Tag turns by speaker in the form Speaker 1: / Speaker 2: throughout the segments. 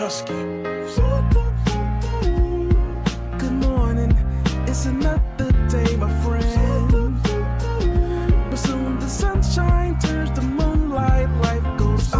Speaker 1: husky. Good morning, it's another day, my friend. But soon the sunshine turns to moonlight, life goes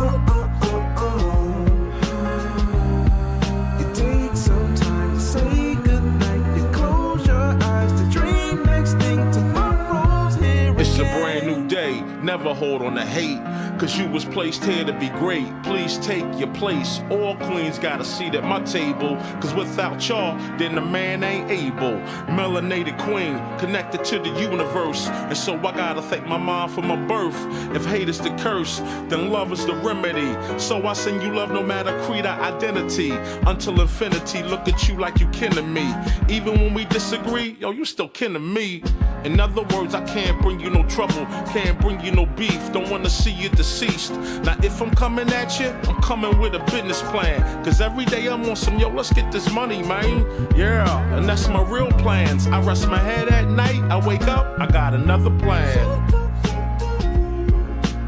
Speaker 1: You take some time to say goodnight, you close your eyes to dream next thing tomorrow's here.
Speaker 2: It's a brand new day, never hold on to hate. Cause you was placed here to be great. Please take your place. All queens got a seat at my table. Cause without y'all, then the man ain't able. Melanated queen, connected to the universe. And so I gotta thank my mom for my birth. If hate is the curse, then love is the remedy. So I send you love no matter creed or identity. Until infinity, look at you like you kin to me. Even when we disagree, yo, you still kin to me. In other words, I can't bring you no trouble, can't bring you no beef, don't wanna see you deceased. Now if I'm coming at you, I'm coming with a business plan. Cause every day I'm on some, yo, let's get this money, man. Yeah, and that's my real plans. I rest my head at night, I wake up, I got another plan.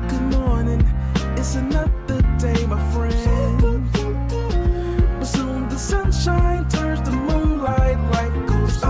Speaker 1: Good morning, it's another day, my friend. But soon the sunshine turns to moonlight, life goes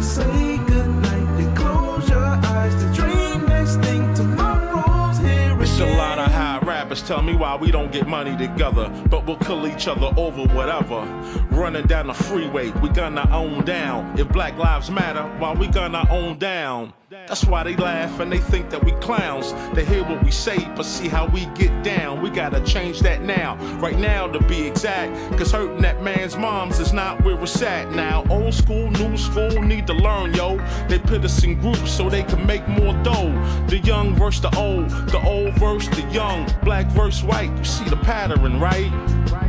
Speaker 1: Say goodnight, you close your eyes to dream next thing tomorrow's here again.
Speaker 2: It's a lot of high rappers tell me why we don't get money together, but we'll kill each other over whatever. Running down the freeway, we gonna own down. If Black Lives Matter, why we gonna own down? That's why they laugh and they think that we clowns. They hear what we say, but see how we get down. We gotta change that now, right now to be exact. Cause hurting that man's moms is not where it's at now. Old school, new school, need to learn, yo. They put us in groups so they can make more dough. The young versus the old versus the young. Black versus white, you see the pattern, right?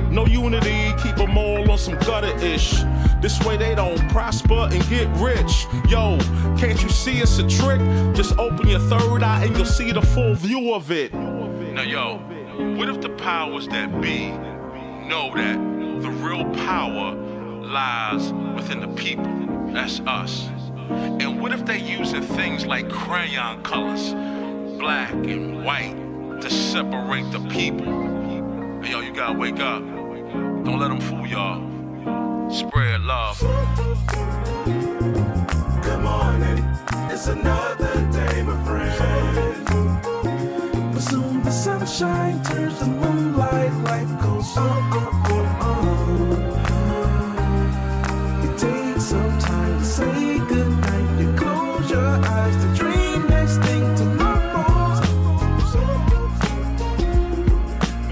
Speaker 2: No unity, keep them all on some gutter-ish. This way they don't prosper and get rich. Yo, can't you see it's a trick? Just open your third eye and you'll see the full view of it. Now yo, what if the powers that be know that the real power lies within the people? That's us. And what if they using things like crayon colors, black and white, to separate the people? Hey yo, you gotta wake up. Don't let them fool y'all. Spread love.
Speaker 1: Good morning, it's another day, my friend. But soon the sunshine turns to moonlight, life goes You take some time to say goodnight, you close your eyes to dream next thing tomorrow's.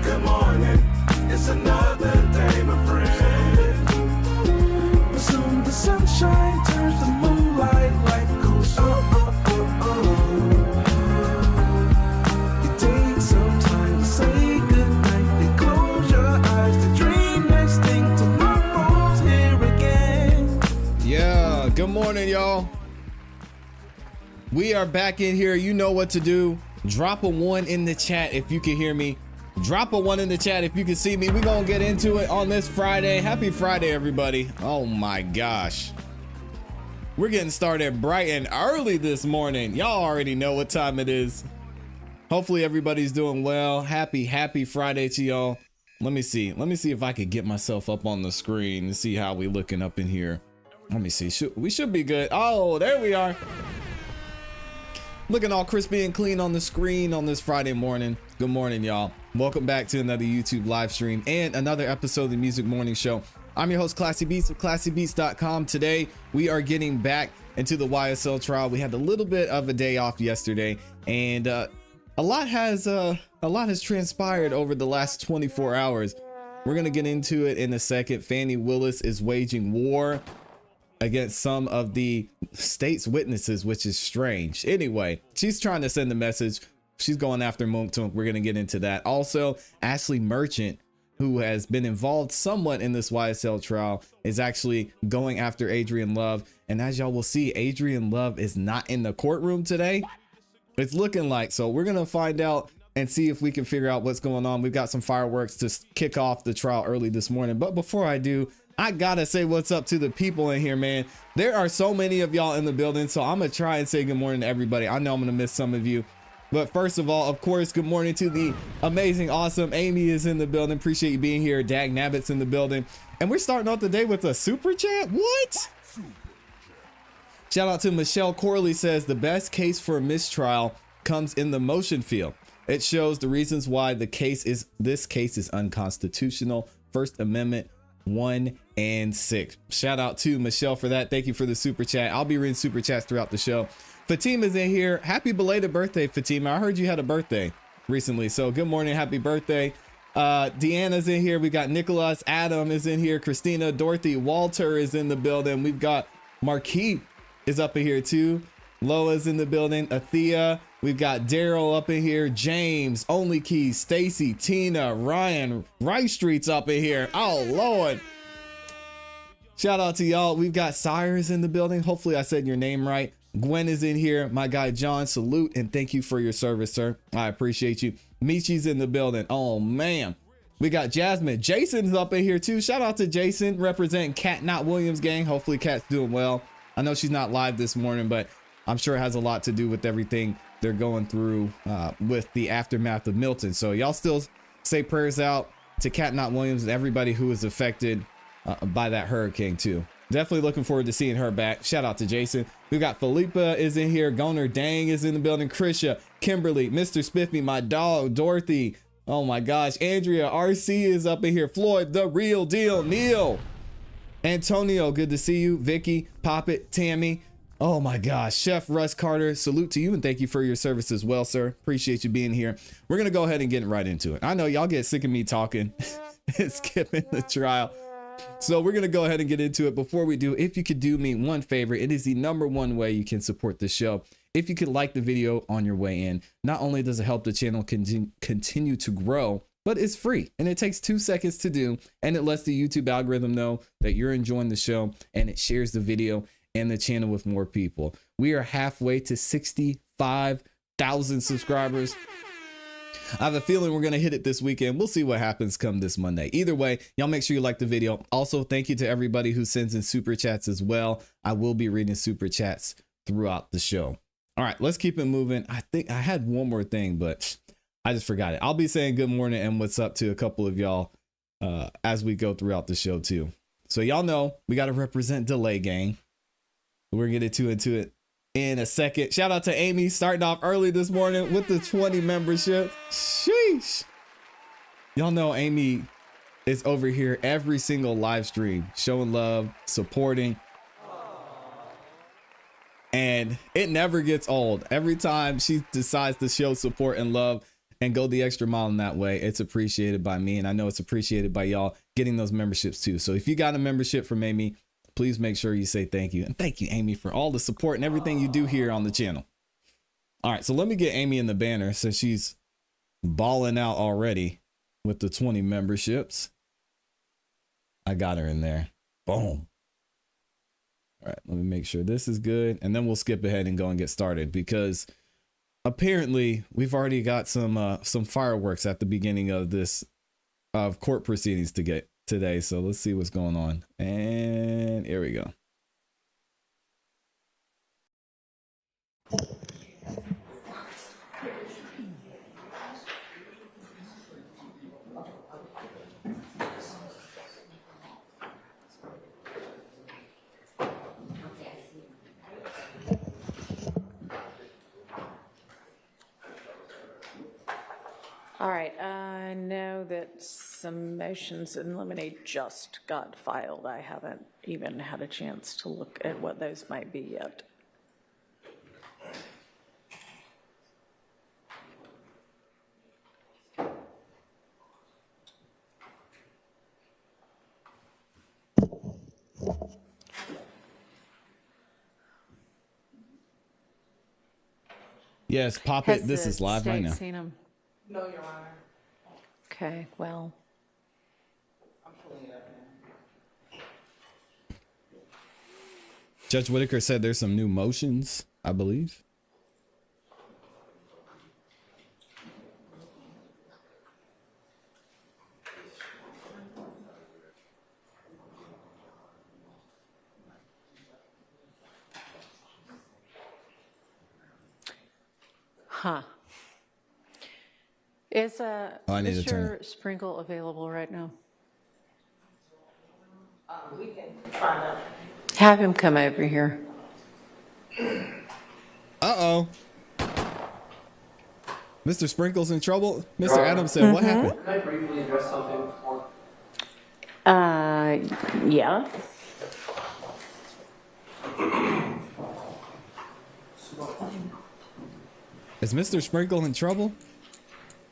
Speaker 1: Good morning, it's another day, my friend. But soon the sunshine turns to moonlight, life goes You take some time to say goodnight, you close your eyes to dream next thing tomorrow's here again.
Speaker 3: Yeah, good morning, y'all. We are back in here. You know what to do. Drop a 1 in the chat if you can hear me. Drop a 1 in the chat if you can see me. We're gonna get into it on this Friday. Happy Friday, everybody. Oh my gosh. We're getting started bright and early this morning. Y'all already know what time it is. Hopefully everybody's doing well. Happy Friday to y'all. Let me see if I could get myself up on the screen and see how we looking up in here. Let me see. We should be good. Oh, there we are. Looking all crispy and clean on the screen on this Friday morning. Good morning, y'all. Welcome back to another YouTube live stream and another episode of the Music Morning Show. I'm your host, ClassE Beats of ClassEbeats.com. Today, we are getting back into the YSL trial. We had a little bit of a day off yesterday, and a lot has transpired over the last 24 hours. We're gonna get into it in a second. Fani Willis is waging war against some of the state's witnesses, which is strange. Anyway, she's trying to send a message. She's going after Munk Tunk. We're gonna get into that. Also, Ashley Merchant, who has been involved somewhat in this YSL trial, is actually going after Adrian Love. And as y'all will see, Adrian Love is not in the courtroom today. It's looking like, so we're gonna find out and see if we can figure out what's going on. We've got some fireworks to kick off the trial early this morning. But before I do, I gotta say what's up to the people in here, man. There are so many of y'all in the building, so I'm gonna try and say good morning to everybody. I know I'm gonna miss some of you. But first of all, of course, good morning to the amazing, awesome Amy is in the building. Appreciate you being here. Dag Nabbit's in the building. And we're starting off the day with a super chat. What? Shout out to Michelle Corley, says the best case for a mistrial comes in the motion field. It shows the reasons why this case is unconstitutional. First Amendment 1 and 6. Shout out to Michelle for that. Thank you for the super chat. I'll be reading super chats throughout the show. Fatima's in here. Happy belated birthday, Fatima. I heard you had a birthday recently, so good morning, happy birthday. Deanna's in here. We got Nicholas, Adam is in here, Christina, Dorothy, Walter is in the building. We've got Marquis is up in here too. Loa's in the building. Athea. We've got Daryl up in here. James, Only Keys, Stacy, Tina, Ryan, Rice Street's up in here. Oh Lord. Shout out to y'all. We've got Cyrus in the building. Hopefully I said your name right. Gwen is in here. My guy John, salute and thank you for your service, sir. I appreciate you. Michi's in the building. Oh man. We got Jasmine. Jason's up in here too. Shout out to Jason, representing Cat Not Williams gang. Hopefully Cat's doing well. I know she's not live this morning, but I'm sure it has a lot to do with everything they're going through with the aftermath of Milton. So y'all still say prayers out to Cat Not Williams and everybody who was affected by that hurricane too. Definitely looking forward to seeing her back. Shout out to Jason. We've got Philippa is in here. Goner Dang is in the building. Krisha, Kimberly, Mr. Spiffy, my dog, Dorothy. Oh my gosh. Andrea, RC is up in here. Floyd, the real deal. Neil, Antonio, good to see you. Vicky, Poppet, Tammy. Oh my gosh. Chef Russ Carter, salute to you and thank you for your service as well, sir. Appreciate you being here. We're going to go ahead and get right into it. I know y'all get sick of me talking and skipping the trial. So we're going to go ahead and get into it. Before we do, if you could do me one favor, it is the #1 way you can support the show. If you could like the video on your way in, not only does it help the channel continue to grow, but it's free and it takes 2 seconds to do. And it lets the YouTube algorithm know that you're enjoying the show and it shares the video and the channel with more people. We are halfway to 65,000 subscribers. I have a feeling we're going to hit it this weekend. We'll see what happens come this Monday. Either way, y'all make sure you like the video. Also, thank you to everybody who sends in super chats as well. I will be reading super chats throughout the show. All right, let's keep it moving. I think I had one more thing, but I just forgot it. I'll be saying good morning and what's up to a couple of y'all as we go throughout the show too. So y'all know we got to represent Delay Gang. We're going to get into it in a second. Shout out to Amy starting off early this morning with the 20 membership. Sheesh. Y'all know Amy is over here every single live stream, showing love, supporting. And it never gets old. Every time she decides to show support and love and go the extra mile in that way, it's appreciated by me. And I know it's appreciated by y'all getting those memberships too. So if you got a membership from Amy, please make sure you say thank you. And thank you, Amy, for all the support and everything you do here on the channel. All right, so let me get Amy in the banner since she's balling out already with the 20 memberships. I got her in there. Boom. All right, let me make sure this is good. And then we'll skip ahead and go and get started because apparently we've already got some fireworks at the beginning of this court proceedings to get today. So let's see what's going on. And here we go.
Speaker 4: All right, I know that some motions in limine just got filed. I haven't even had a chance to look at what those might be yet.
Speaker 3: Yes, pop it. This is live right now.
Speaker 4: Seen them?
Speaker 5: No, Your Honor.
Speaker 4: Okay, well,
Speaker 5: I'm pulling it up now.
Speaker 3: Judge Whitaker said there's some new motions, I believe.
Speaker 4: huh. Is
Speaker 3: I need to turn
Speaker 4: Mr. Sprinkle available right now?
Speaker 5: We can find out.
Speaker 4: Have him come over here.
Speaker 3: Uh-oh. Mr. Sprinkle's in trouble? Mr. Adams said, what happened?
Speaker 6: Can I briefly address something before?
Speaker 4: Yeah.
Speaker 3: Is Mr. Sprinkle in trouble?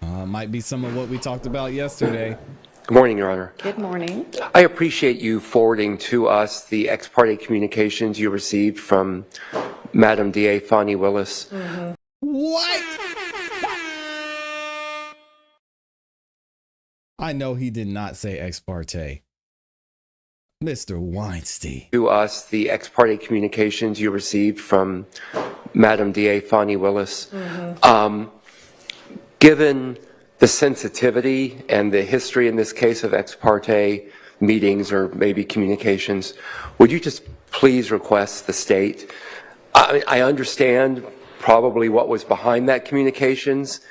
Speaker 3: Might be some of what we talked about yesterday.
Speaker 6: Good morning, Your Honor.
Speaker 4: Good morning.
Speaker 6: I appreciate you forwarding to us the ex parte communications you received from Madam DA Fonnie Willis.
Speaker 3: What? I know he did not say ex parte. Mr. Weinstein.
Speaker 6: To us the ex parte communications you received from Madam DA Fonnie Willis. Given the sensitivity and the history in this case of ex parte meetings or maybe communications, would you just please request the state? I understand probably what was behind that communications.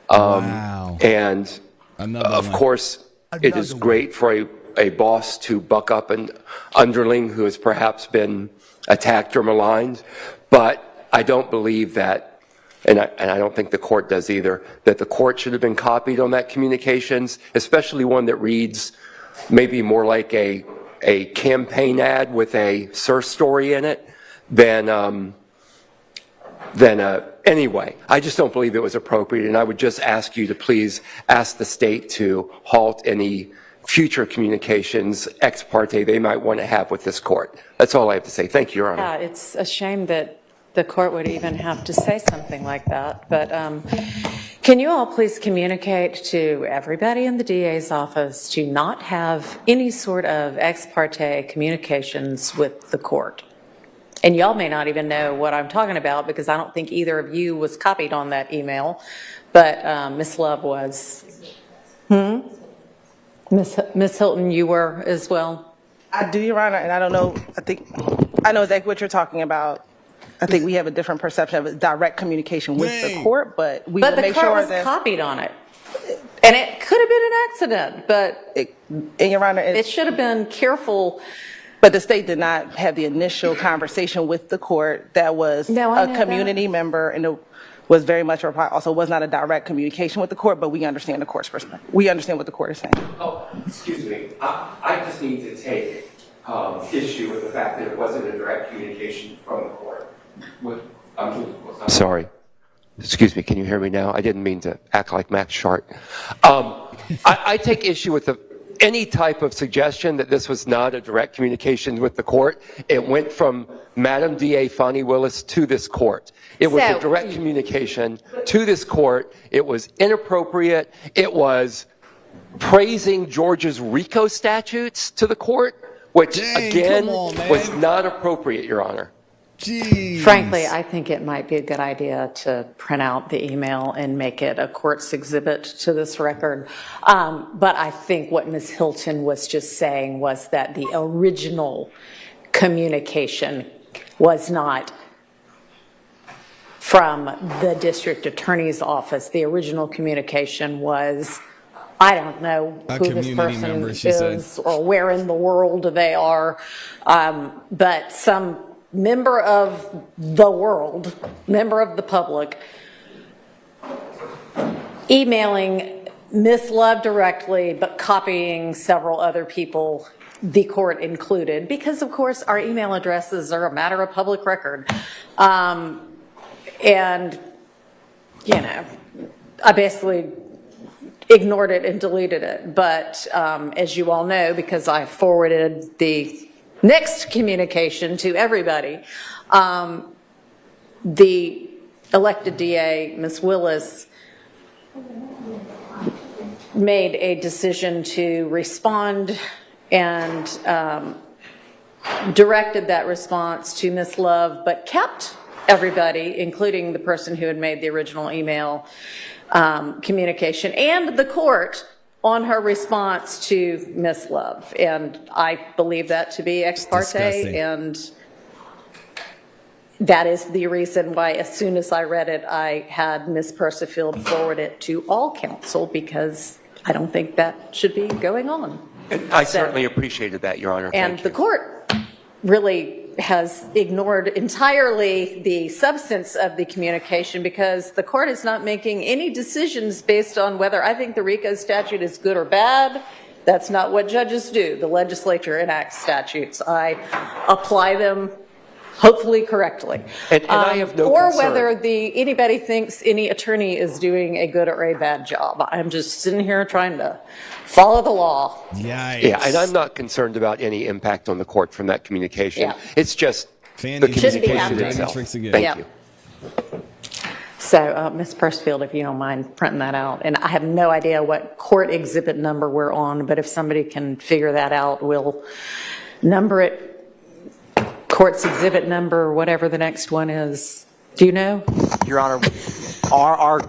Speaker 3: Wow.
Speaker 6: And
Speaker 3: Another
Speaker 6: of
Speaker 3: one.
Speaker 6: course, it is great for a boss to buck up an underling who has perhaps been attacked or maligned, but I don't believe that, and I don't think the court does either, that the court should have been copied on that communications, especially one that reads maybe more like a campaign ad with a source story in it than anyway, I just don't believe it was appropriate, and I would just ask you to please ask the state to halt any future communications ex parte they might want to have with this court. That's all I have to say. Thank you, Your Honor.
Speaker 4: Yeah, it's a shame that the court would even have to say something like that. But can you all please communicate to everybody in the DA's office to not have any sort of ex parte communications with the court? And y'all may not even know what I'm talking about because I don't think either of you was copied on that email, but Ms. Love was. Ms. Hilton, you were as well?
Speaker 5: I do, Your Honor, and I don't know, I know exactly what you're talking about. I think we have a different perception of direct communication with the court, but we will
Speaker 4: But the
Speaker 5: make
Speaker 4: court
Speaker 5: sure
Speaker 4: was
Speaker 5: that.
Speaker 4: copied on it. And it could have been an accident, but
Speaker 5: And Your Honor,
Speaker 4: it should have been careful.
Speaker 5: but the state did not have the initial conversation with the court. That was
Speaker 4: No, I
Speaker 5: a
Speaker 4: know
Speaker 5: community member, and it was very much a reply. Also, was not a direct communication with the court, but we understand the court's perspective. We understand what the court is saying.
Speaker 6: Oh, excuse me. I just need to take issue with the fact that it wasn't a direct communication from the court. I'm sorry. Excuse me, can you hear me now? I didn't mean to act like Max Shart. I take issue with any type of suggestion that this was not a direct communication with the court. It went from Madam DA Fonnie Willis to this court. It was a direct communication to this court. It was inappropriate. It was praising Georgia's RICO statutes to the court, which again was not appropriate, Your Honor.
Speaker 3: Jeez.
Speaker 4: Frankly, I think it might be a good idea to print out the email and make it a court's exhibit to this record. But I think what Ms. Hilton was just saying was that the original communication was not from the district attorney's office. The original communication was, I don't know who this person is or where in the world they are, but some member of the world, member of the public, emailing Ms. Love directly, but copying several other people, the court included, because of course our email addresses are a matter of public record. And, you know, I basically ignored it and deleted it. But as you all know, because I forwarded the next communication to everybody, the elected DA, Ms. Willis, made a decision to respond and directed that response to Ms. Love, but kept everybody, including the person who had made the original email communication, and the court on her response to Ms. Love. And I believe that to be ex parte, and that is the reason why, as soon as I read it, I had Ms. Persifield forward it to all counsel, because I don't think that should be going on.
Speaker 6: I certainly appreciated that, Your Honor.
Speaker 4: And
Speaker 6: Thank
Speaker 4: the
Speaker 6: you.
Speaker 4: court really has ignored entirely the substance of the communication, because the court is not making any decisions based on whether I think the RICO statute is good or bad. That's not what judges do. The legislature enacts statutes. I apply them hopefully correctly.
Speaker 6: And I have no
Speaker 4: or
Speaker 6: concern.
Speaker 4: whether anybody thinks any attorney is doing a good or a bad job. I'm just sitting here trying to follow the law.
Speaker 3: Yikes.
Speaker 6: Yeah, and I'm not concerned about any impact on the court from that communication.
Speaker 4: Yeah.
Speaker 6: It's just
Speaker 3: Fanny
Speaker 6: the
Speaker 4: Shouldn't be
Speaker 6: communication
Speaker 4: happening.
Speaker 6: itself.
Speaker 3: Tricks again.
Speaker 6: Thank
Speaker 4: Yeah.
Speaker 6: you.
Speaker 4: So, Ms. Persifield, if you don't mind printing that out. And I have no idea what court exhibit number we're on, but if somebody can figure that out, we'll number it. Court's exhibit number, whatever the next one is. Do you know?
Speaker 7: Your Honor, our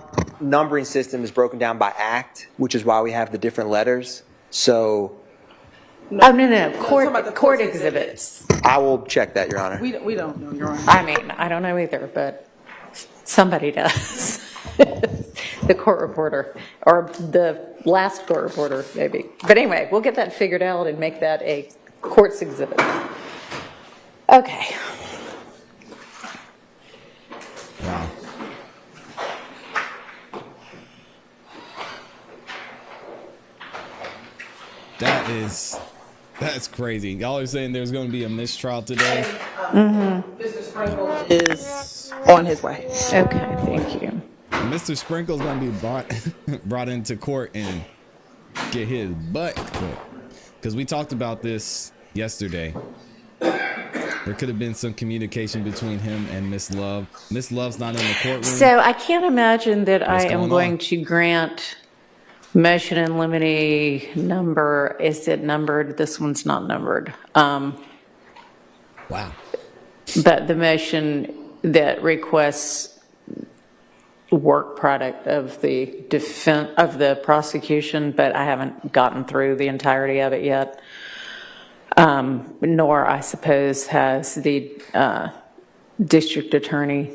Speaker 7: numbering system is broken down by act, which is why we have the different letters. So
Speaker 4: Oh, no.
Speaker 5: talking about the
Speaker 4: Court
Speaker 5: court's
Speaker 4: exhibits.
Speaker 7: I will check that, Your Honor.
Speaker 5: We don't know, Your Honor.
Speaker 4: I mean, I don't know either, but somebody does. The court reporter, or the last court reporter, maybe. But anyway, we'll get that figured out and make that a court's exhibit. Okay.
Speaker 3: Wow. That's crazy. Y'all are saying there's going to be a mistrial today?
Speaker 5: Mr. Sprinkle is on his way.
Speaker 4: Okay, thank you.
Speaker 3: Mr. Sprinkle's going to be brought into court and get his butt cooked. Because we talked about this yesterday. There could have been some communication between him and Miss Love. Miss Love's not in the courtroom.
Speaker 4: So I can't imagine that
Speaker 3: What's
Speaker 4: I am
Speaker 3: going
Speaker 4: going
Speaker 3: on?
Speaker 4: to grant motion in limine number. Is it numbered? This one's not numbered.
Speaker 3: Wow.
Speaker 4: But the motion that requests work product of the defense of the prosecution, but I haven't gotten through the entirety of it yet. Nor, I suppose, has the district attorney,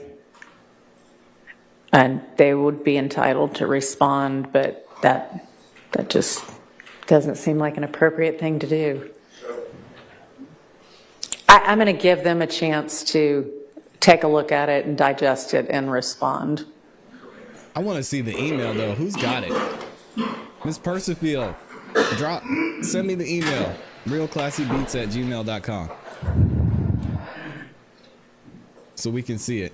Speaker 4: and they would be entitled to respond, but that just doesn't seem like an appropriate thing to do. I'm going to give them a chance to take a look at it and digest it and respond.
Speaker 3: I want to see the email, though. Who's got it? Miss Persifield, send me the email. realclassybeats@gmail.com so we can see it.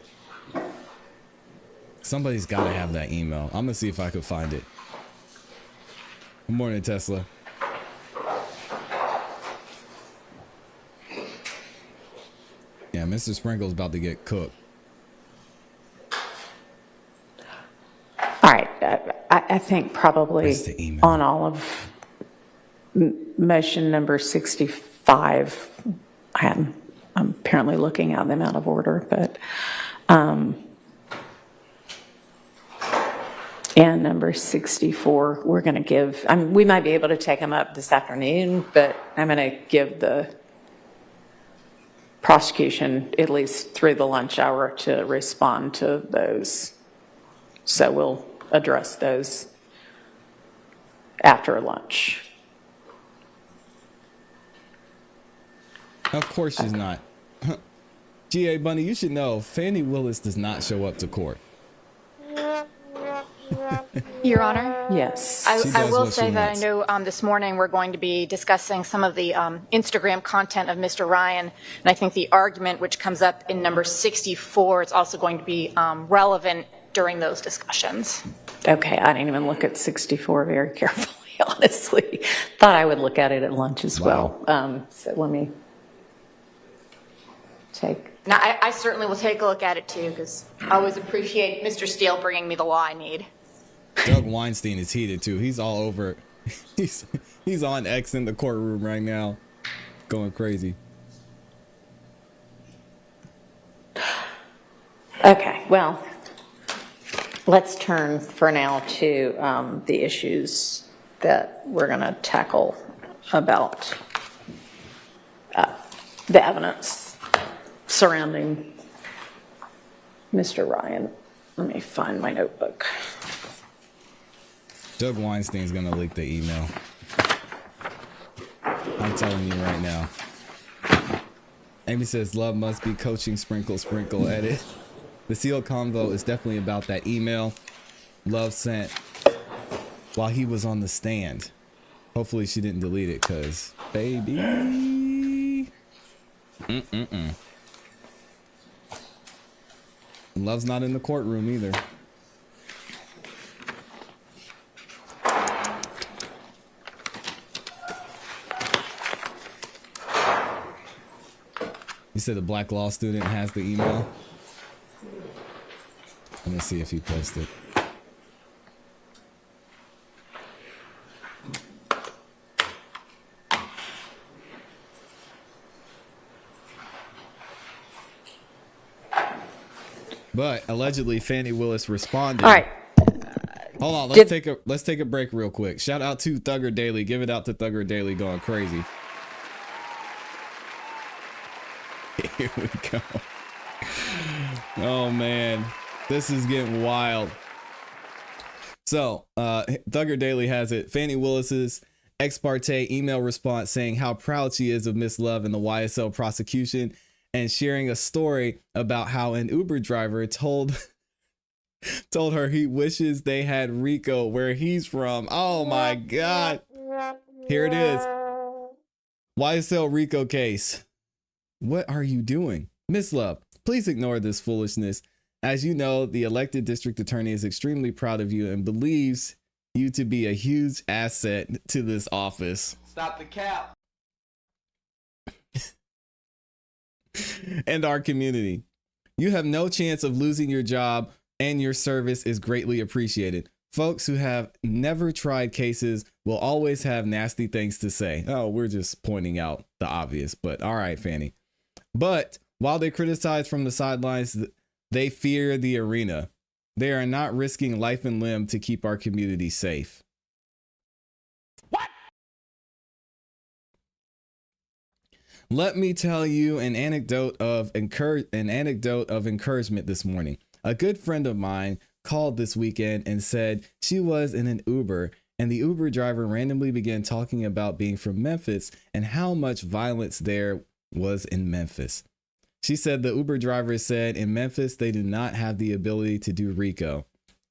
Speaker 3: Somebody's got to have that email. I'm going to see if I could find it. Good morning, Tesla. Yeah, Mr. Sprinkle's about to get cooked.
Speaker 4: All right, I think probably
Speaker 3: Where's the email?
Speaker 4: on all of motion number 65, I'm apparently looking at them out of order, but, and number 64, we're going to give, we might be able to take them up this afternoon, but I'm going to give the prosecution at least through the lunch hour to respond to those. So we'll address those after lunch.
Speaker 3: Of course she's not. G.A. Bunny, you should know, Fannie Willis does not show up to court.
Speaker 8: Your Honor?
Speaker 4: Yes.
Speaker 3: She
Speaker 8: I
Speaker 3: does
Speaker 8: will
Speaker 3: what she
Speaker 8: say that I
Speaker 3: wants.
Speaker 8: know this morning we're going to be discussing some of the Instagram content of Mr. Ryan, and I think the argument which comes up in number 64 is also going to be relevant during those discussions.
Speaker 4: Okay, I didn't even look at 64 very carefully, honestly. Thought I would look at it at lunch as well. So let me take.
Speaker 8: Now, I certainly will take a look at it too, because I always appreciate Mr. Steele bringing me the law I need.
Speaker 3: Doug Weinstein is heated too. He's all over. He's on X in the courtroom right now, going crazy.
Speaker 4: Okay, well, let's turn for now to the issues that we're going to tackle about the evidence surrounding Mr. Ryan. Let me find my notebook.
Speaker 3: Doug Weinstein's gonna leak the email. I'm telling you right now. Amy says, love must be coaching, sprinkle, sprinkle, edit. The sealed convo is definitely about that email Love sent while he was on the stand. Hopefully she didn't delete it, because, baby. Love's not in the courtroom either. You said the black law student has the email? Let me see if he posted. But allegedly, Fannie Willis responded.
Speaker 4: All right.
Speaker 3: Hold on, let's take a break real quick. Shout out to Thugger Daily. Give it out to Thugger Daily going crazy. Here we go. Oh man, this is getting wild. So, Thugger Daily has it. Fannie Willis's ex parte email response saying how proud she is of Miss Love and the YSL prosecution, and sharing a story about how an Uber driver told her he wishes they had Rico where he's from. Oh my God. Here it is. YSL Rico case. What are you doing? Miss Love, please ignore this foolishness. As you know, the elected district attorney is extremely proud of you and believes you to be a huge asset to this office.
Speaker 9: Stop the cap.
Speaker 3: And our community. You have no chance of losing your job, and your service is greatly appreciated. Folks who have never tried cases will always have nasty things to say. Oh, we're just pointing out the obvious, but all right, Fannie. But while they criticize from the sidelines, they fear the arena. They are not risking life and limb to keep our community safe.
Speaker 9: What?
Speaker 3: Let me tell you an anecdote of encouragement this morning. A good friend of mine called this weekend and said she was in an Uber, and the Uber driver randomly began talking about being from Memphis and how much violence there was in Memphis. She said the Uber driver said in Memphis they do not have the ability to do RICO.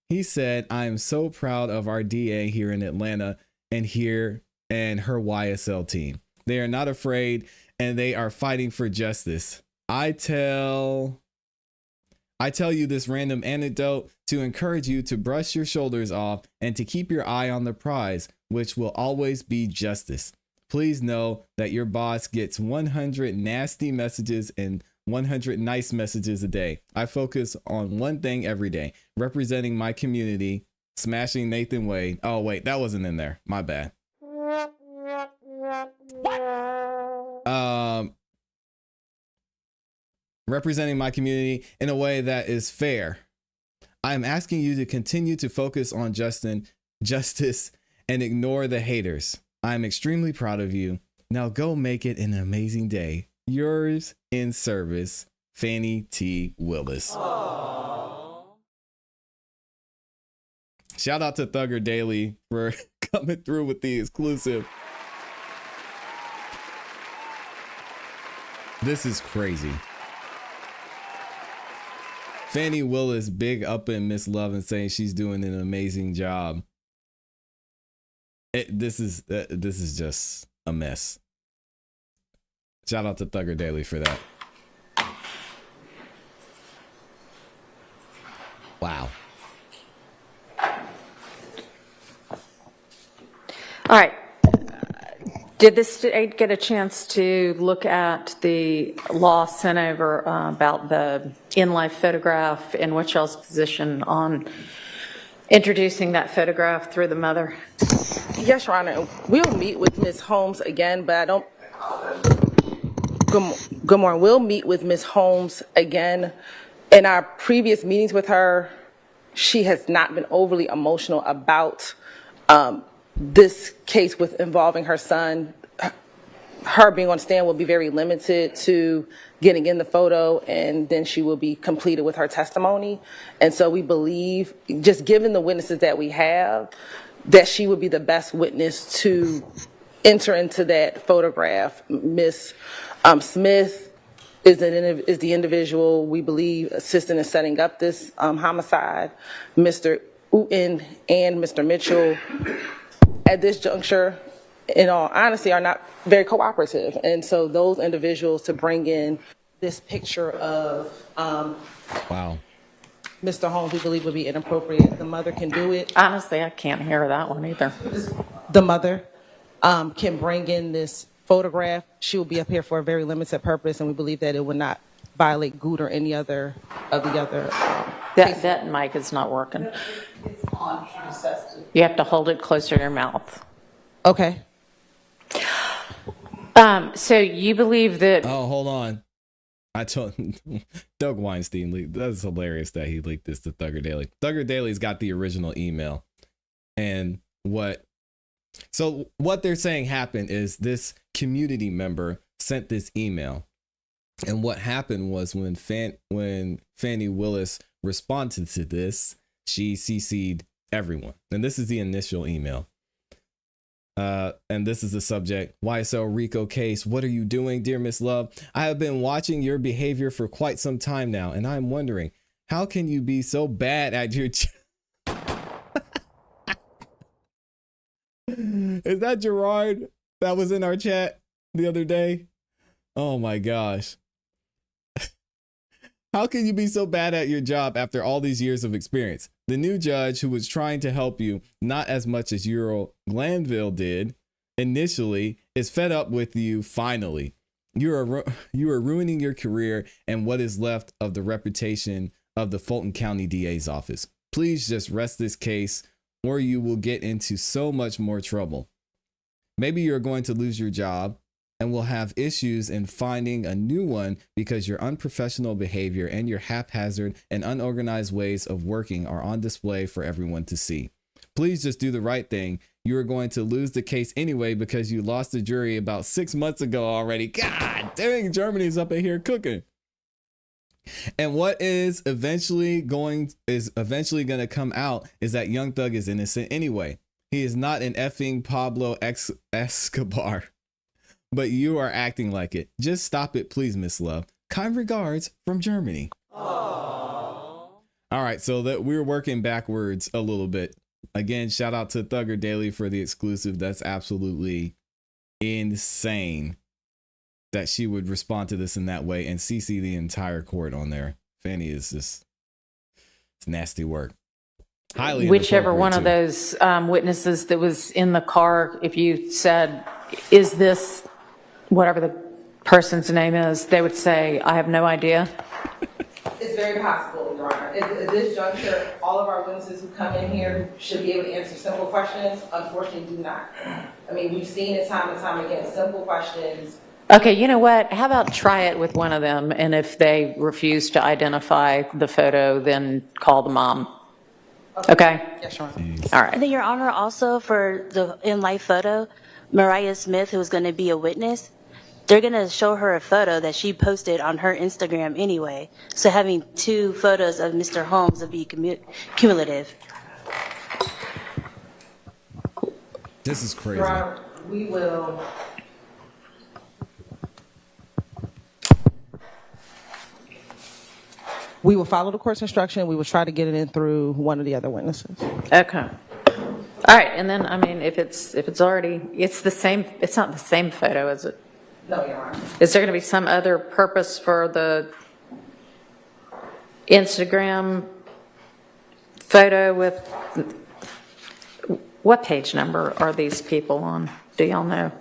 Speaker 3: He said, I am so proud of our DA here in Atlanta and her YSL team. They are not afraid and they are fighting for justice. I tell you this random anecdote to encourage you to brush your shoulders off and to keep your eye on the prize, which will always be justice. Please know that your boss gets 100 nasty messages and 100 nice messages a day. I focus on one thing every day, representing my community, smashing Nathan Wade. Oh, wait, that wasn't in there. My bad. Representing my community in a way that is fair. I am asking you to continue to focus on justice and ignore the haters. I am extremely proud of you. Now go make it an amazing day. Yours in service, Fannie T. Willis. Aww. Shout out to Thugger Daily for coming through with the exclusive. This is crazy. Fannie Willis big up in Miss Love and saying she's doing an amazing job. This is just a mess. Shout out to Thugger Daily for that. Wow.
Speaker 4: All right. Did the state get a chance to look at the law sent over about the in-life photograph and what y'all's position on introducing that photograph through the mother?
Speaker 5: Yes, Your Honor. We'll meet with Ms. Holmes again, but I don't. Good morning. We'll meet with Ms. Holmes again. In our previous meetings with her, she has not been overly emotional about this case with involving her son. her being on stand will be very limited to getting in the photo, and then she will be completed with her testimony. And so we believe, just given the witnesses that we have, that she would be the best witness to enter into that photograph. Miss Smith is the individual we believe assisting in setting up this homicide. Mr. Uten and Mr. Mitchell, at this juncture, in all honesty, are not very cooperative. And so those individuals to bring in this picture of
Speaker 3: Wow.
Speaker 5: Mr. Holmes, we believe would be inappropriate. The mother can do it.
Speaker 4: Honestly, I can't hear that one either.
Speaker 5: The mother can bring in this photograph. She will be up here for a very limited purpose, and we believe that it would not violate Good or any other of the other.
Speaker 4: That mic is not working.
Speaker 5: It's on. She just has to.
Speaker 4: You have to hold it closer to your mouth.
Speaker 5: Okay.
Speaker 4: So you believe that?
Speaker 3: Oh, hold on. I told Doug Weinstein leaked. That's hilarious that he leaked this to Thugger Daily. Thugger Daily's got the original email, and what they're saying happened is this community member sent this email, and what happened was when Fannie Willis responded to this, she CC'd everyone, and this is the initial email. And this is the subject: YSL Rico case. What are you doing, dear Miss Love? I have been watching your behavior for quite some time now, and I'm wondering, how can you be so bad at your Is that Gerard that was in our chat the other day? Oh my gosh. How can you be so bad at your job after all these years of experience? The new judge who was trying to help you, not as much as Euro Glanville did initially, is fed up with you finally. You are ruining your career and what is left of the reputation of the Fulton County DA's office. Please just rest this case or you will get into so much more trouble. Maybe you're going to lose your job and will have issues in finding a new one because your unprofessional behavior and your haphazard and unorganized ways of working are on display for everyone to see. Please just do the right thing. You are going to lose the case anyway because you lost the jury about 6 months ago already. God dang, Germany's up in here cooking. And what is eventually going to come out is that Young Thug is innocent anyway. He is not an effing Pablo Escobar. But you are acting like it. Just stop it, please, Miss Love. Kind regards from Germany. Aww. All right, so that we're working backwards a little bit. Again, shout out to Thugger Daily for the exclusive. That's absolutely insane that she would respond to this in that way and CC the entire court on there. Fanny is just, it's nasty work. Highly
Speaker 4: Whichever one of those witnesses that was in the car, if you said, is this whatever the person's name is, they would say, I have no idea.
Speaker 5: It's very possible, Your Honor. At this juncture, all of our witnesses who come in here should be able to answer simple questions. Unfortunately, do not. I mean, we've seen it time and time again, simple questions.
Speaker 4: Okay, you know what? How about try it with one of them, and if they refuse to identify the photo, then call the mom. Okay?
Speaker 5: Yes, Your Honor.
Speaker 4: All right.
Speaker 10: And then, Your Honor, also for the in-life photo, Mariah Smith, who's going to be a witness, they're going to show her a photo that she posted on her Instagram anyway. So having two photos of Mr. Holmes would be cumulative.
Speaker 3: This is crazy.
Speaker 5: Your Honor, we will follow the court's instruction. We will try to get it in through one of the other witnesses.
Speaker 4: Okay. All right, and then, I mean, if it's already, it's the same, it's not the same photo, is it?
Speaker 5: No, Your Honor.
Speaker 4: Is there going to be some other purpose for the Instagram photo with, what page number are these people on? Do y'all know?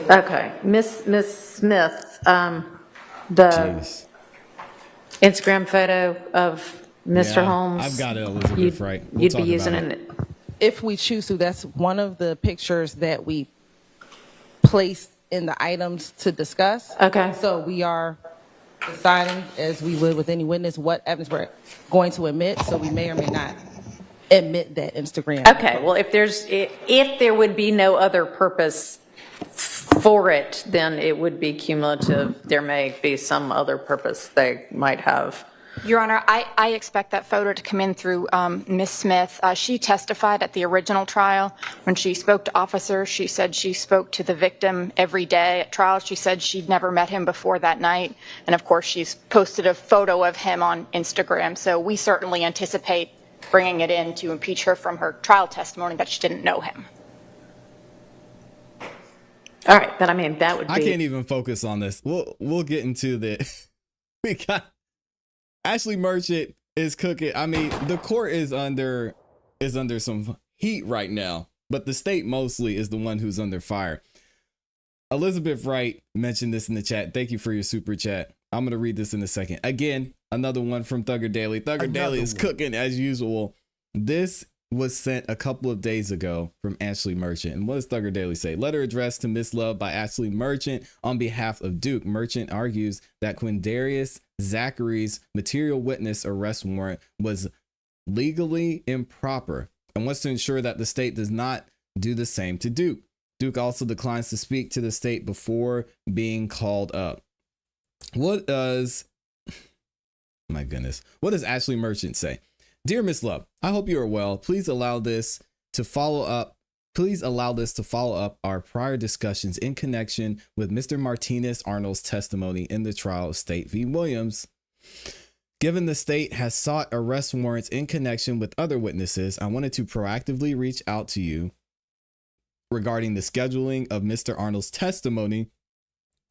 Speaker 4: Okay, Miss Smith, the
Speaker 3: Jeez.
Speaker 4: Instagram photo of Mr.
Speaker 3: Yeah,
Speaker 4: Holmes?
Speaker 3: I've got it, Elizabeth, right. We'll
Speaker 4: You'd
Speaker 3: talk
Speaker 4: be using
Speaker 3: about it.
Speaker 4: it.
Speaker 5: If we choose to, that's one of the pictures that we place in the items to discuss.
Speaker 4: Okay.
Speaker 5: So we are deciding, as we would with any witness, what evidence we're going to admit. So we may or may not admit that Instagram.
Speaker 4: Okay, well, if there would be no other purpose for it, then it would be cumulative. There may be some other purpose they might have.
Speaker 8: Your Honor, I expect that photo to come in through Ms. Smith. She testified at the original trial. When she spoke to officers, she said she spoke to the victim every day at trial. She said she'd never met him before that night. And of course, she's posted a photo of him on Instagram. So we certainly anticipate bringing it in to impeach her from her trial testimony that she didn't know him.
Speaker 4: All right, but I mean, that would be.
Speaker 3: I can't even focus on this. We'll get into the. We got Ashley Merchant is cooking. I mean, the court is under some heat right now, but the state mostly is the one who's under fire. Elizabeth Wright mentioned this in the chat. Thank you for your super chat. I'm gonna read this in a second. Again, another one from Thugger Daily. Thugger Daily is cooking as usual. This was sent a couple of days ago from Ashley Merchant. And what does Thugger Daily say? Letter addressed to Miss Love by Ashley Merchant on behalf of Duke. Merchant argues that Quindarius Zachary's material witness arrest warrant was legally improper and wants to ensure that the state does not do the same to Duke. Duke also declines to speak to the state before being called up. What does Ashley Merchant say? Dear Miss Love, I hope you are well. Please allow this to follow up our prior discussions in connection with Mr. Martinez Arnold's testimony in the trial of State v. Williams. Given the state has sought arrest warrants in connection with other witnesses, I wanted to proactively reach out to you regarding the scheduling of Mr. Arnold's testimony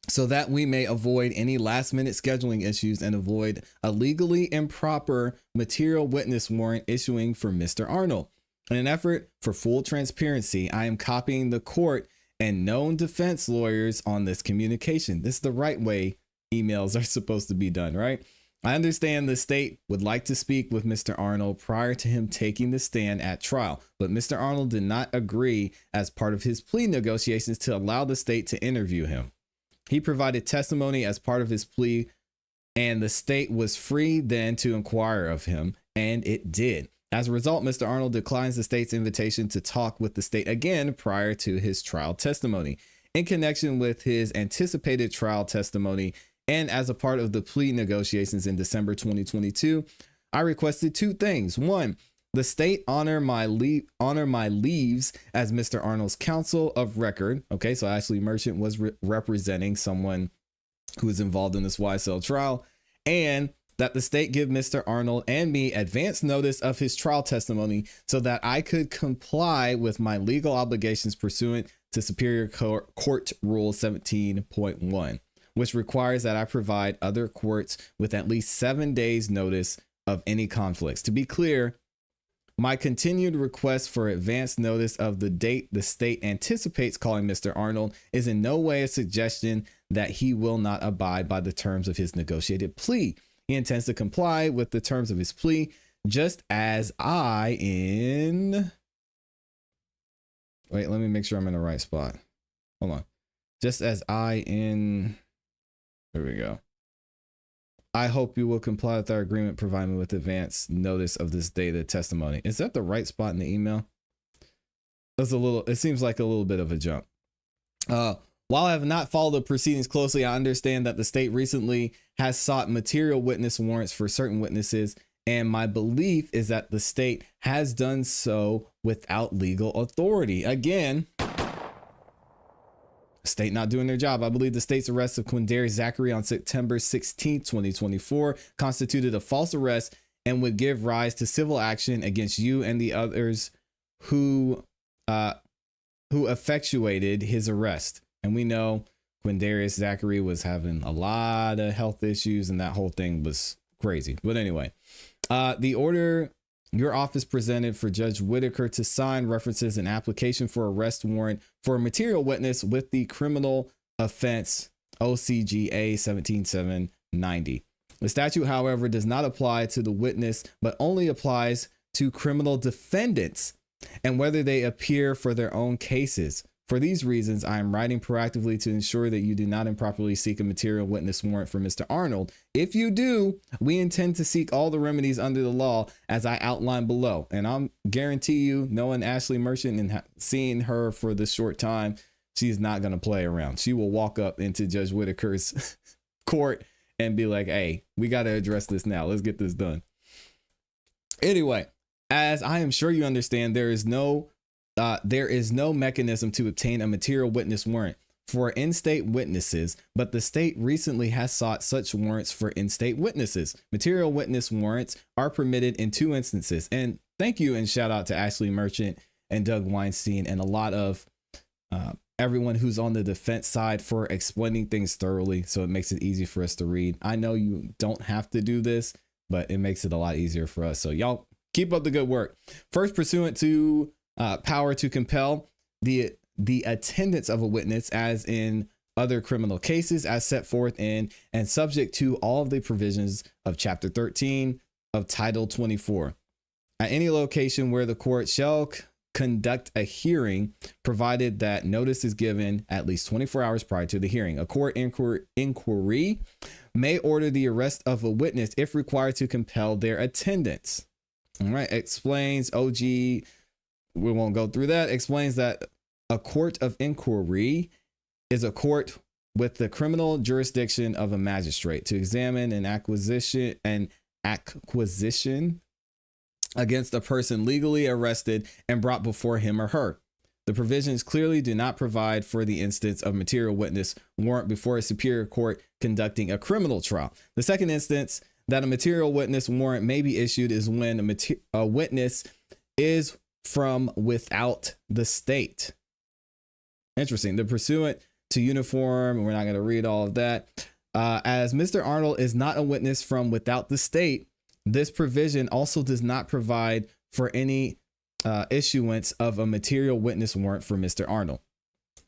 Speaker 3: so that we may avoid any last-minute scheduling issues and avoid a legally improper material witness warrant issuing for Mr. Arnold. In an effort for full transparency, I am copying the court and known defense lawyers on this communication. This is the right way emails are supposed to be done, right? I understand the state would like to speak with Mr. Arnold prior to him taking the stand at trial, but Mr. Arnold did not agree as part of his plea negotiations to allow the state to interview him. He provided testimony as part of his plea, and the state was free then to inquire of him, and it did. As a result, Mr. Arnold declines the state's invitation to talk with the state again prior to his trial testimony. In connection with his anticipated trial testimony and as a part of the plea negotiations in December 2022, I requested two things. One, the state honor my leaves as Mr. Arnold's counsel of record. Okay, so Ashley Merchant was representing someone who was involved in this YSL trial, and that the state give Mr. Arnold and me advance notice of his trial testimony so that I could comply with my legal obligations pursuant to Superior Court Rule 17.1, which requires that I provide other courts with at least 7 days notice of any conflicts. To be clear, my continued request for advance notice of the date the state anticipates calling Mr. Arnold is in no way a suggestion that he will not abide by the terms of his negotiated plea. He intends to comply with the terms of his plea, just as let me make sure I'm in the right spot. Hold on. There we go. I hope you will comply with our agreement, provide me with advance notice of this data testimony. Is that the right spot in the email? It seems like a little bit of a jump. While I have not followed the proceedings closely, I understand that the state recently has sought material witness warrants for certain witnesses, and my belief is that the state has done so without legal authority. Again, state not doing their job. I believe the state's arrest of Quindarius Zachary on September 16, 2024 constituted a false arrest and would give rise to civil action against you and the others who effectuated his arrest. And we know Quindarius Zachary was having a lot of health issues and that whole thing was crazy. But anyway, the order your office presented for Judge Whitaker to sign references an application for arrest warrant for a material witness with the criminal offense OCGA 17790. The statute, however, does not apply to the witness, but only applies to criminal defendants and whether they appear for their own cases. For these reasons, I am writing proactively to ensure that you do not improperly seek a material witness warrant for Mr. Arnold. If you do, we intend to seek all the remedies under the law as I outlined below. And I'm guarantee you, knowing Ashley Merchant and seeing her for this short time, she's not going to play around. She will walk up into Judge Whitaker's court and be like, hey, we got to address this now. Let's get this done. Anyway, as I am sure you understand, there is no mechanism to obtain a material witness warrant for in-state witnesses, but the state recently has sought such warrants for in-state witnesses. Material witness warrants are permitted in 2 instances. And thank you and shout out to Ashley Merchant and Doug Weinstein and a lot of everyone who's on the defense side for explaining things thoroughly, so it makes it easy for us to read. I know you don't have to do this, but it makes it a lot easier for us. So y'all keep up the good work. First, pursuant to power to compel the attendance of a witness as in other criminal cases as set forth in and subject to all of the provisions of Chapter 13 of Title 24. At any location where the court shall conduct a hearing, provided that notice is given at least 24 hours prior to the hearing. A court inquiry may order the arrest of a witness if required to compel their attendance. All right, explains OG. We won't go through that. Explains that a court of inquiry is a court with the criminal jurisdiction of a magistrate to examine an acquisition against a person legally arrested and brought before him or her. The provisions clearly do not provide for the instance of material witness warrant before a superior court conducting a criminal trial. The second instance that a material witness warrant may be issued is when a witness is from without the state. Interesting. The pursuant to uniform, we're not going to read all of that. As Mr. Arnold is not a witness from without the state, this provision also does not provide for any issuance of a material witness warrant for Mr. Arnold.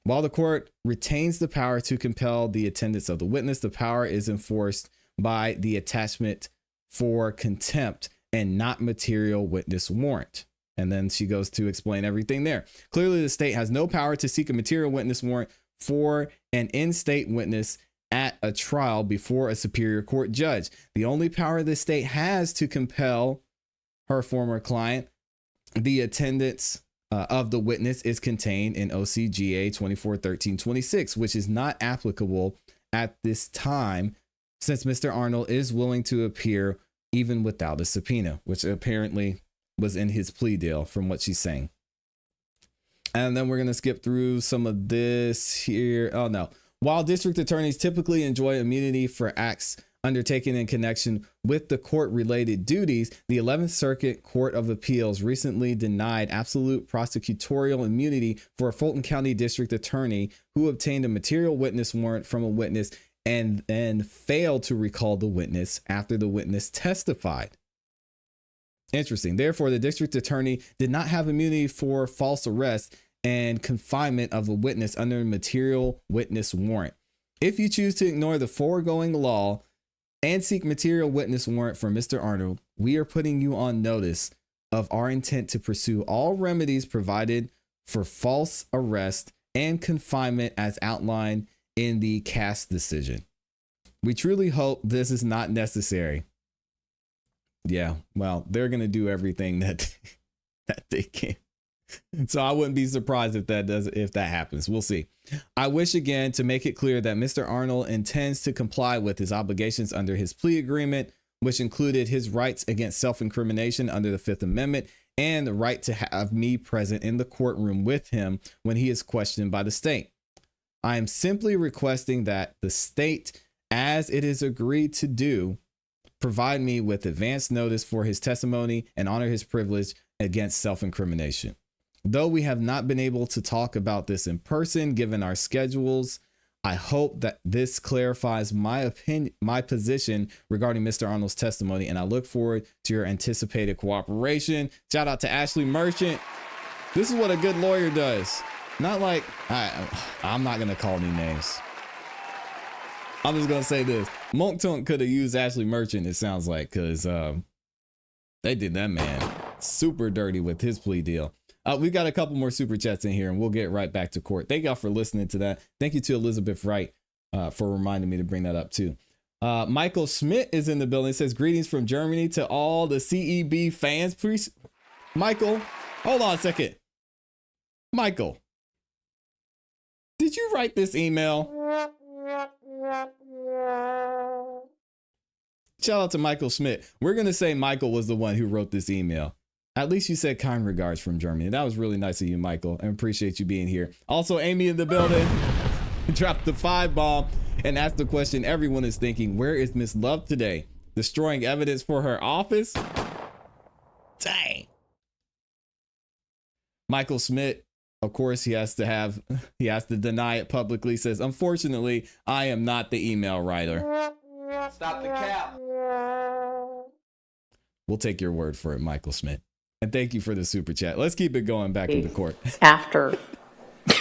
Speaker 3: While the court retains the power to compel the attendance of the witness, the power is enforced by the attachment for contempt and not material witness warrant. And then she goes to explain everything there. Clearly, the state has no power to seek a material witness warrant for an in-state witness at a trial before a superior court judge. The only power the state has to compel her former client the attendance of the witness is contained in OCGA 241326, which is not applicable at this time since Mr. Arnold is willing to appear even without a subpoena, which apparently was in his plea deal from what she's saying. And then we're going to skip through some of this here. Oh, no. While district attorneys typically enjoy immunity for acts undertaken in connection with the court-related duties, the 11th Circuit Court of Appeals recently denied absolute prosecutorial immunity for a Fulton County district attorney who obtained a material witness warrant from a witness and then failed to recall the witness after the witness testified. Interesting. Therefore, the district attorney did not have immunity for false arrest and confinement of a witness under a material witness warrant. If you choose to ignore the foregoing law and seek material witness warrant for Mr. Arnold, we are putting you on notice of our intent to pursue all remedies provided for false arrest and confinement as outlined in the ClassE decision. We truly hope this is not necessary. Yeah, well, they're going to do everything that they can. So I wouldn't be surprised if that happens. We'll see. I wish again to make it clear that Mr. Arnold intends to comply with his obligations under his plea agreement, which included his rights against self-incrimination under the Fifth Amendment and the right to have me present in the courtroom with him when he is questioned by the state. I am simply requesting that the state, as it is agreed to do, provide me with advance notice for his testimony and honor his privilege against self-incrimination. Though we have not been able to talk about this in person, given our schedules, I hope that this clarifies my opinion, my position regarding Mr. Arnold's testimony, and I look forward to your anticipated cooperation. Shout out to Ashley Merchant. This is what a good lawyer does. Not like, I'm not going to call any names. I'm just gonna say this: Monk Tunk could have used Ashley Merchant. It sounds like, because they did that man super dirty with his plea deal. We got a couple more super chats in here, and we'll get right back to court. Thank y'all for listening to that. Thank you to Elizabeth Wright for reminding me to bring that up too. Michael Schmidt is in the building. It says greetings from Germany to all the CEB fans. Michael, hold on a second. Michael, did you write this email? Shout out to Michael Schmidt. We're going to say Michael was the one who wrote this email. At least you said kind regards from Germany. That was really nice of you, Michael. I appreciate you being here. Also, Amy in the building dropped the 5 bomb and asked the question everyone is thinking: where is Miss Love today? Destroying evidence for her office? Dang. Michael Schmidt, of course, he has to deny it publicly. Says, unfortunately, I am not the email writer.
Speaker 9: Stop the cap.
Speaker 3: We'll take your word for it, Michael Schmidt. And thank you for the super chat. Let's keep it going back into court.
Speaker 4: After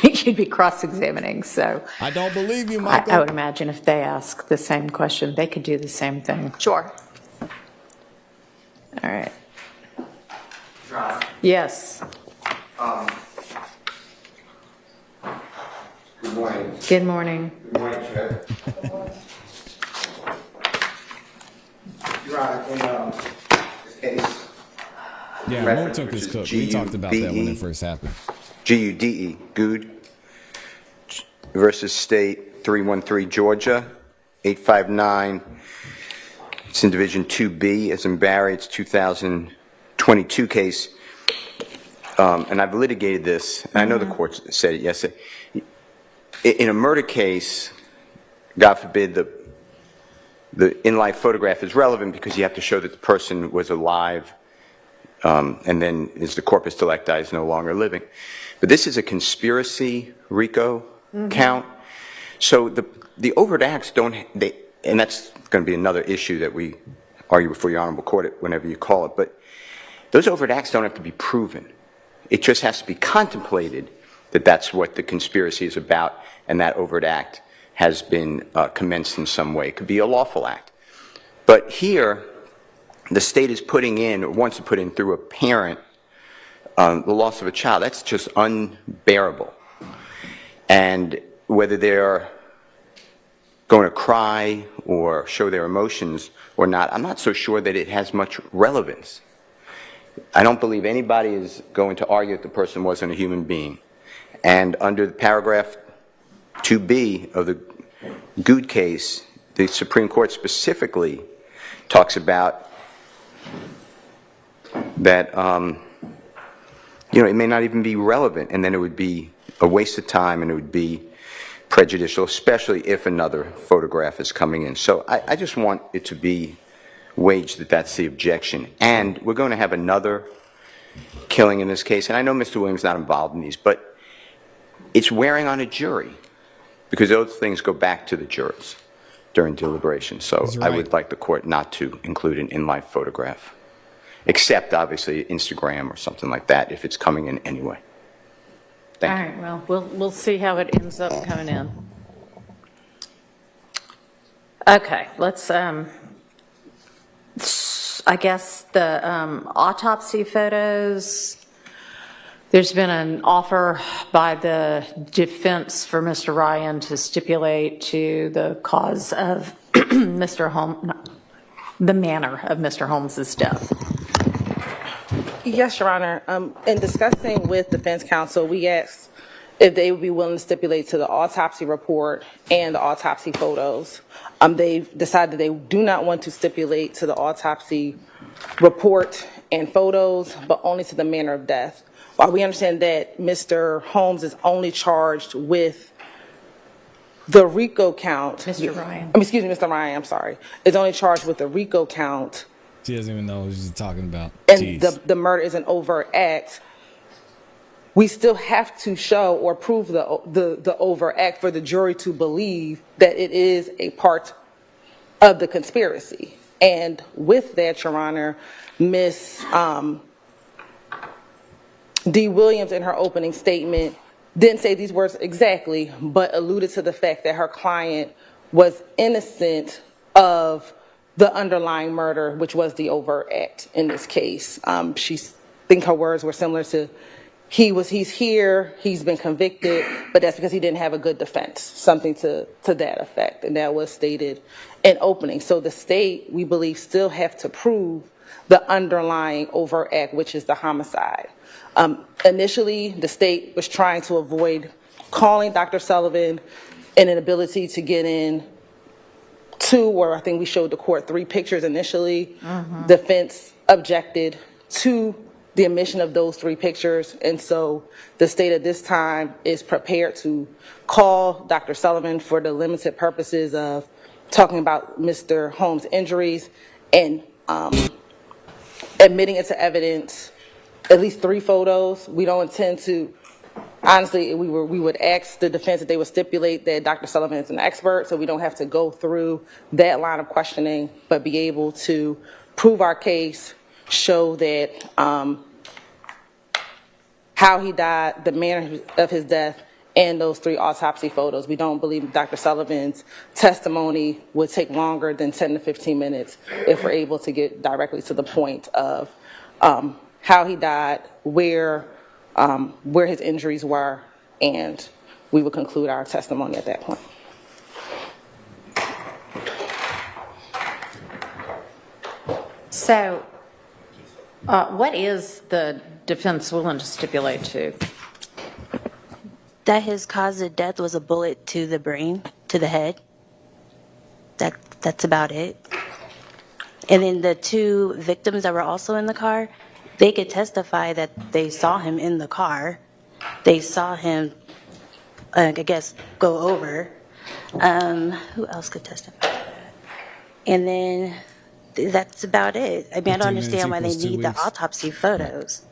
Speaker 4: you'd be cross-examining, so.
Speaker 3: I don't believe you, Michael.
Speaker 4: I would imagine if they ask the same question, they could do the same thing.
Speaker 8: Sure.
Speaker 4: All right.
Speaker 6: Right.
Speaker 4: Yes.
Speaker 6: Good morning.
Speaker 4: Good morning.
Speaker 6: Good morning, Chair. Your Honor, in this case,
Speaker 3: Yeah, Monk Tunk is cooked. We talked about that when it first happened.
Speaker 11: Gude, Gude versus State 313 Georgia 859. It's in Division 2B as in Barry. It's 2022 case. And I've litigated this, and I know the court said it yesterday. In a murder case, God forbid, the in-life photograph is relevant because you have to show that the person was alive, and then is the corpus delicti is no longer living. But this is a conspiracy RICO count. So the overt acts and that's going to be another issue that we argue before your honorable court whenever you call it. But those overt acts don't have to be proven. It just has to be contemplated that that's what the conspiracy is about, and that overt act has been commenced in some way. It could be a lawful act. But here, the state is putting in, or wants to put in through a parent, the loss of a child. That's just unbearable. And whether they're going to cry or show their emotions or not, I'm not so sure that it has much relevance. I don't believe anybody is going to argue that the person wasn't a human being. And under the paragraph 2B of the Gude case, the Supreme Court specifically talks about that, it may not even be relevant, and then it would be a waste of time, and it would be prejudicial, especially if another photograph is coming in. So I just want it to be waged that that's the objection. And we're going to have another killing in this case, and I know Mr. Williams is not involved in these, but it's wearing on a jury because those things go back to the jurors during deliberation. So
Speaker 3: Right.
Speaker 11: I would like the court not to include an in-life photograph, except obviously Instagram or something like that if it's coming in anyway.
Speaker 4: All
Speaker 11: Thank you.
Speaker 4: right, well, we'll see how it ends up coming in. Okay, let's, I guess the autopsy photos, there's been an offer by the defense for Mr. Ryan to stipulate to the cause of Mr. Holmes, the manner of Mr. Holmes's death.
Speaker 5: Yes, Your Honor. In discussing with defense counsel, we asked if they would be willing to stipulate to the autopsy report and the autopsy photos. They've decided they do not want to stipulate to the autopsy report and photos, but only to the manner of death. While we understand that Mr. Holmes is only charged with the RICO count.
Speaker 4: Mr. Ryan.
Speaker 5: Excuse me, Mr. Ryan, I'm sorry. Is only charged with the RICO count.
Speaker 3: She doesn't even know what she's talking about.
Speaker 5: And
Speaker 3: Jeez.
Speaker 5: the murder is an overt act. We still have to show or prove the overt act for the jury to believe that it is a part of the conspiracy. And with that, Your Honor, Ms. D. Williams in her opening statement didn't say these words exactly, but alluded to the fact that her client was innocent of the underlying murder, which was the overt act in this case. I think her words were similar to, he's here, he's been convicted, but that's because he didn't have a good defense, something to that effect. And that was stated in opening. So the state, we believe, still have to prove the underlying overt act, which is the homicide. Initially, the state was trying to avoid calling Dr. Sullivan and an ability to get in or I think we showed the court 3 pictures initially. Defense objected to the omission of those 3 pictures. And so the state at this time is prepared to call Dr. Sullivan for the limited purposes of talking about Mr. Holmes' injuries and admitting into evidence at least 3 photos. We don't intend to, honestly, we would ask the defense that they would stipulate that Dr. Sullivan is an expert, so we don't have to go through that line of questioning, but be able to prove our case, show that how he died, the manner of his death, and those 3 autopsy photos. We don't believe Dr. Sullivan's testimony would take longer than 10 to 15 minutes if we're able to get directly to the point of how he died, where his injuries were, and we would conclude our testimony at that point.
Speaker 4: So what is the defense willing to stipulate to?
Speaker 10: That his cause of death was a bullet to the brain, to the head. That's about it. And then the 2 victims that were also in the car, they could testify that they saw him in the car. They saw him, I guess, go over. Who else could testify? And then that's about it. I mean, I don't understand why they need the autopsy photos.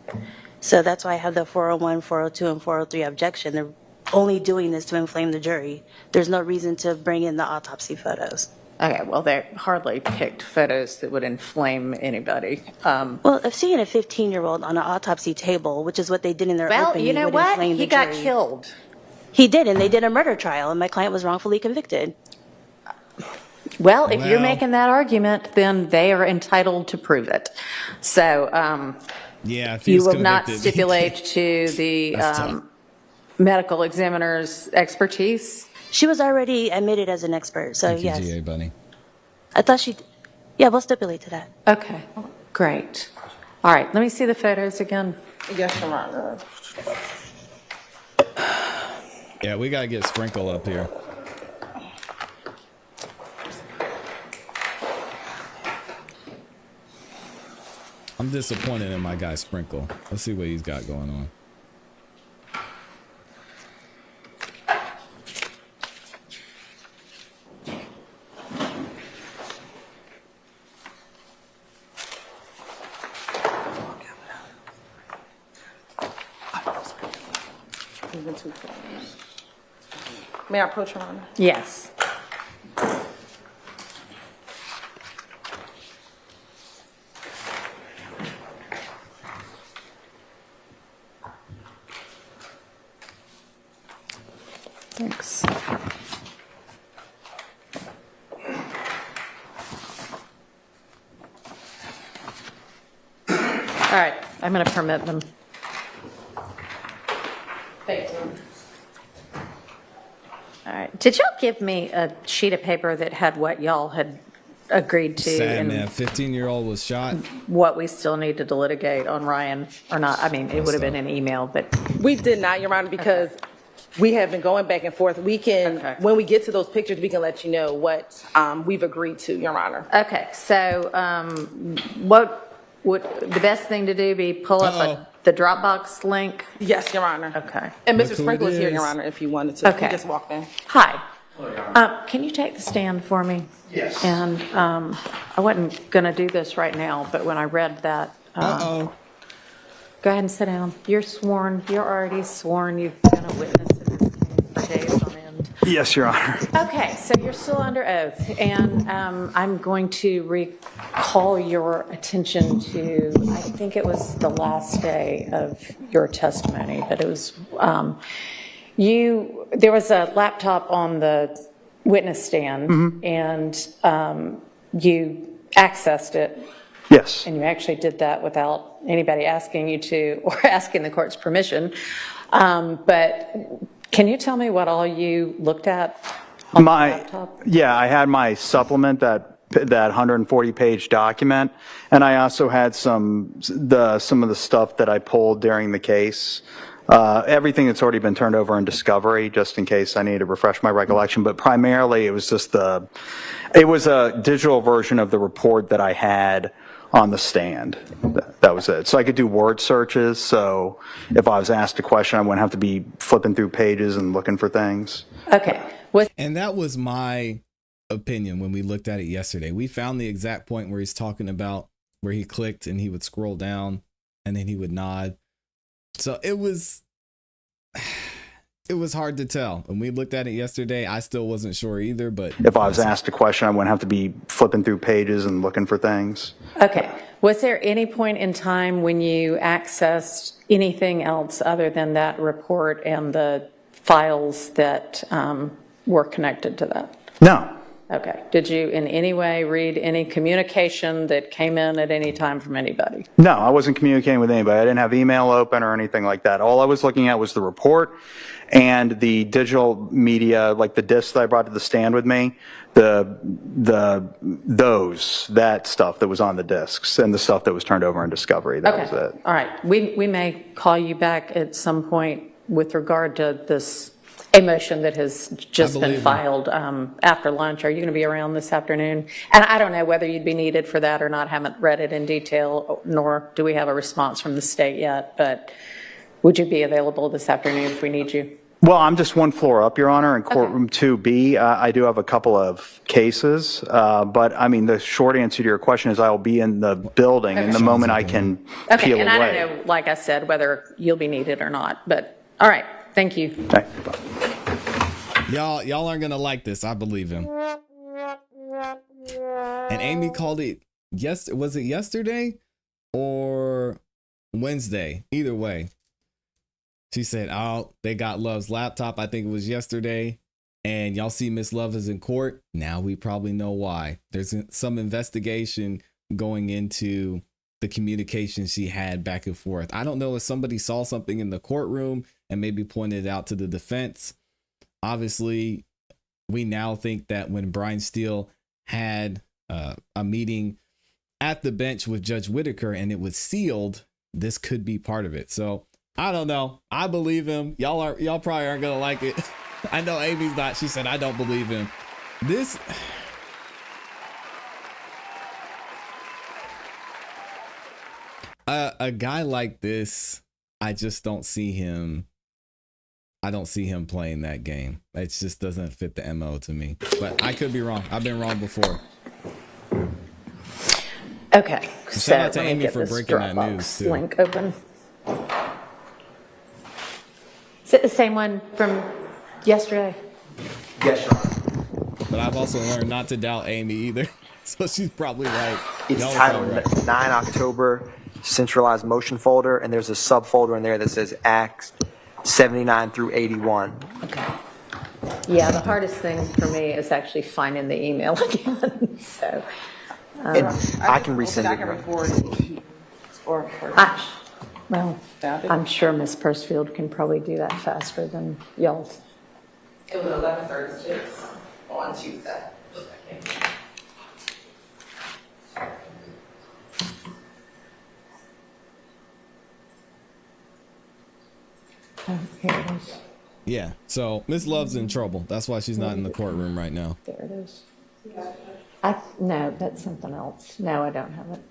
Speaker 10: So that's why I have the 401, 402, and 403 objection. They're only doing this to inflame the jury. There's no reason to bring in the autopsy photos.
Speaker 4: Okay, well, they hardly picked photos that would inflame anybody.
Speaker 10: Well, if seeing a 15-year-old on an autopsy table, which is what they did in their
Speaker 4: Well,
Speaker 10: opening,
Speaker 4: you know
Speaker 10: would
Speaker 4: what?
Speaker 10: inflame the
Speaker 4: He got
Speaker 10: jury.
Speaker 4: killed.
Speaker 10: He did, and they did a murder trial, and my client was wrongfully convicted.
Speaker 4: Well, if you're making that argument, then they are entitled to prove it. So
Speaker 3: Yeah, if he
Speaker 4: you
Speaker 3: was
Speaker 4: will not
Speaker 3: convicted.
Speaker 4: stipulate to the
Speaker 3: That's tough.
Speaker 4: medical examiner's expertise?
Speaker 10: She was already admitted as an expert, so
Speaker 3: Thank you,
Speaker 10: yes.
Speaker 3: GA, buddy.
Speaker 10: I thought she, yeah, we'll stipulate to that.
Speaker 4: Okay, great. All right, let me see the photos again.
Speaker 5: Yes, Your Honor.
Speaker 3: Yeah, we got to get Sprinkle up here. I'm disappointed in my guy Sprinkle. Let's see what he's got going on.
Speaker 5: May I approach, Your Honor?
Speaker 4: Yes. Thanks. All right, I'm going to permit them. Thank you. All right, did y'all give me a sheet of paper that had what y'all had agreed to
Speaker 3: Sad
Speaker 4: and
Speaker 3: man, 15-year-old was shot.
Speaker 4: what we still needed to litigate on Ryan or not? I mean, it would have been an email, but
Speaker 5: We did not, Your Honor, because we have been going back and forth. We can,
Speaker 4: Okay.
Speaker 5: when we get to those pictures, we can let you know what we've agreed to, Your Honor.
Speaker 4: okay. So, what would the best thing to do be pull up the Dropbox link?
Speaker 5: Yes, Your Honor.
Speaker 4: Okay.
Speaker 5: And
Speaker 3: Look
Speaker 5: Mr.
Speaker 3: who
Speaker 5: Sprinkle
Speaker 3: it
Speaker 5: is here, Your
Speaker 3: is.
Speaker 5: Honor, if you wanted to.
Speaker 4: Okay.
Speaker 5: He just walked in.
Speaker 4: Hi. Can you take the stand for me?
Speaker 6: Yes.
Speaker 4: And I wasn't going to do this right now, but when I read that,
Speaker 3: Uh-oh.
Speaker 4: go ahead and sit down. You're sworn. You're already sworn. You've been a witness in this case for days on end.
Speaker 12: Yes, Your Honor.
Speaker 4: Okay, so you're still under oath, and I'm going to recall your attention to, I think it was the last day of your testimony, but it was, there was a laptop on the witness stand and you accessed it.
Speaker 12: Yes.
Speaker 4: And you actually did that without anybody asking you to or asking the court's permission. But can you tell me what all you looked at on the laptop?
Speaker 12: Yeah, I had my supplement, that 140-page document, and I also had some of the stuff that I pulled during the case. Everything that's already been turned over in discovery, just in case I need to refresh my recollection. But primarily, it was just it was a digital version of the report that I had on the stand. That was it. So I could do word searches. So if I was asked a question, I wouldn't have to be flipping through pages and looking for things.
Speaker 4: Okay.
Speaker 3: And that was my opinion when we looked at it yesterday. We found the exact point where he's talking about where he clicked and he would scroll down and then he would nod. So it was hard to tell. When we looked at it yesterday, I still wasn't sure either, but
Speaker 12: if I was asked a question, I wouldn't have to be flipping through pages and looking for things.
Speaker 4: Okay. Was there any point in time when you accessed anything else other than that report and the files that were connected to that?
Speaker 12: No.
Speaker 4: Okay. Did you in any way read any communication that came in at any time from anybody?
Speaker 12: No, I wasn't communicating with anybody. I didn't have email open or anything like that. All I was looking at was the report and the digital media, like the discs that I brought to the stand with me, that stuff that was on the discs and the stuff that was turned over in discovery. That was it.
Speaker 4: All right. We may call you back at some point with regard to this a motion that has just been filed after lunch. Are you going to be around this afternoon? And I don't know whether you'd be needed for that or not. Haven't read it in detail, nor do we have a response from the state yet. But would you be available this afternoon if we need you?
Speaker 12: Well, I'm just one floor up, Your Honor, in courtroom 2B. I do have a couple of cases, but I mean, the short answer to your question is I will be in the building in the moment I can peel
Speaker 4: and
Speaker 12: away.
Speaker 4: I don't know, like I said, whether you'll be needed or not. But all right, thank you.
Speaker 12: Okay.
Speaker 3: Y'all aren't gonna like this. I believe him. And Amy called it was it yesterday or Wednesday? Either way. She said, oh, they got Love's laptop. I think it was yesterday. And y'all see Miss Love is in court. Now we probably know why. There's some investigation going into the communication she had back and forth. I don't know if somebody saw something in the courtroom and maybe pointed it out to the defense. Obviously, we now think that when Brian Steele had a meeting at the bench with Judge Whitaker and it was sealed, this could be part of it. So I don't know. I believe him. Y'all probably aren't gonna like it. I know Amy's not. She said I don't believe him. This a guy like this, I just don't see him. I don't see him playing that game. It just doesn't fit the MO to me. But I could be wrong. I've been wrong before.
Speaker 4: Okay.
Speaker 3: Shout out to Amy for breaking that news too.
Speaker 4: Link open. Is it the same one from yesterday?
Speaker 7: Yes, Your Honor.
Speaker 3: But I've also learned not to doubt Amy either. So she's probably right.
Speaker 7: It's
Speaker 3: Y'all are
Speaker 7: titled
Speaker 3: probably right.
Speaker 7: 9 October Centralized Motion Folder, and there's a subfolder in there that says Acts 79 through 81.
Speaker 4: Okay. Yeah, the hardest thing for me is actually finding the email again. So
Speaker 7: And I can resend it.
Speaker 4: well, I'm sure Ms. Pursfield can probably do that faster than y'all.
Speaker 5: It was 11:36 on Tuesday.
Speaker 4: Oh, here it is.
Speaker 3: Yeah. So Miss Love's in trouble. That's why she's not in the courtroom right now.
Speaker 4: There it is. No, that's something else. No, I don't have it.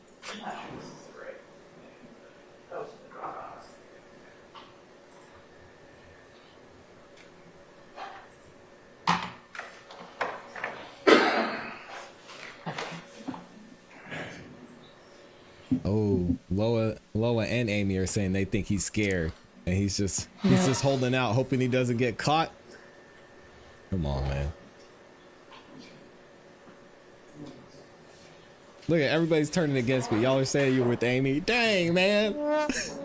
Speaker 3: Oh, Loa and Amy are saying they think he's scared. And he's just holding out, hoping he doesn't get caught. Come on, man. Look at everybody's turning against me. Y'all are saying you're with Amy. Dang, man. It's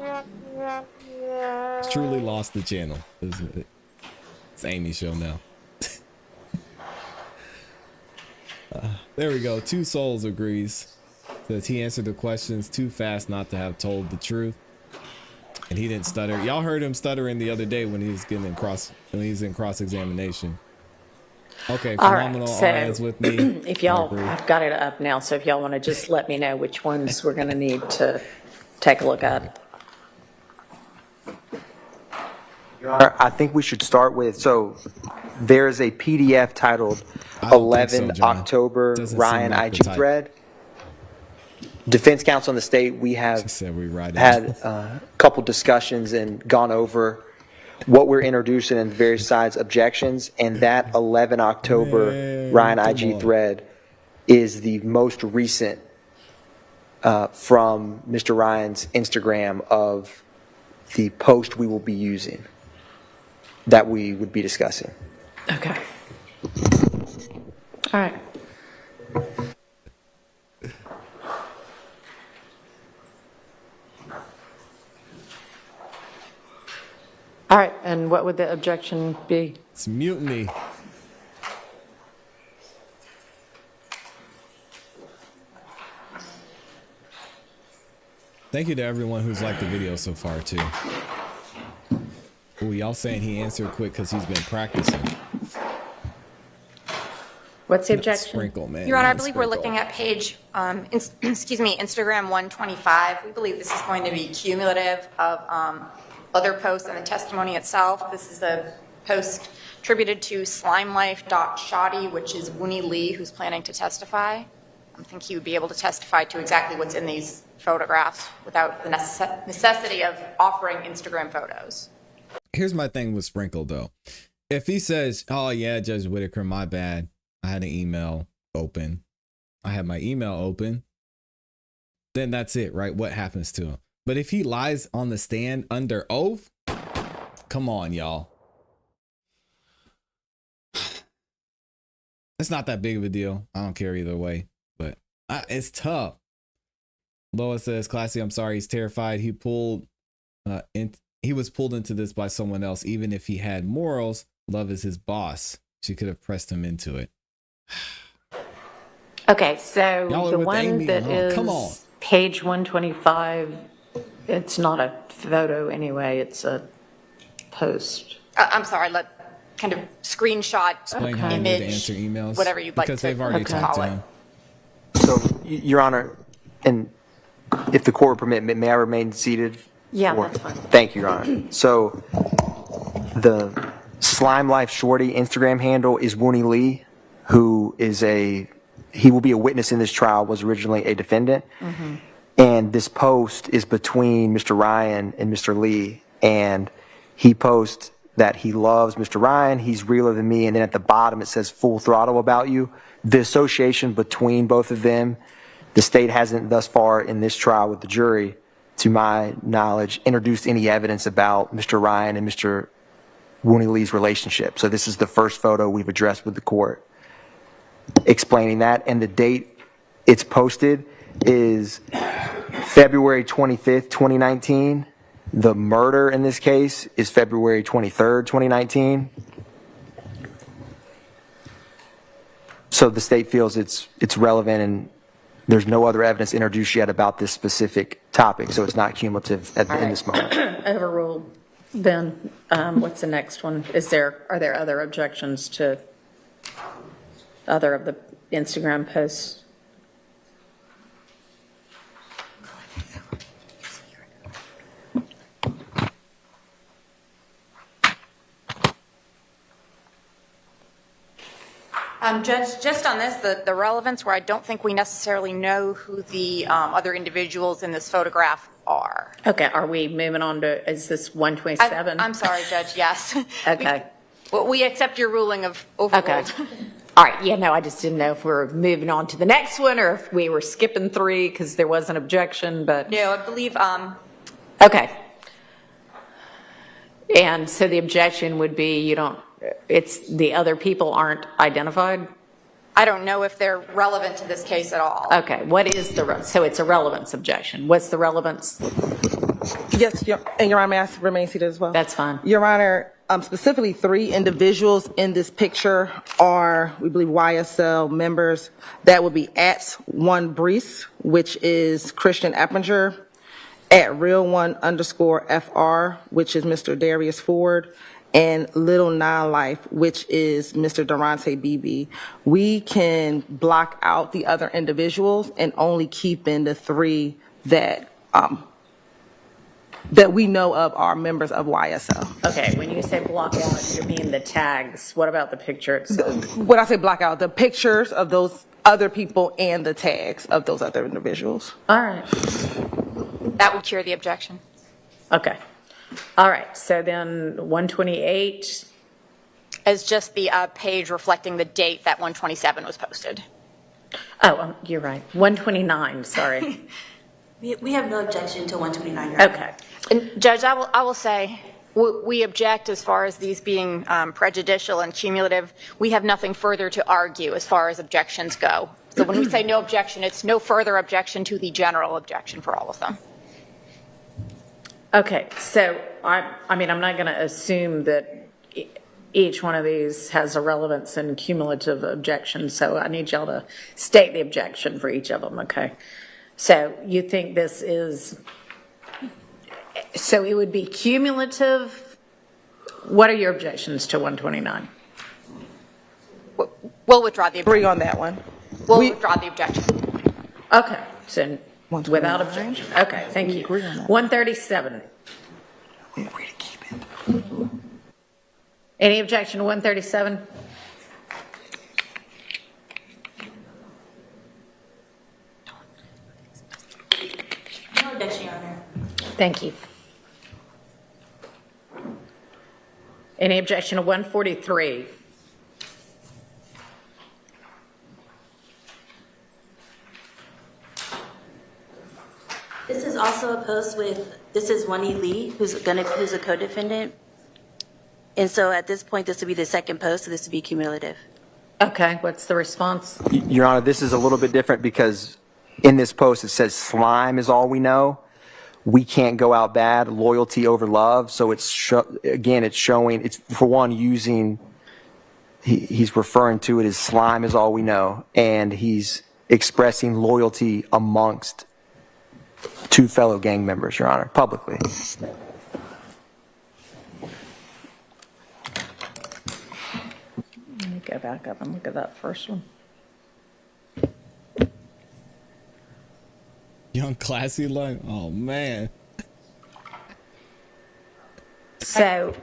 Speaker 3: truly lost the channel. It's Amy's show now. There we go. Two Souls agrees. Says he answered the questions too fast not to have told the truth. And he didn't stutter. Y'all heard him stuttering the other day when he was getting in cross-examination. Okay,
Speaker 4: All
Speaker 3: phenomenal.
Speaker 4: right,
Speaker 3: All
Speaker 4: so
Speaker 3: eyes with me.
Speaker 4: if y'all, I've got it up now, so if y'all want to just let me know which ones we're going to need to take a look at.
Speaker 7: Your Honor, I think we should start with, so there's a PDF titled
Speaker 3: I don't think
Speaker 7: 11
Speaker 3: so, John.
Speaker 7: October
Speaker 3: Doesn't
Speaker 7: Ryan
Speaker 3: seem like the
Speaker 7: IG
Speaker 3: type.
Speaker 7: thread. Defense counsel in the state, we
Speaker 3: She
Speaker 7: have
Speaker 3: said we write it.
Speaker 7: had a couple discussions and gone over what we're introducing and various sides' objections, and that 11 October
Speaker 3: Man,
Speaker 7: Ryan
Speaker 3: come
Speaker 7: IG
Speaker 3: on.
Speaker 7: thread is the most recent from Mr. Ryan's Instagram of the post we will be using that we would be discussing.
Speaker 4: Okay. All right. All right, and what would the objection be?
Speaker 3: It's mutiny. Thank you to everyone who's liked the video so far too. Oh, y'all saying he answered quick because he's been practicing.
Speaker 4: What's the objection?
Speaker 3: Sprinkle, man.
Speaker 8: Your Honor, I
Speaker 3: Not
Speaker 8: believe we're
Speaker 3: sprinkle.
Speaker 8: looking at page, Instagram 125. We believe this is going to be cumulative of other posts and the testimony itself. This is a post attributed to slimelife.shoddy, which is Wooney Lee, who's planning to testify. I think he would be able to testify to exactly what's in these photographs without the necessity of offering Instagram photos.
Speaker 3: Here's my thing with Sprinkle though. If he says, "Oh yeah, Judge Whitaker, my bad. I had an email open. I had my email open," then that's it, right? What happens to him? But if he lies on the stand under oath, come on, y'all. It's not that big of a deal. I don't care either way, but it's tough. Lois says, "ClassE, I'm sorry. He's terrified. He was pulled into this by someone else. Even if he had morals, love is his boss. She could have pressed him into it."
Speaker 4: Okay, so
Speaker 3: Y'all are
Speaker 4: the
Speaker 3: with
Speaker 4: one
Speaker 3: Amy,
Speaker 4: that
Speaker 3: huh?
Speaker 4: is
Speaker 3: Come on.
Speaker 4: page 125, it's not a photo anyway, it's a post.
Speaker 8: I'm sorry, kind of screenshot,
Speaker 3: Explain how you need to
Speaker 8: image,
Speaker 3: answer emails.
Speaker 8: whatever you'd like
Speaker 3: because
Speaker 8: to
Speaker 3: they've already talked to
Speaker 8: call it.
Speaker 3: him.
Speaker 7: So, Your Honor, and if the court will permit, may I remain seated?
Speaker 4: Yeah,
Speaker 7: Or-
Speaker 4: that's fine.
Speaker 7: Thank you, Your Honor. So, the Slime Life Shorty Instagram handle is Wooney Lee, who is he will be a witness in this trial, was originally a defendant.
Speaker 4: Mm-hmm.
Speaker 7: And this post is between Mr. Ryan and Mr. Lee. And he posts that he loves Mr. Ryan, he's realer than me. And then at the bottom, it says full throttle about you. The association between both of them, the state hasn't thus far in this trial with the jury, to my knowledge, introduced any evidence about Mr. Ryan and Mr. Wooney Lee's relationship. So this is the first photo we've addressed with the court explaining that. And the date it's posted is February 25th, 2019. The murder in this case is February 23rd, 2019. So the state feels it's relevant, and there's no other evidence introduced yet about this specific topic, so it's not cumulative in this moment.
Speaker 4: Overruled. Ben, what's the next one? Are there other objections to other of the Instagram posts?
Speaker 8: Judge, just on this, the relevance where I don't think we necessarily know who the other individuals in this photograph are.
Speaker 4: Okay, are we moving on to, is this 127?
Speaker 8: I'm sorry, Judge, yes.
Speaker 4: Okay.
Speaker 8: We accept your ruling of overruled.
Speaker 4: Okay. All right, yeah, no, I just didn't know if we were moving on to the next one or if we were skipping 3 because there was an objection, but.
Speaker 8: No, I believe,
Speaker 4: Okay. And so the objection would be it's the other people aren't identified?
Speaker 8: I don't know if they're relevant to this case at all.
Speaker 4: Okay, what is so it's a relevance objection. What's the relevance?
Speaker 5: Yes, Your Honor, may I remain seated as well?
Speaker 4: That's fine.
Speaker 5: Your Honor, specifically 3 individuals in this picture are, we believe, YSL members. That would be @1Brees, which is Christian Eppinger, @real1_FR, which is Mr. Darius Ford, and Little Non-Life, which is Mr. Durante Beebe. We can block out the other individuals and only keep in the 3 that we know of are members of YSL.
Speaker 4: Okay, when you say block out, you mean the tags. What about the picture itself?
Speaker 5: When I say block out, the pictures of those other people and the tags of those other individuals.
Speaker 4: All right.
Speaker 8: That would cure the objection.
Speaker 4: Okay. All right. So then 128.
Speaker 8: As just the page reflecting the date that 127 was posted.
Speaker 4: Oh, you're right. 129. Sorry.
Speaker 10: We have no objection to 129. Your Honor.
Speaker 4: Okay.
Speaker 8: And Judge, I will say, we object as far as these being prejudicial and cumulative. We have nothing further to argue as far as objections go. So when we say no objection, it's no further objection to the general objection for all of them.
Speaker 4: Okay. So I mean, I'm not going to assume that each one of these has a relevance and cumulative objection. So I need y'all to state the objection for each of them. Okay. So you think this is, so it would be cumulative. What are your objections to 129?
Speaker 8: We'll withdraw the
Speaker 5: Agree
Speaker 8: objection.
Speaker 5: on that one.
Speaker 8: We'll withdraw the objection.
Speaker 4: Okay, so without objection. Okay, thank you. 137.
Speaker 7: We agree to keep it.
Speaker 4: Any objection to 137?
Speaker 10: No objection, Your Honor.
Speaker 4: Thank you. Any objection to 143?
Speaker 10: This is also a post with, this is Wani Lee, who's a co-defendant. And so at this point, this would be the second post, so this would be cumulative.
Speaker 4: Okay, what's the response?
Speaker 7: Your Honor, this is a little bit different because in this post, it says slime is all we know. We can't go out bad, loyalty over love. So it's, again, it's showing, it's for one using, he's referring to it as slime is all we know. And he's expressing loyalty amongst 2 fellow gang members, Your Honor, publicly.
Speaker 4: Let me go back up and look at that first one.
Speaker 3: Young classy line. Oh man.
Speaker 4: So,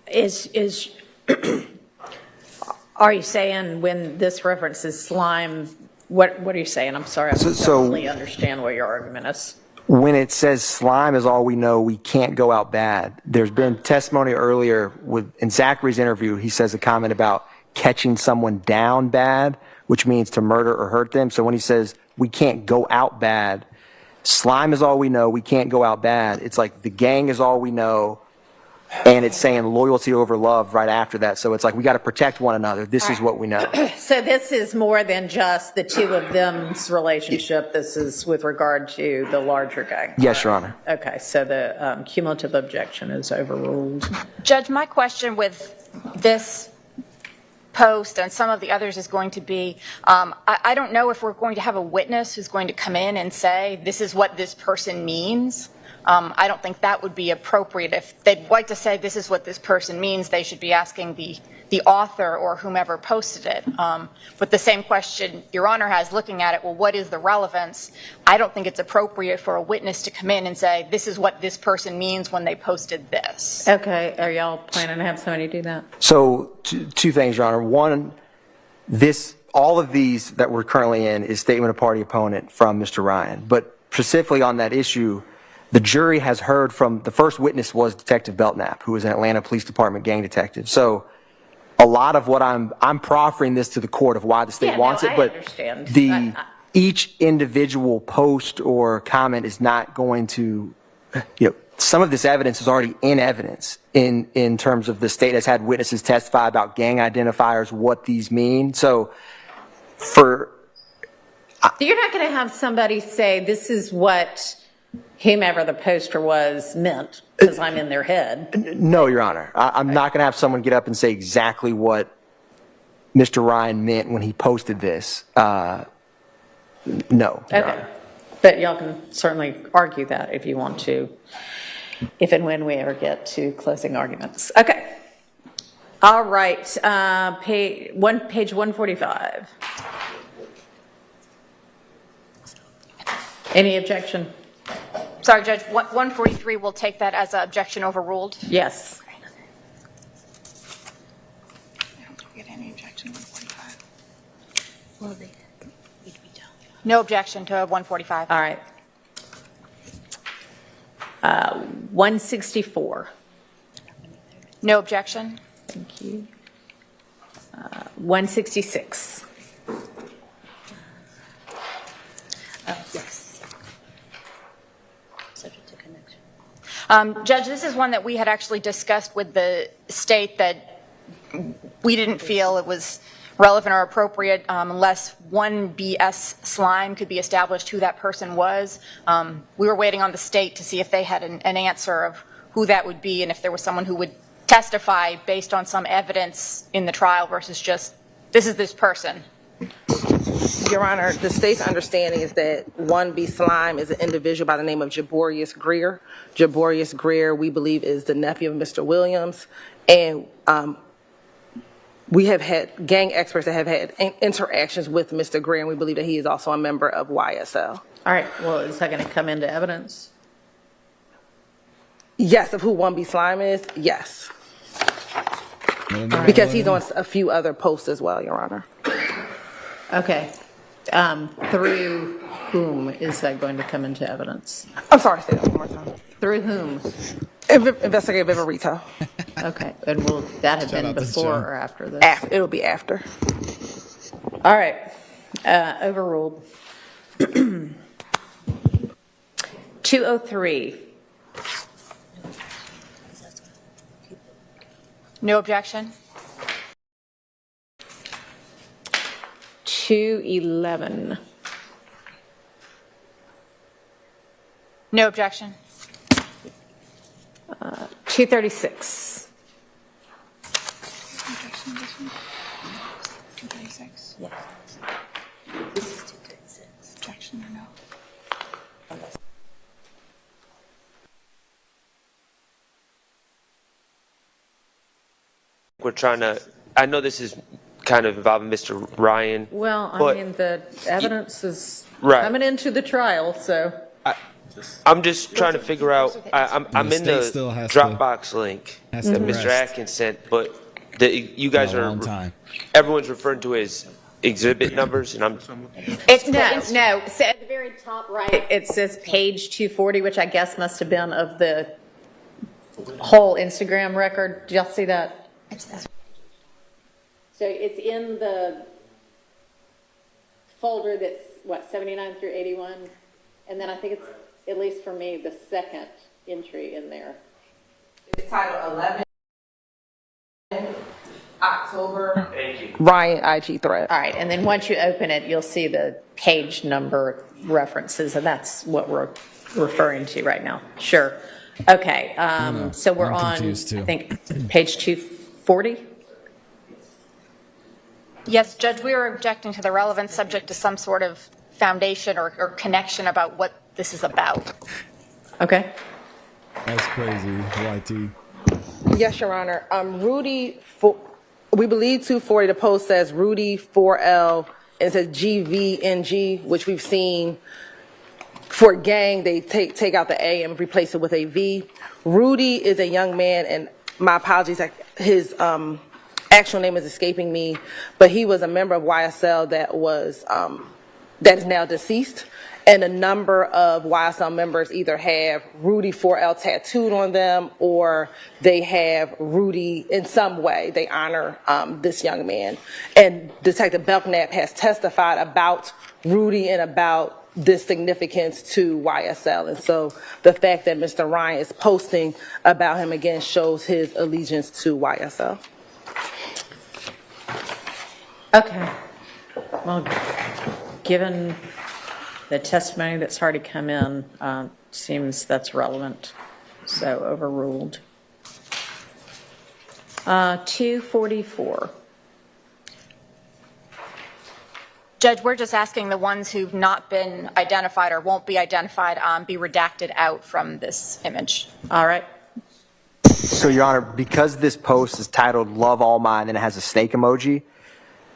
Speaker 4: is are you saying when this references slime? What are you saying? I'm sorry, I don't really understand what your argument is.
Speaker 7: When it says slime is all we know, we can't go out bad. There's been testimony earlier in Zachary's interview. He says a comment about catching someone down bad, which means to murder or hurt them. So when he says we can't go out bad, slime is all we know, we can't go out bad. It's like the gang is all we know, and it's saying loyalty over love right after that. So it's like we got to protect one another. This is what we know.
Speaker 4: So this is more than just the 2 of them's relationship. This is with regard to the larger gang.
Speaker 7: Yes, Your Honor.
Speaker 4: Okay, so the cumulative objection is overruled.
Speaker 8: Judge, my question with this post and some of the others is going to be, I don't know if we're going to have a witness who's going to come in and say, this is what this person means. I don't think that would be appropriate. If they'd like to say this is what this person means, they should be asking the author or whomever posted it. But the same question Your Honor has looking at it, well, what is the relevance? I don't think it's appropriate for a witness to come in and say, this is what this person means when they posted this.
Speaker 4: Okay, are y'all planning to have somebody do that?
Speaker 7: So 2 things, Your Honor. One, all of these that we're currently in is statement of party opponent from Mr. Ryan. But specifically on that issue, the jury has heard from, the first witness was Detective Belknap, who was an Atlanta Police Department gang detective. So a lot of what I'm proffering this to the court of why the state wants it, but
Speaker 4: understand.
Speaker 7: Each individual post or comment is not going to, some of this evidence is already in evidence in terms of the state has had witnesses testify about gang identifiers, what these mean. So you're
Speaker 4: not going to have somebody say, this is what whomever the poster was meant, because I'm in their head.
Speaker 7: No, Your Honor. I'm not going to have someone get up and say exactly what Mr. Ryan meant when he posted this. No. Your
Speaker 4: Okay.
Speaker 7: Honor.
Speaker 4: But y'all can certainly argue that if you want to, if and when we ever get to closing arguments. Okay. All right. Page 145. Any objection?
Speaker 8: Sorry, Judge, 143 will take that as an objection overruled.
Speaker 4: Yes.
Speaker 8: I don't get any objection to 145. No objection to 145.
Speaker 4: All right. 164.
Speaker 8: No objection.
Speaker 4: Thank you. 166.
Speaker 10: Yes. Subject to connection.
Speaker 8: Judge, this is one that we had actually discussed with the state that we didn't feel it was relevant or appropriate unless one BS slime could be established who that person was. We were waiting on the state to see if they had an answer of who that would be and if there was someone who would testify based on some evidence in the trial versus just, this is this person.
Speaker 5: Your Honor, the state's understanding is that 1B Slime is an individual by the name of Jaborius Greer. Jaborius Greer, we believe, is the nephew of Mr. Williams. And we have had gang experts that have had interactions with Mr. Greer, and we believe that he is also a member of YSL.
Speaker 4: All right. Well, is that going to come into evidence?
Speaker 5: Yes, of who 1B Slime is, yes. Because he's on a few other posts as well, Your Honor.
Speaker 4: Okay. Through whom is that going to come into evidence?
Speaker 5: I'm sorry, say that one more time.
Speaker 4: Through whom?
Speaker 5: Investigative Viverito.
Speaker 4: Okay. And will that have been
Speaker 3: out to
Speaker 4: before
Speaker 3: John.
Speaker 4: or after this?
Speaker 5: It'll be after.
Speaker 4: All right. Overruled. 203.
Speaker 8: No objection.
Speaker 4: 211.
Speaker 8: No objection.
Speaker 4: 236.
Speaker 10: Yeah. This is 236.
Speaker 8: Objection or no?
Speaker 13: We're trying to, I know this is kind of involving Mr. Ryan.
Speaker 4: Well, I
Speaker 13: but
Speaker 4: mean, the evidence is
Speaker 13: Right.
Speaker 4: coming into the trial, so.
Speaker 13: I'm just trying to figure out, I'm
Speaker 3: the
Speaker 13: in
Speaker 3: state still
Speaker 13: the
Speaker 3: has to-
Speaker 13: Dropbox link
Speaker 3: has
Speaker 13: that
Speaker 3: to
Speaker 13: Mr.
Speaker 3: rest.
Speaker 13: Atkins sent, but you guys
Speaker 3: A
Speaker 13: are,
Speaker 3: long time.
Speaker 13: everyone's referring to it as exhibit numbers, and I'm,
Speaker 4: It's no. So at the very top right, it says page 240, which I guess must have been of the whole Instagram record. Did y'all see that? So it's in the folder that's, what, 79 through 81? And then I think it's, at least for me, the second entry in there.
Speaker 5: It's title 11, October. Thank you. Ryan IG thread.
Speaker 4: All right, and then once you open it, you'll see the page number references, and that's what we're referring to right now. Sure. Okay, so we're
Speaker 3: I'm
Speaker 4: on,
Speaker 3: confused too.
Speaker 4: I think, page 240?
Speaker 8: Yes, Judge, we were objecting to the relevance subject to some sort of foundation or connection about what this is about.
Speaker 4: Okay.
Speaker 3: That's crazy. YT.
Speaker 5: Yes, Your Honor. Rudy, we believe 240, the post says Rudy 4L, and it says GVNG, which we've seen for gang, they take out the A and replace it with a V. Rudy is a young man, and my apologies, his actual name is escaping me, but he was a member of YSL that is now deceased. And a number of YSL members either have Rudy 4L tattooed on them, or they have Rudy in some way. They honor this young man. And Detective Belknap has testified about Rudy and about this significance to YSL. And so the fact that Mr. Ryan is posting about him again shows his allegiance to YSL.
Speaker 4: Okay. Well, given the testimony that's already come in seems that's relevant, so overruled. 244.
Speaker 8: Judge, we're just asking the ones who've not been identified or won't be identified be redacted out from this image.
Speaker 4: All right.
Speaker 7: So, Your Honor, because this post is titled Love All Mine and it has a snake emoji,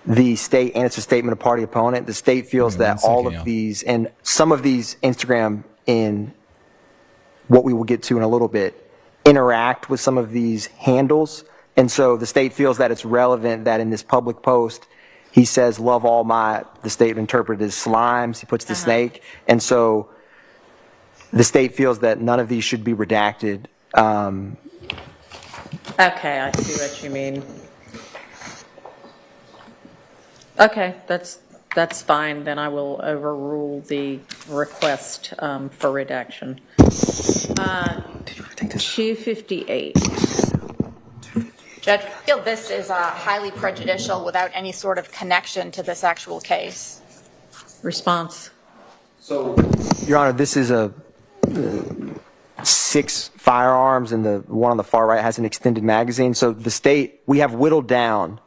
Speaker 7: the state, and it's a statement of party opponent, the state feels that all of these, and some of these Instagram, in what we will get to in a little bit, interact with some of these handles. And so the state feels that it's relevant that in this public post, he says, love all my, the state interpreted as slimes, he puts the snake. And so the state feels that none of these should be redacted.
Speaker 4: Okay, I see what you mean. Okay, that's fine. Then I will overrule the request for redaction. 258.
Speaker 8: Judge, I feel this is highly prejudicial without any sort of connection to this actual case.
Speaker 4: Response.
Speaker 7: So, Your Honor, this is a 6 firearms, and the one on the far right has an extended magazine. So the state, we have whittled down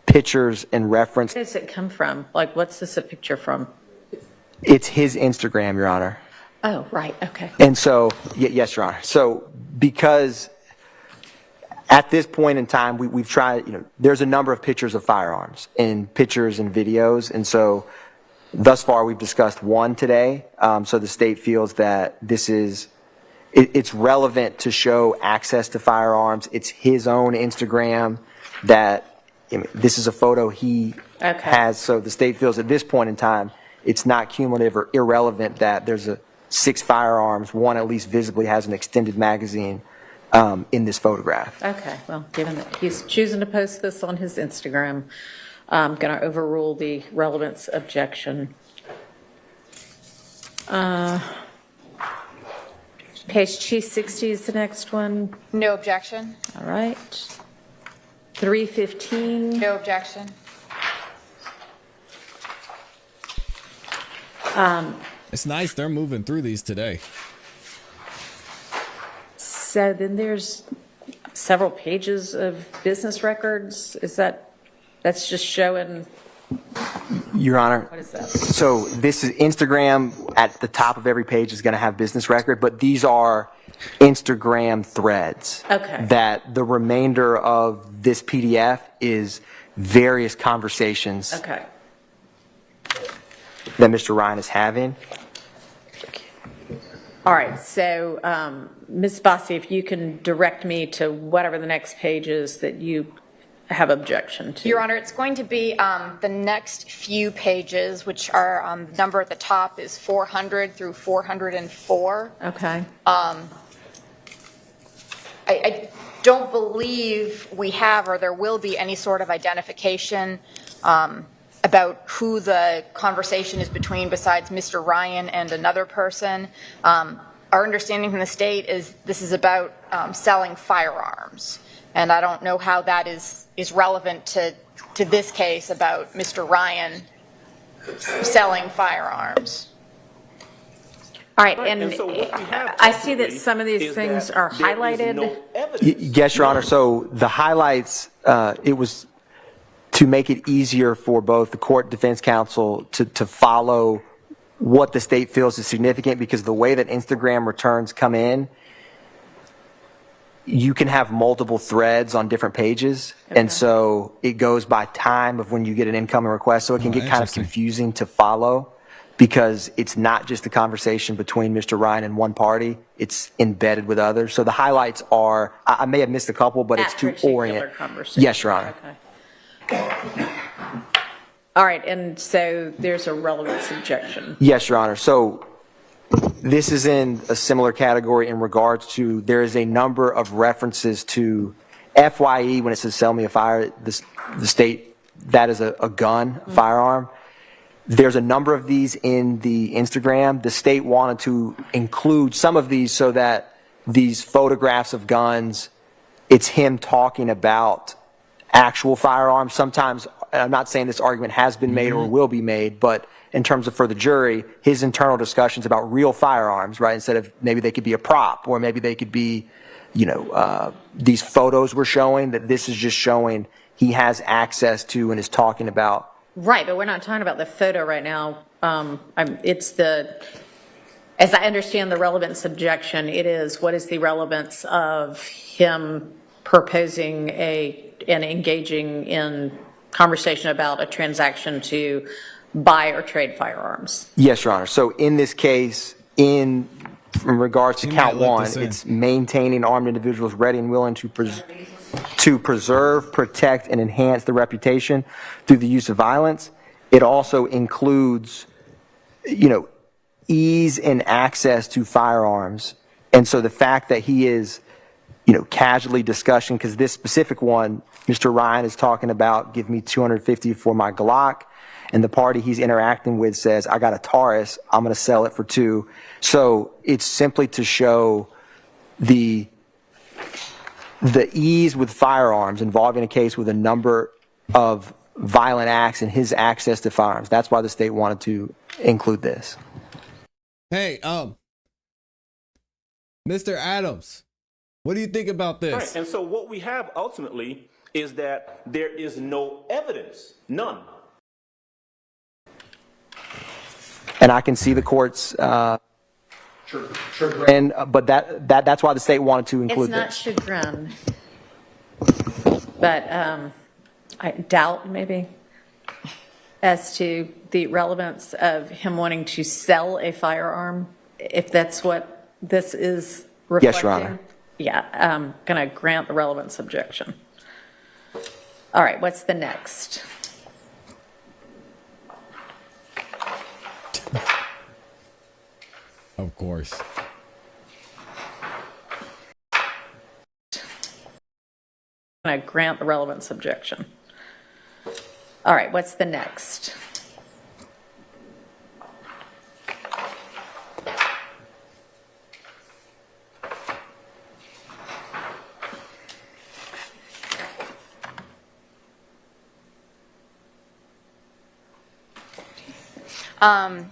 Speaker 7: pictures and reference.
Speaker 4: Where does it come from? Like, what's this a picture from?
Speaker 7: It's his Instagram, Your Honor.
Speaker 4: Oh, right, okay.
Speaker 7: And so, yes, Your Honor. So because at this point in time, we've tried, there's a number of pictures of firearms and pictures and videos. And so thus far, we've discussed one today. So the state feels that this is, it's relevant to show access to firearms. It's his own Instagram that, this is a photo he has. So the state feels at this point in time, it's not cumulative or irrelevant that there's 6 firearms, one at least visibly has an extended magazine in this photograph.
Speaker 4: Okay, well, given that he's choosing to post this on his Instagram, I'm going to overrule the relevance objection. Page 260 is the next one.
Speaker 8: No objection.
Speaker 4: All right. 315.
Speaker 8: No objection.
Speaker 3: It's nice they're moving through these today.
Speaker 4: So then there's several pages of business records. That's just showing?
Speaker 7: Your Honor.
Speaker 4: What is that?
Speaker 7: So this is Instagram. At the top of every page is going to have business record, but these are Instagram threads.
Speaker 4: Okay.
Speaker 7: That the remainder of this PDF is various conversations.
Speaker 4: Okay.
Speaker 7: That Mr. Ryan is having.
Speaker 4: All right, so Ms. Bossi, if you can direct me to whatever the next page is that you have objection to.
Speaker 8: Your Honor, it's going to be the next few pages, which are the number at the top is 400 through 404.
Speaker 4: Okay.
Speaker 8: I don't believe we have or there will be any sort of identification about who the conversation is between besides Mr. Ryan and another person. Our understanding from the state is this is about selling firearms. And I don't know how that is relevant to this case about Mr. Ryan selling firearms.
Speaker 4: All right, and so I see that some of these things are highlighted.
Speaker 7: Yes, Your Honor. So the highlights, it was to make it easier for both the court defense counsel to follow what the state feels is significant, because the way that Instagram returns come in, you can have multiple threads on different pages. Okay. And so it goes by time of when you get an incoming request. So it can get kind of confusing to follow, because it's not just a conversation between Mr. Ryan and one party, it's embedded with others. So the highlights are, I may have missed a couple, but it's to orient. Yes, Your Honor.
Speaker 4: Okay. All right, and so there's a relevance objection.
Speaker 7: Yes, Your Honor. So this is in a similar category in regards to, there is a number of references to FYE when it says sell me a fire, the state, that is a gun, a firearm. There's a number of these in the Instagram. The state wanted to include some of these so that these photographs of guns, it's him talking about actual firearms. Sometimes I'm not saying this argument has been made or will be made, but in terms of for the jury, his internal discussions about real firearms, right? Instead of maybe they could be a prop, or maybe they could be, these photos we're showing, that this is just showing he has access to and is talking about.
Speaker 4: Right, but we're not talking about the photo right now. It's the, as I understand the relevance objection, it is what is the relevance of him proposing and engaging in conversation about a transaction to buy or trade firearms.
Speaker 7: Yes, Your Honor. So in this case, in regards to count one, it's maintaining armed individuals ready and willing to preserve, protect, and enhance the reputation through the use of violence. It also includes, ease and access to firearms. And so the fact that he is, casually discussing, because this specific one, Mr. Ryan is talking about, give me $250 for my Glock. And the party he's interacting with says, I got a Taurus, I'm going to sell it for $2. So it's simply to show the ease with firearms involving a case with a number of violent acts and his access to firearms. That's why the state wanted to include this.
Speaker 3: Hey, Mr. Adams, what do you think about this?
Speaker 14: Right. And so what we have ultimately is that there is no evidence, none.
Speaker 7: And I can see the court's chagrin, but that's why the state wanted to include this.
Speaker 4: It's not chagrin, but I doubt maybe as to the relevance of him wanting to sell a firearm, if that's what this is reflecting.
Speaker 7: Yes, Your Honor.
Speaker 4: Yeah, I'm going to grant the relevance objection. All right, what's the next?
Speaker 3: Of course.
Speaker 4: I grant the relevance objection. All right, what's the next?
Speaker 8: I'm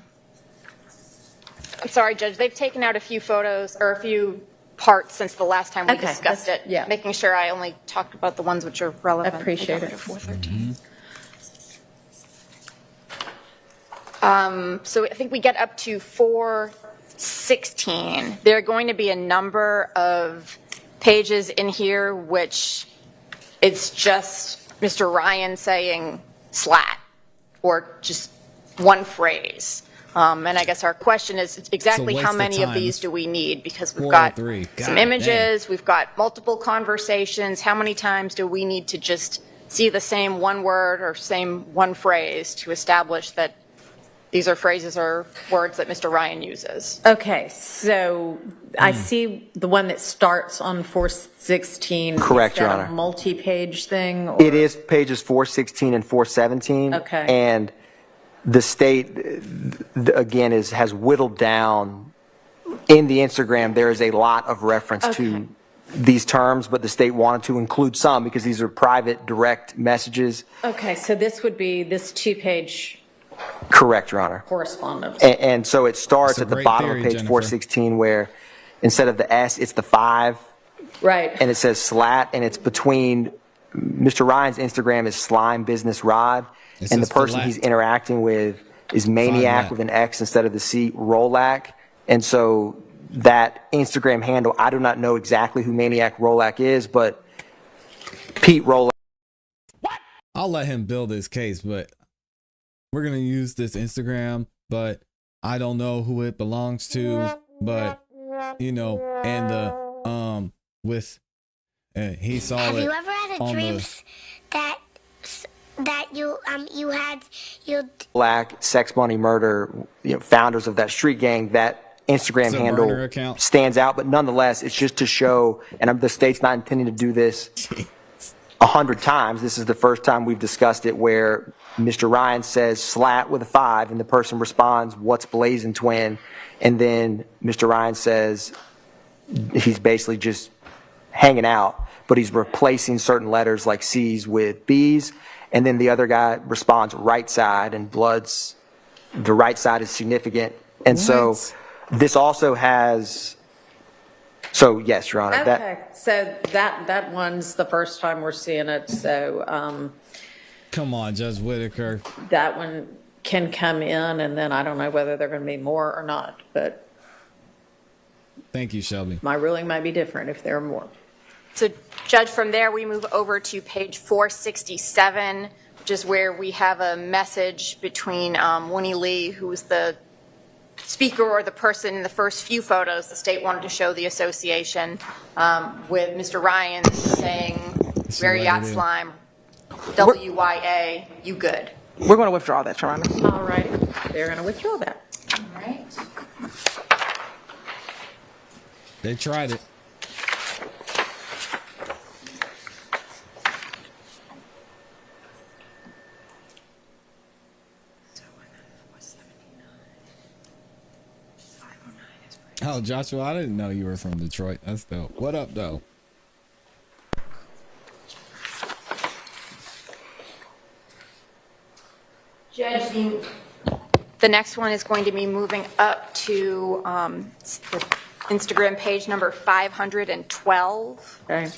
Speaker 8: sorry, Judge, they've taken out a few photos or a few parts since the last time we discussed it.
Speaker 4: Yeah.
Speaker 8: Making sure I only talked about the ones which are relevant.
Speaker 4: Appreciate it.
Speaker 8: 413. So I think we get up to 416. There are going to be a number of pages in here which it's just Mr. Ryan saying slat or just one phrase. And I guess our question is exactly how many of these do we need? Because we've got some images, we've got multiple conversations. How many times do we need to just see the same one word or same one phrase to establish that these are phrases or words that Mr. Ryan uses?
Speaker 4: Okay, so I see the one that starts on 416.
Speaker 7: Correct, Your
Speaker 4: Is that
Speaker 7: Honor.
Speaker 4: a multi-page thing? Or?
Speaker 7: It is pages 416 and 417.
Speaker 4: Okay.
Speaker 7: And the state, again, has whittled down. In the Instagram, there is a lot of reference to these terms, but the state wanted to include some because these are private, direct messages.
Speaker 4: Okay, so this would be this two-page
Speaker 7: Correct, Your Honor.
Speaker 4: correspondence.
Speaker 7: And so it starts at the bottom of page 416 where instead of the S, it's the 5.
Speaker 4: Right.
Speaker 7: And it says slat, and it's between Mr. Ryan's Instagram is slime business rod, and the person he's interacting with is maniac with an X instead of the C, Rolac. And so that Instagram handle, I do not know exactly who Maniac Rolac is, but Pete Rolac.
Speaker 3: I'll let him build his case, but we're going to use this Instagram, but I don't know who it belongs to, but and he saw
Speaker 15: Have
Speaker 3: it.
Speaker 15: you ever had a dream that you had
Speaker 7: Black, Sex Money Murder, founders of that street gang, that Instagram
Speaker 3: It's a
Speaker 7: handle
Speaker 3: burner account.
Speaker 7: stands out, but nonetheless, it's just to show, and the state's not intending to do this 100 times. This is the first time we've discussed it where Mr. Ryan says slat with a 5, and the person responds, what's blazing twin? And then Mr. Ryan says he's basically just hanging out, but he's replacing certain letters like C's with B's. And then the other guy responds right side, and the right side is significant. And so this also has, so yes, Your Honor.
Speaker 4: Okay, so that one's the first time we're seeing it, so
Speaker 3: Come on, Judge Whitaker.
Speaker 4: that one can come in, and then I don't know whether they're going to be more or not, but
Speaker 3: Thank you, Shelby.
Speaker 4: my ruling might be different if there are more.
Speaker 8: So, Judge, from there, we move over to page 467, which is where we have a message between Winnie Lee, who was the speaker or the person in the first few photos. The state wanted to show the association with Mr. Ryan saying, very yacht slime, WYA, you good.
Speaker 5: We're going to withdraw that, Your Honor.
Speaker 4: All right, they're going to withdraw that.
Speaker 8: All right.
Speaker 3: They tried it. Oh, Joshua, I didn't know you were from Detroit. That's dope. What up, though?
Speaker 8: Judge, the next one is going to be moving up to the Instagram page number 512.
Speaker 4: Okay.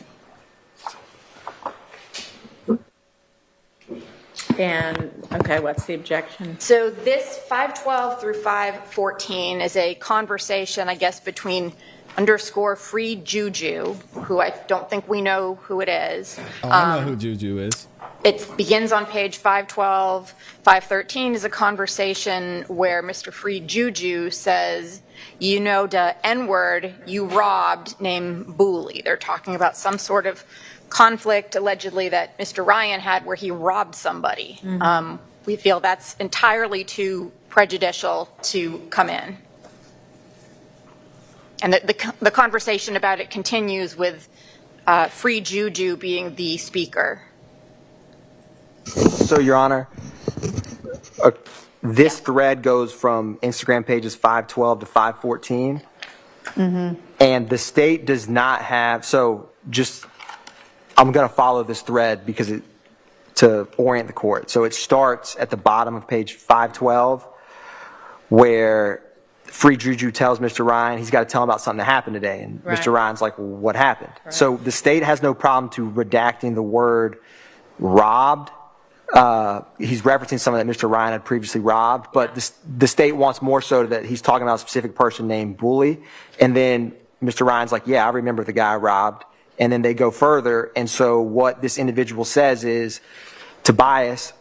Speaker 4: And, okay, what's the objection?
Speaker 8: So this 512 through 514 is a conversation, I guess, between _free Juju, who I don't think we know who it is.
Speaker 3: Oh, I know who Juju is.
Speaker 8: It begins on page 512. 513 is a conversation where Mr. Free Juju says, you know, the N-word you robbed named Booley. They're talking about some sort of conflict, allegedly, that Mr. Ryan had where he robbed somebody. We feel that's entirely too prejudicial to come in. And the conversation about it continues with Free Juju being the speaker.
Speaker 7: So, Your Honor, this thread goes from Instagram pages 512 to 514. And the state does not have, so just, I'm going to follow this thread because to orient the court. So it starts at the bottom of page 512 where Free Juju tells Mr. Ryan he's got to tell him about something that happened today. And Mr. Ryan's like, well, what happened? So the state has no problem to redacting the word robbed. He's referencing something that Mr. Ryan had previously robbed, but the state wants more so that he's talking about a specific person named Booley. And then Mr. Ryan's like, yeah, I remember the guy I robbed. And then they go further. And so what this individual says is Tobias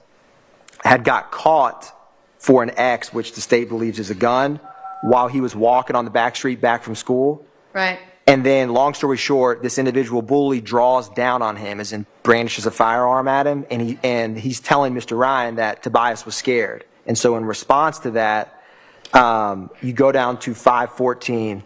Speaker 7: had got caught for an X, which the state believes is a gun, while he was walking on the back street back from school.
Speaker 4: Right.
Speaker 7: And then, long story short, this individual Booley draws down on him, as in brandishes a firearm at him, and he's telling Mr. Ryan that Tobias was scared. And so in response to that, you go down to 514,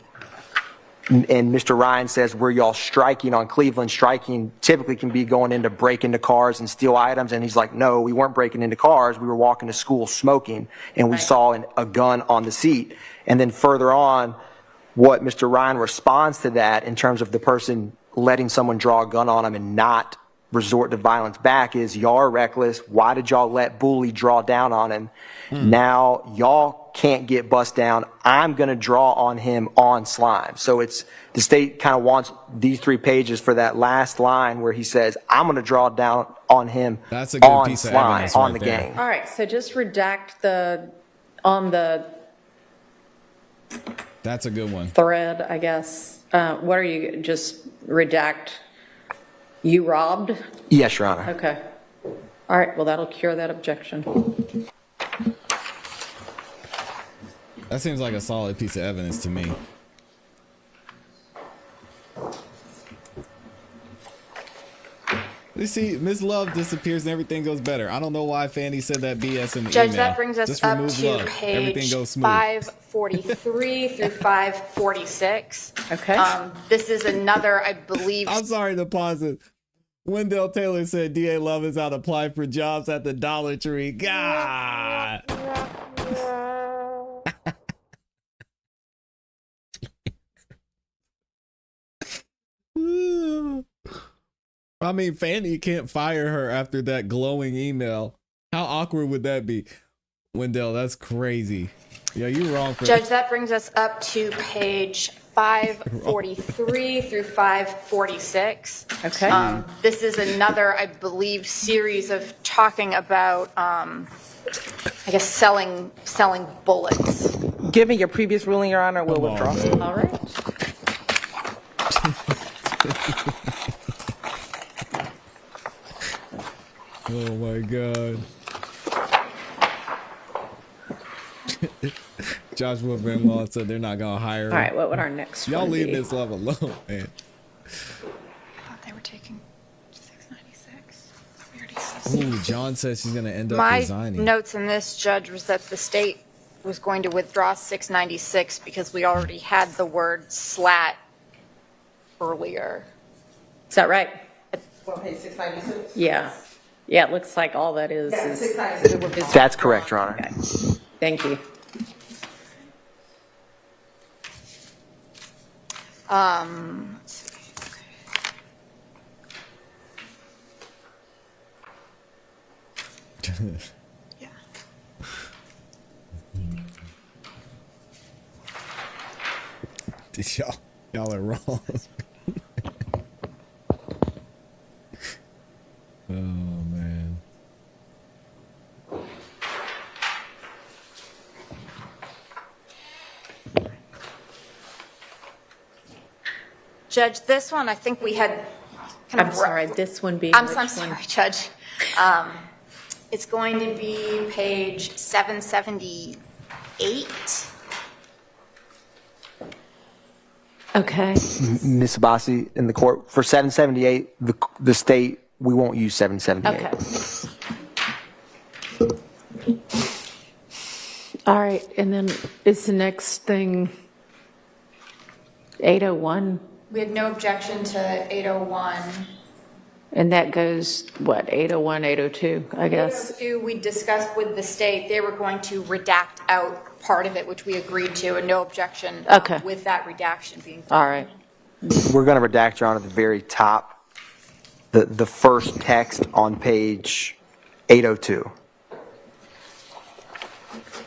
Speaker 7: and Mr. Ryan says, were y'all striking on Cleveland? Striking typically can be going in to break into cars and steal items. And he's like, no, we weren't breaking into cars. We were walking to school smoking, and we saw a gun on the seat. And then further on, what Mr. Ryan responds to that in terms of the person letting someone draw a gun on him and not resort to violence back is, y'all are reckless. Why did y'all let Booley draw down on him? Now y'all can't get bust down. I'm going to draw on him on slime. So it's, the state kind of wants these 3 pages for that last line where he says, I'm going to draw down on him.
Speaker 3: That's a good
Speaker 7: on
Speaker 3: piece of
Speaker 7: slime,
Speaker 3: evidence
Speaker 7: on
Speaker 3: right
Speaker 7: the
Speaker 3: there.
Speaker 7: gang.
Speaker 4: All right, so just redact on the
Speaker 3: That's a good one.
Speaker 4: thread, I guess. What are you, just redact, you robbed?
Speaker 7: Yes, Your Honor.
Speaker 4: Okay. All right, well, that'll cure that objection.
Speaker 3: That seems like a solid piece of evidence to me. You see, Miss Love disappears and everything goes better. I don't know why Fanny said that BS in the
Speaker 8: Judge,
Speaker 3: email.
Speaker 8: that brings us
Speaker 3: Just
Speaker 8: up
Speaker 3: remove
Speaker 8: to
Speaker 3: Love. Everything
Speaker 8: page
Speaker 3: goes smooth.
Speaker 8: 543 through 546.
Speaker 4: Okay.
Speaker 8: This is another, I believe.
Speaker 3: I'm sorry to pause it. Wendell Taylor said DA Love is out applying for jobs at the Dollar Tree. God. I mean, Fanny can't fire her after that glowing email. How awkward would that be? Wendell, that's crazy. Yeah, you're wrong for
Speaker 8: Judge, that brings us up to page 543 through 546.
Speaker 4: Okay.
Speaker 8: This is another, I believe, series of talking about, I guess, selling bullets.
Speaker 5: Given your previous ruling, Your Honor, we'll
Speaker 3: Come on,
Speaker 5: withdraw.
Speaker 3: man.
Speaker 4: All right.
Speaker 3: Oh my God. Joshua Van Law said they're not gonna hire her.
Speaker 4: All right, what would our next
Speaker 3: Y'all
Speaker 4: one
Speaker 3: leave
Speaker 4: be?
Speaker 3: this love alone, man.
Speaker 8: I thought they were taking 696.
Speaker 3: Ooh, John says she's gonna end up
Speaker 8: My
Speaker 3: resigning.
Speaker 8: notes in this, Judge, was that the state was going to withdraw 696 because we already had the word slat earlier.
Speaker 4: Is that right?
Speaker 5: Want to pay 696?
Speaker 4: Yeah. Yeah, it looks like all that is.
Speaker 5: Yeah,
Speaker 4: is
Speaker 5: 696.
Speaker 7: That's correct, Your Honor.
Speaker 4: Okay. Thank you.
Speaker 8: Let's see. Okay. Yeah.
Speaker 3: Y'all are wrong. Oh man.
Speaker 8: Judge, this one, I think we had kind of.
Speaker 4: I'm sorry, this one being
Speaker 8: I'm
Speaker 4: which
Speaker 8: sorry,
Speaker 4: one?
Speaker 8: Judge. It's going to be page 778.
Speaker 4: Okay.
Speaker 7: Ms. Abbasi, in the court, for 778, the state, we won't use 778.
Speaker 4: Okay. All right, and then is the next thing 801?
Speaker 8: We had no objection to 801.
Speaker 4: And that goes, what, 801, 802, I guess?
Speaker 8: 802, we discussed with the state, they were going to redact out part of it, which we agreed to, and no objection
Speaker 4: Okay.
Speaker 8: with that redaction being done.
Speaker 4: All right.
Speaker 7: We're going to redact, Your Honor, at the very top, the first text on page 802.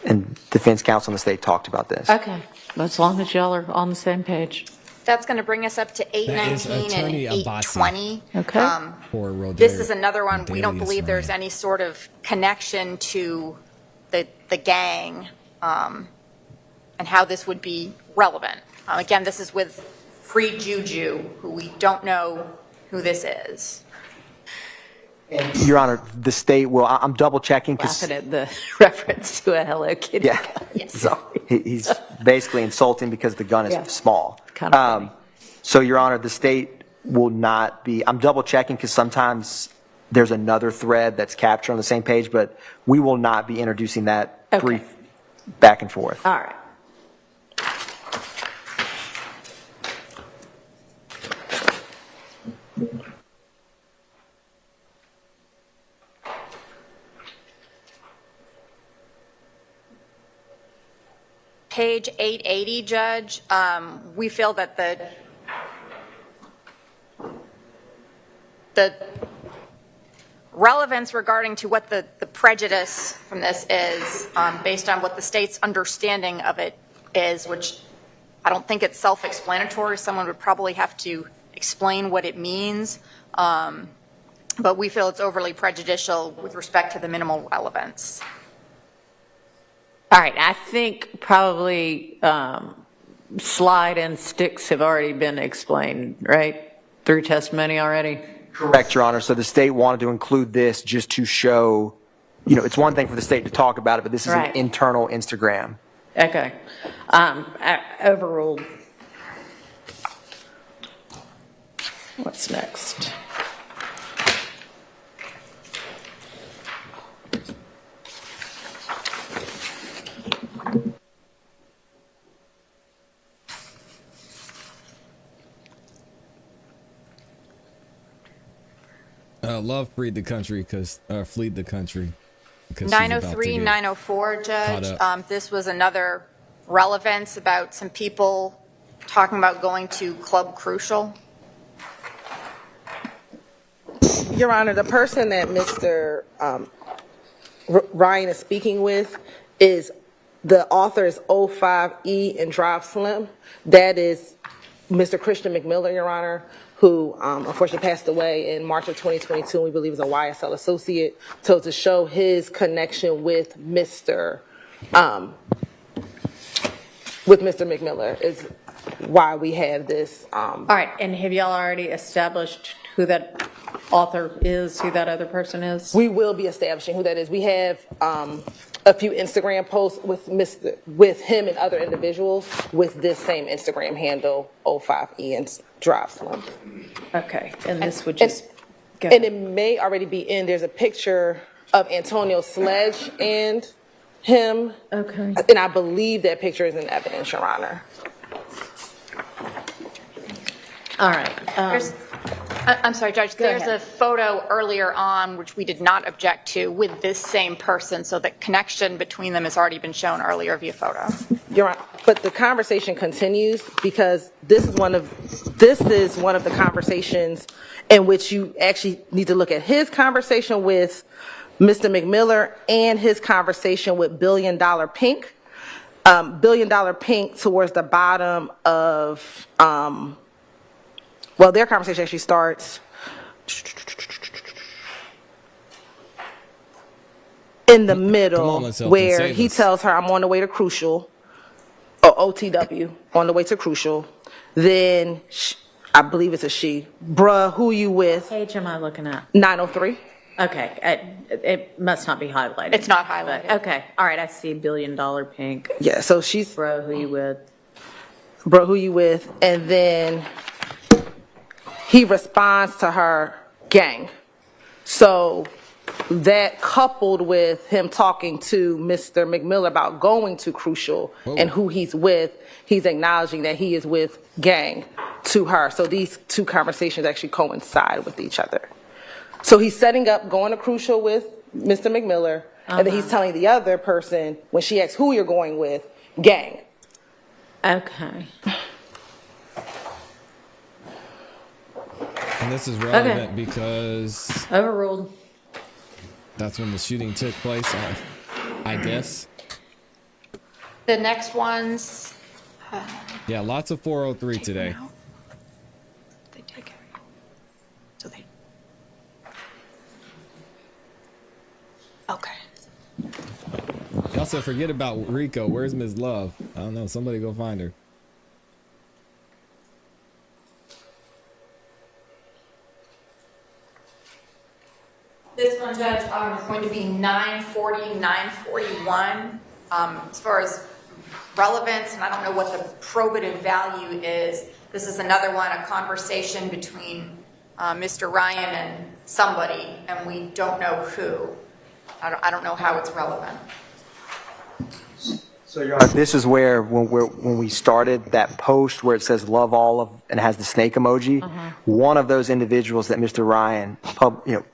Speaker 7: And defense counsel in the state talked about this.
Speaker 4: Okay, as long as y'all are on the same page.
Speaker 8: That's going to bring us up to
Speaker 3: That is
Speaker 8: 819 and
Speaker 3: Attorney Abbasi.
Speaker 8: 820.
Speaker 4: Okay.
Speaker 3: Poor Roderick
Speaker 8: This is another one, we don't
Speaker 3: Delius
Speaker 8: believe there's
Speaker 3: Ryan.
Speaker 8: any sort of connection to the gang and how this would be relevant. Again, this is with Free Juju, who we don't know who this is.
Speaker 7: Your Honor, the state will, I'm double checking because,
Speaker 4: Laughing at the reference to a Hello Kitty.
Speaker 7: yeah,
Speaker 8: Yes.
Speaker 4: Sorry.
Speaker 7: he's basically insulting because the gun is
Speaker 4: Yeah.
Speaker 7: small.
Speaker 4: Kind of funny.
Speaker 7: So, Your Honor, the state will not be, I'm double checking because sometimes there's another thread that's captured on the same page, but we will not be introducing that
Speaker 4: Okay.
Speaker 7: brief back and forth.
Speaker 4: All right.
Speaker 8: Page 880, Judge, we feel that the relevance regarding to what the prejudice from this is, based on what the state's understanding of it is, which I don't think it's self-explanatory. Someone would probably have to explain what it means. But we feel it's overly prejudicial with respect to the minimal relevance.
Speaker 4: All right, I think probably slide and sticks have already been explained, right? Through testimony already?
Speaker 7: Correct, Your Honor. So the state wanted to include this just to show, it's one thing for the state to talk about it, but this is
Speaker 4: Right.
Speaker 7: an internal Instagram.
Speaker 4: Okay. Overruled. What's next?
Speaker 3: Love fled the country because she's about to
Speaker 8: 903,
Speaker 3: get
Speaker 8: 904, Judge.
Speaker 3: caught
Speaker 8: This was another relevance about some people talking about going to Club Crucial.
Speaker 5: Your Honor, the person that Mr. Ryan is speaking with is the author is 05E and Drive Slim. That is Mr. Christian McMiller, Your Honor, who unfortunately passed away in March of 2022, and we believe is a YSL associate. So to show his connection with Mr. McMiller is why we have this.
Speaker 4: All right, and have y'all already established who that author is, who that other person is?
Speaker 5: We will be establishing who that is. We have a few Instagram posts with him and other individuals with this same Instagram handle, 05E and Drive Slim.
Speaker 4: Okay, and this would just go.
Speaker 5: And it may already be in. There's a picture of Antonio Sledge and him.
Speaker 4: Okay.
Speaker 5: And I believe that picture is in evidence, Your Honor.
Speaker 4: All right.
Speaker 8: I'm sorry, Judge, there's
Speaker 4: ahead.
Speaker 8: a photo earlier on which we did not object to with this same person, so the connection between them has already been shown earlier via photo.
Speaker 5: Your Honor, but the conversation continues because this is one of the conversations in which you actually need to look at his conversation with Mr. McMiller and his conversation with Billion Dollar Pink. Billion Dollar Pink towards the bottom of, their conversation actually starts in the middle where he tells her, I'm on the way to Crucial, or OTW, on the way to Crucial. Then, I believe it's a she, bruh, who you with?
Speaker 4: What page am I looking at?
Speaker 5: 903.
Speaker 4: Okay, it must not be highlighted.
Speaker 8: It's not highlighted.
Speaker 4: Okay, all right, I see Billion Dollar Pink.
Speaker 5: Yeah, so she's...
Speaker 4: Bro, who you with?
Speaker 5: Bro, who you with? And then he responds to her, gang. So that coupled with him talking to Mr. McMiller about going to Crucial and who he's with, he's acknowledging that he is with gang to her. So these two conversations actually coincide with each other. So he's setting up going to Crucial with Mr. McMiller, and then he's telling the other person, when she asks who you're going with, gang.
Speaker 3: And
Speaker 4: Okay.
Speaker 3: this is relevant because
Speaker 4: overruled.
Speaker 3: That's when the shooting took place, I guess.
Speaker 8: The next ones.
Speaker 3: Yeah, lots of 403 today.
Speaker 8: They take it. So they. Okay.
Speaker 3: Y'all said forget about Rico. Where's Ms. Love? I don't know. Somebody go find her.
Speaker 8: This one, Judge, is going to be 940, 941. As far as relevance, and I don't know what the probative value is, this is another one, a conversation between Mr. Ryan and somebody, and we don't know who. I don't know how it's relevant.
Speaker 7: So this is where when we started that post where it says love all of and has the snake emoji, one of those individuals that Mr. Ryan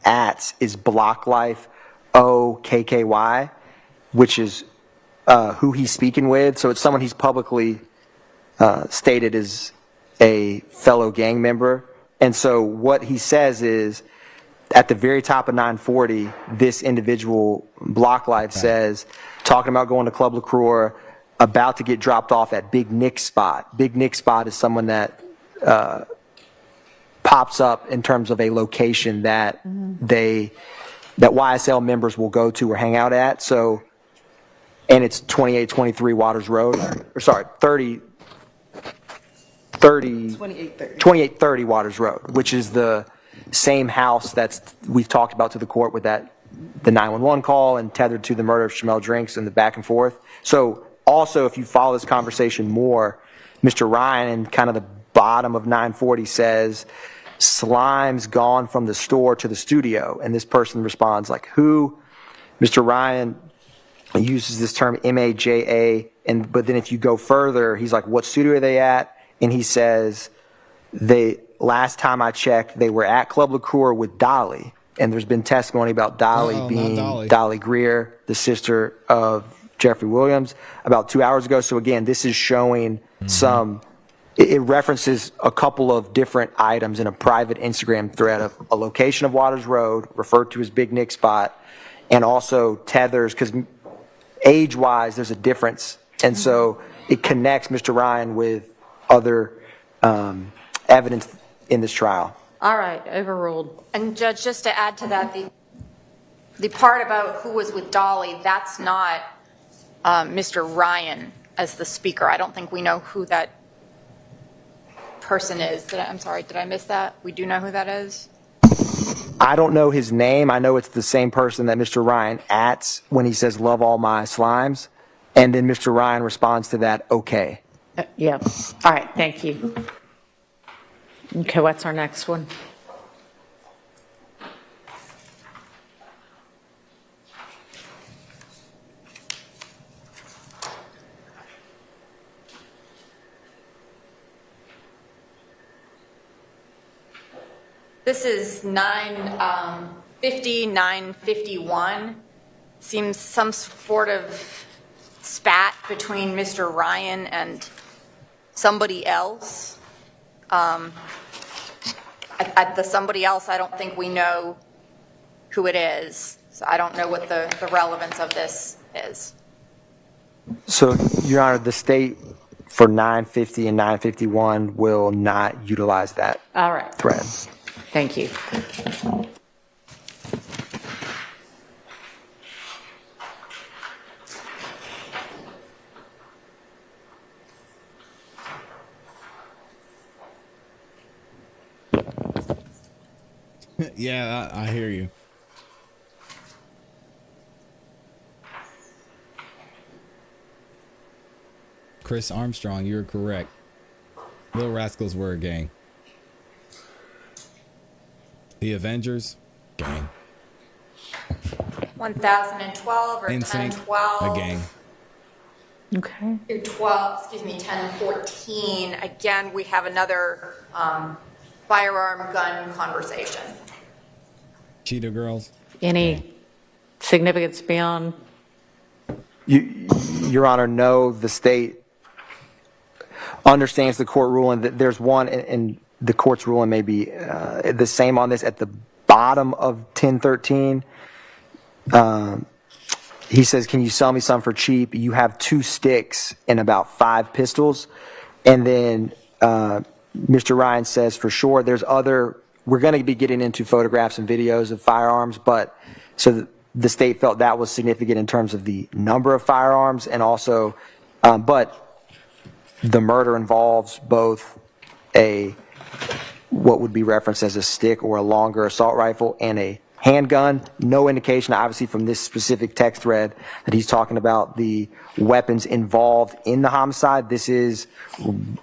Speaker 7: ats is BlockLife OKKY, which is who he's speaking with. So it's someone he's publicly stated as a fellow gang member. And so what he says is, at the very top of 940, this individual, BlockLife, says, talking about going to Club LaCroix, about to get dropped off at Big Nick's spot. Big Nick's spot is someone that pops up in terms of a location that that YSL members will go to or hang out at. So, and it's 2823 Waters Road, or sorry, 2830 Waters Road, which is the same house we've talked about to the court with the 911 call and tethered to the murder of Shamel Drinks and the back and forth. So also, if you follow this conversation more, Mr. Ryan in kind of the bottom of 940 says, Slime's gone from the store to the studio. And this person responds like, who? Mr. Ryan uses this term MAJA, but then if you go further, he's like, what studio are they at? And he says, last time I checked, they were at Club LaCroix with Dolly. And there's been testimony about Dolly being Dolly Greer, the sister of Jeffrey Williams, about 2 hours ago. So again, this is showing some it references a couple of different items in a private Instagram thread of a location of Waters Road, referred to as Big Nick Spot, and also tethers, because age-wise, there's a difference. And so it connects Mr. Ryan with other evidence in this trial.
Speaker 4: All right, overruled.
Speaker 8: And Judge, just to add to that, the part about who was with Dolly, that's not Mr. Ryan as the speaker. I don't think we know who that person is. I'm sorry, did I miss that? We do know who that is?
Speaker 7: I don't know his name. I know it's the same person that Mr. Ryan ats when he says, "Love all my slimes." And then Mr. Ryan responds to that, "Okay."
Speaker 4: Yeah. All right, thank you. Okay, what's our next one?
Speaker 8: This is 950, 951. Seems some sort of spat between Mr. Ryan and somebody else. At the somebody else, I don't think we know who it is. So I don't know what the relevance of this is.
Speaker 7: So, Your Honor, the state for 950 and 951 will not utilize that
Speaker 4: All right,
Speaker 7: thread.
Speaker 4: thank you.
Speaker 3: Yeah, I hear you. Chris Armstrong, you're correct. Little Rascals were a gang. The Avengers, gang.
Speaker 8: 1012 or
Speaker 3: NSYNC,
Speaker 8: 1012.
Speaker 3: a gang.
Speaker 4: Okay.
Speaker 8: 1014. Again, we have another firearm gun conversation.
Speaker 3: Cheetah Girls.
Speaker 4: Any significance beyond?
Speaker 7: Your Honor, no, the state understands the court ruling. That there's one, and the court's ruling may be the same on this at the bottom of 1013. He says, "Can you sell me some for cheap? You have 2 sticks and about 5 pistols." And then Mr. Ryan says, "For sure, there's other, we're going to be getting into photographs and videos of firearms," but so the state felt that was significant in terms of the number of firearms, and also, but the murder involves both what would be referenced as a stick or a longer assault rifle and a handgun. No indication, obviously, from this specific text thread that he's talking about the weapons involved in the homicide. This is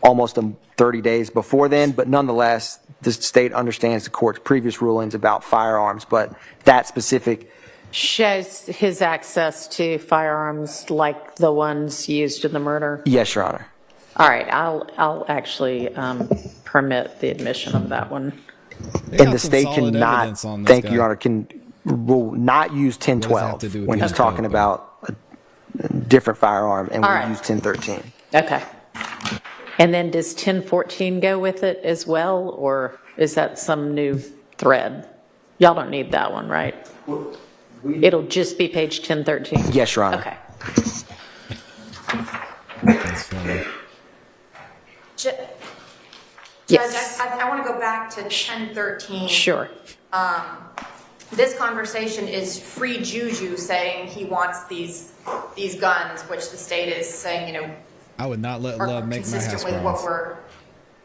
Speaker 7: almost 30 days before then, but nonetheless, the state understands the court's previous rulings about firearms, but that specific
Speaker 4: Shows his access to firearms like the ones used in the murder?
Speaker 7: Yes, Your Honor.
Speaker 4: All right, I'll actually permit the admission of that one.
Speaker 7: And the state cannot, thank you, Your Honor, will not use 1012 when he's talking about a different firearm, and we'll use 1013.
Speaker 4: Okay. And then does 1014 go with it as well, or is that some new thread? Y'all don't need that one, right? It'll just be page 1013?
Speaker 7: Yes, Your Honor.
Speaker 4: Okay.
Speaker 3: That's funny.
Speaker 8: Judge, I want to go back to 1013.
Speaker 4: Sure.
Speaker 8: This conversation is Free Juju saying he wants these guns, which the state is saying,
Speaker 3: I would not let love make my house
Speaker 8: consistent with what were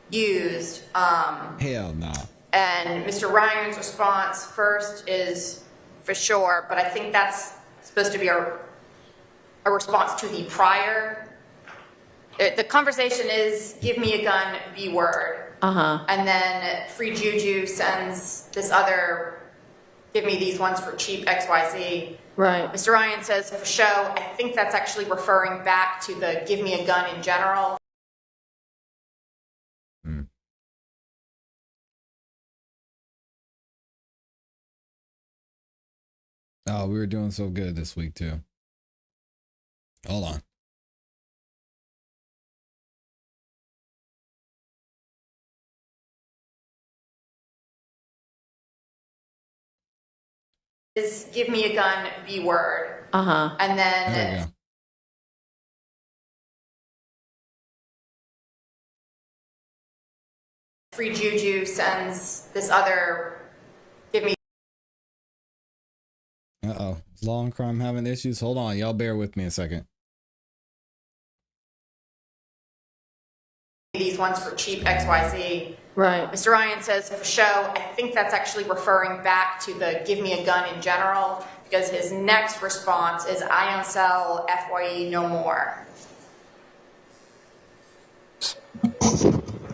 Speaker 8: used.
Speaker 3: Hell no.
Speaker 8: And Mr. Ryan's response first is for sure, but I think that's supposed to be a response to the prior. The conversation is, give me a gun, B word. And then Free Juju sends this other, give me these ones for cheap XYZ.
Speaker 4: Right.
Speaker 8: Mr. Ryan says, for show. I think that's actually referring back to the give me a gun in general.
Speaker 3: Oh, we were doing so good this week too. Hold on.
Speaker 8: is give me a gun, B word.
Speaker 4: Uh-huh.
Speaker 8: And
Speaker 3: There
Speaker 8: then
Speaker 3: you go.
Speaker 8: Free Juju sends this other give me
Speaker 3: Uh-oh. Is Law and Crime having issues? Hold on. Y'all bear with me a second.
Speaker 8: these ones for cheap XYZ.
Speaker 4: Right.
Speaker 8: Mr. Ryan says for show. I think that's actually referring back to the give me a gun in general, because his next response is I don't sell FYE no more.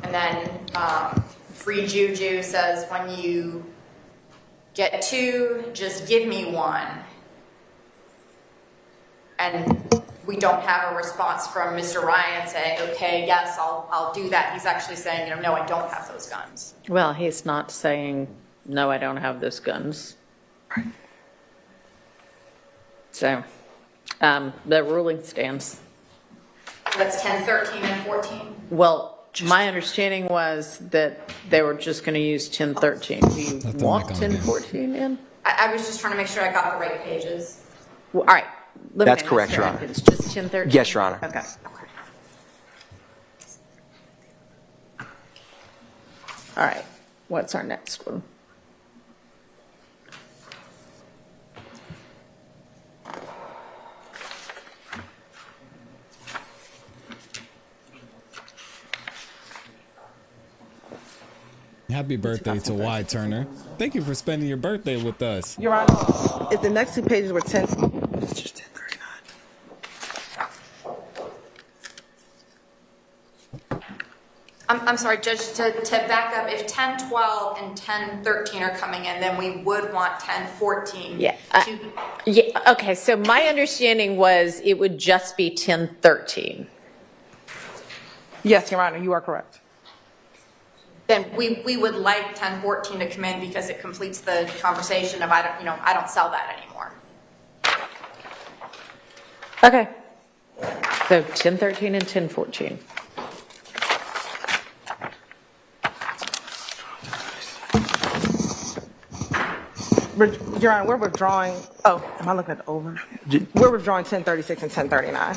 Speaker 8: And then Free Juju says when you get two, just give me one. And we don't have a response from Mr. Ryan saying, okay, yes, I'll do that. He's actually saying, no, I don't have those guns.
Speaker 4: Well, he's not saying, no, I don't have those guns. So, the ruling stands.
Speaker 8: That's 10, 13, and 14.
Speaker 4: Well, my understanding was that they were just going to use 1013. Do you want 1014 in?
Speaker 8: I was just trying to make sure I got the right pages.
Speaker 4: Well, all right. Let me
Speaker 7: That's correct, Your Honor.
Speaker 4: It's just 1013?
Speaker 7: Yes, Your Honor.
Speaker 4: Okay. All right. What's our next one?
Speaker 3: Happy birthday to Y Turner. Thank you for spending your birthday with us.
Speaker 5: Your Honor, if the next two pages were 10, it's just 1039.
Speaker 8: I'm sorry, Judge, to back up, if 10, 12, and 10, 13 are coming in, then we would want 10, 14.
Speaker 4: Yeah. Yeah. Okay. So my understanding was it would just be 1013.
Speaker 5: Yes, Your Honor, you are correct.
Speaker 8: Then we would like 10, 14 to come in because it completes the conversation of I don't sell that anymore.
Speaker 4: Okay. So 1013 and 1014.
Speaker 5: Your Honor, we're withdrawing. Oh, am I looking at the over? We're withdrawing 1036 and 1039.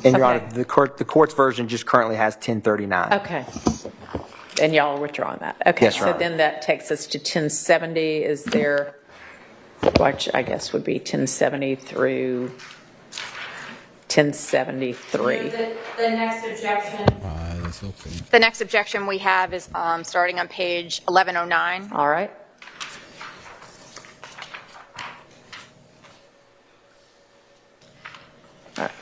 Speaker 7: And Your Honor, the court's version just currently has 1039.
Speaker 4: Okay. And y'all are withdrawing that. Okay.
Speaker 7: Yes, Your
Speaker 4: So
Speaker 7: Honor.
Speaker 4: then that takes us to 1070. Is there, which I guess would be 1070 through 1073.
Speaker 8: The next objection.
Speaker 3: That's okay.
Speaker 8: The next objection we have is starting on page 1109.
Speaker 4: All right. All right.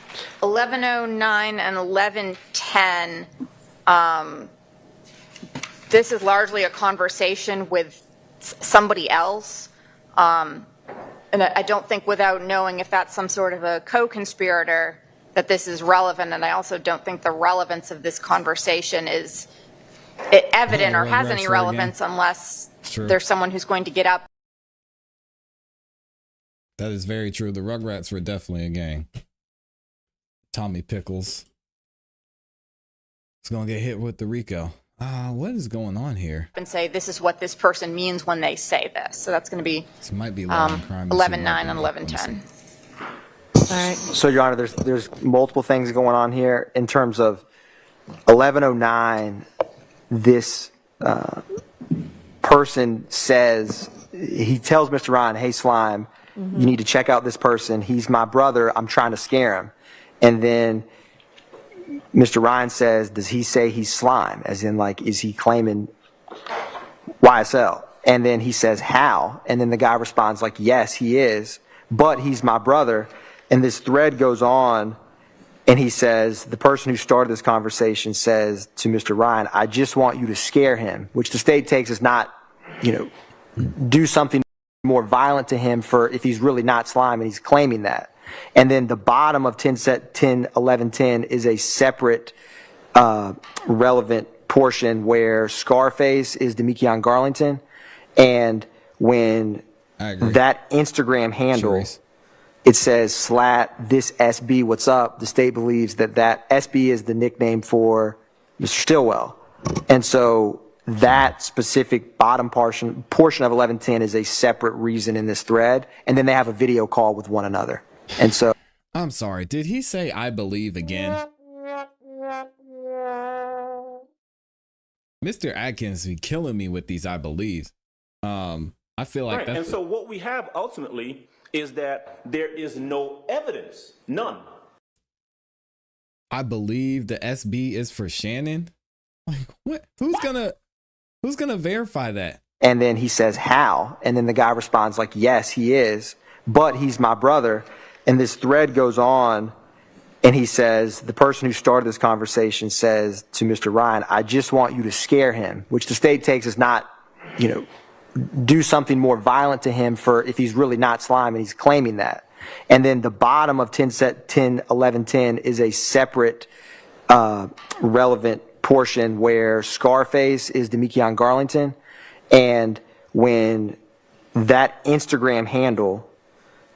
Speaker 8: 1109 and 1110. This is largely a conversation with somebody else. And I don't think without knowing if that's some sort of a co-conspirator that this is relevant. And I also don't think the relevance of this conversation is evident or has any relevance unless there's someone who's going to get up.
Speaker 3: That is very true. The Rugrats were definitely a gang. Tommy Pickles is going to get hit with the Rico. What is going on here?
Speaker 8: And say this is what this person means when they say this. So that's going to be
Speaker 3: This might be Law and Crime.
Speaker 8: 11.9 and 11.10.
Speaker 4: All right.
Speaker 7: So, Your Honor, there's multiple things going on here. In terms of 1109, this person says, he tells Mr. Ryan, hey, Slime, you need to check out this person. He's my brother. I'm trying to scare him. And then Mr. Ryan says, does he say he's Slime? As in, like, is he claiming YSL? And then he says, how? And then the guy responds, like, yes, he is, but he's my brother. And this thread goes on, and he says, the person who started this conversation says to Mr. Ryan, I just want you to scare him, which the state takes as not, do something more violent to him for if he's really not Slime, and he's claiming that. And then the bottom of 1110 is a separate relevant portion where Scarface is Demekion Garlington. And when that Instagram handle, it says slat this SB what's up, the state believes that SB is the nickname for Mr. Stillwell. And so that specific bottom portion of 1110 is a separate reason in this thread. And then they have a video call with one another. And so.
Speaker 3: I'm sorry. Did he say I believe again? Mr. Atkins be killing me with these I believe. I feel like
Speaker 14: right.
Speaker 3: that's
Speaker 14: And so what we have ultimately is that there is no evidence, none.
Speaker 3: I believe the SB is for Shannon. Like what? Who's gonna verify that?
Speaker 7: And then he says, how? And then the guy responds like, yes, he is, but he's my brother. And this thread goes on, and he says, the person who started this conversation says to Mr. Ryan, I just want you to scare him, which the state takes as not, do something more violent to him for if he's really not slime, and he's claiming that. And then the bottom of 1110 is a separate relevant portion where Scarface is Demekion Garlington. And when that Instagram handle,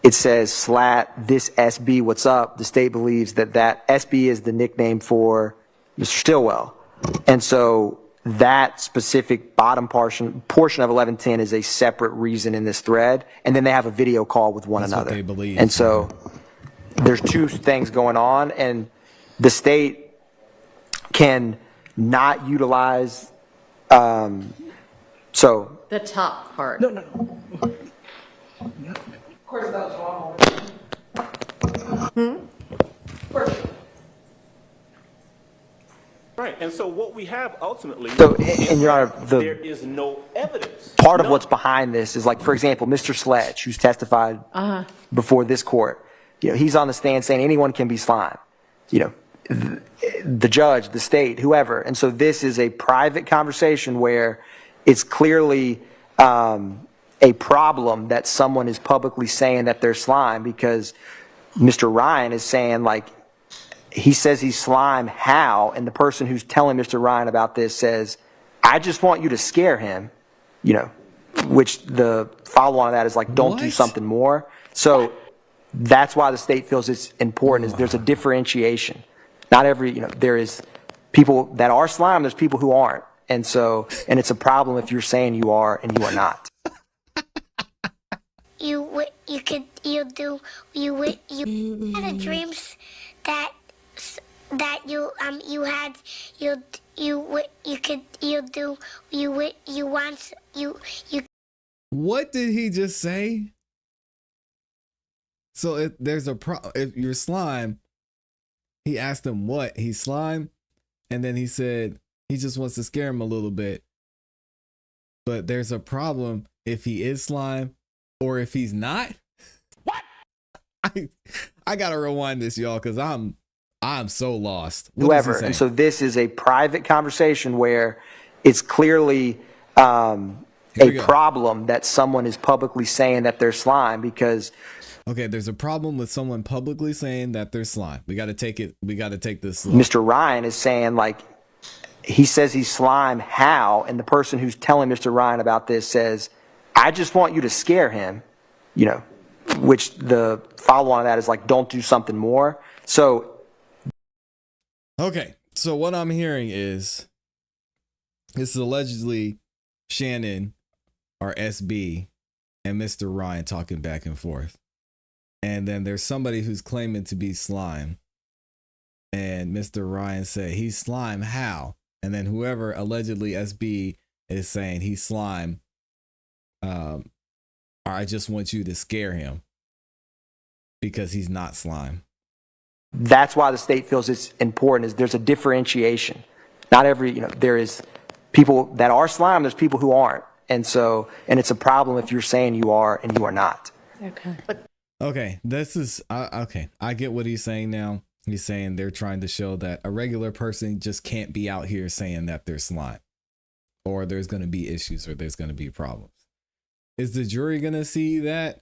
Speaker 7: it says slat this SB what's up, the state believes that SB is the nickname for Mr. Stillwell. And so that specific bottom portion of 1110 is a separate reason in this thread. And then they have a video call with one another.
Speaker 3: What they believe.
Speaker 7: And so there's two things going on, and the state can not utilize, so.
Speaker 4: The top part.
Speaker 5: No.
Speaker 4: Of course, that was wrong.
Speaker 14: Right. And so what we have ultimately
Speaker 7: So, and Your Honor,
Speaker 14: there is no evidence.
Speaker 7: part of what's behind this is, like, for example, Mr. Sledge, who's testified before this court, he's on the stand saying anyone can be slime, the judge, the state, whoever. And so this is a private conversation where it's clearly a problem that someone is publicly saying that they're slime, because Mr. Ryan is saying, like, he says he's slime, how? And the person who's telling Mr. Ryan about this says, I just want you to scare him, which the follow-on of that is like, don't do something more. So that's why the state feels it's important, is there's a differentiation. Not every, there is people that are slime, there's people who aren't. And so, and it's a problem if you're saying you are and you are not.
Speaker 15: You had a dreams that you
Speaker 3: What did he just say? So if you're slime, he asked him what? He's slime? And then he said he just wants to scare him a little bit. But there's a problem if he is slime or if he's not. What? I gotta rewind this, y'all, because I'm so lost.
Speaker 7: Whoever. And so this is a private conversation where it's clearly a problem that someone is publicly saying that they're slime, because.
Speaker 3: Okay, there's a problem with someone publicly saying that they're slime. We got to take this slow.
Speaker 7: Mr. Ryan is saying, like, he says he's slime, how? And the person who's telling Mr. Ryan about this says, I just want you to scare him, which the follow-on of that is like, don't do something more. So.
Speaker 3: Okay, so what I'm hearing is this is allegedly Shannon, or SB, and Mr. Ryan talking back and forth. And then there's somebody who's claiming to be slime. And Mr. Ryan said, he's slime, how? And then whoever allegedly SB is saying he's slime, or I just want you to scare him because he's not slime.
Speaker 7: That's why the state feels it's important, is there's a differentiation. Not every, there is people that are slime, there's people who aren't. And so, and it's a problem if you're saying you are and you are not.
Speaker 3: Okay, this is, okay, I get what he's saying now. He's saying they're trying to show that a regular person just can't be out here saying that they're slime, or there's going to be issues, or there's going to be problems. Is the jury going to see that?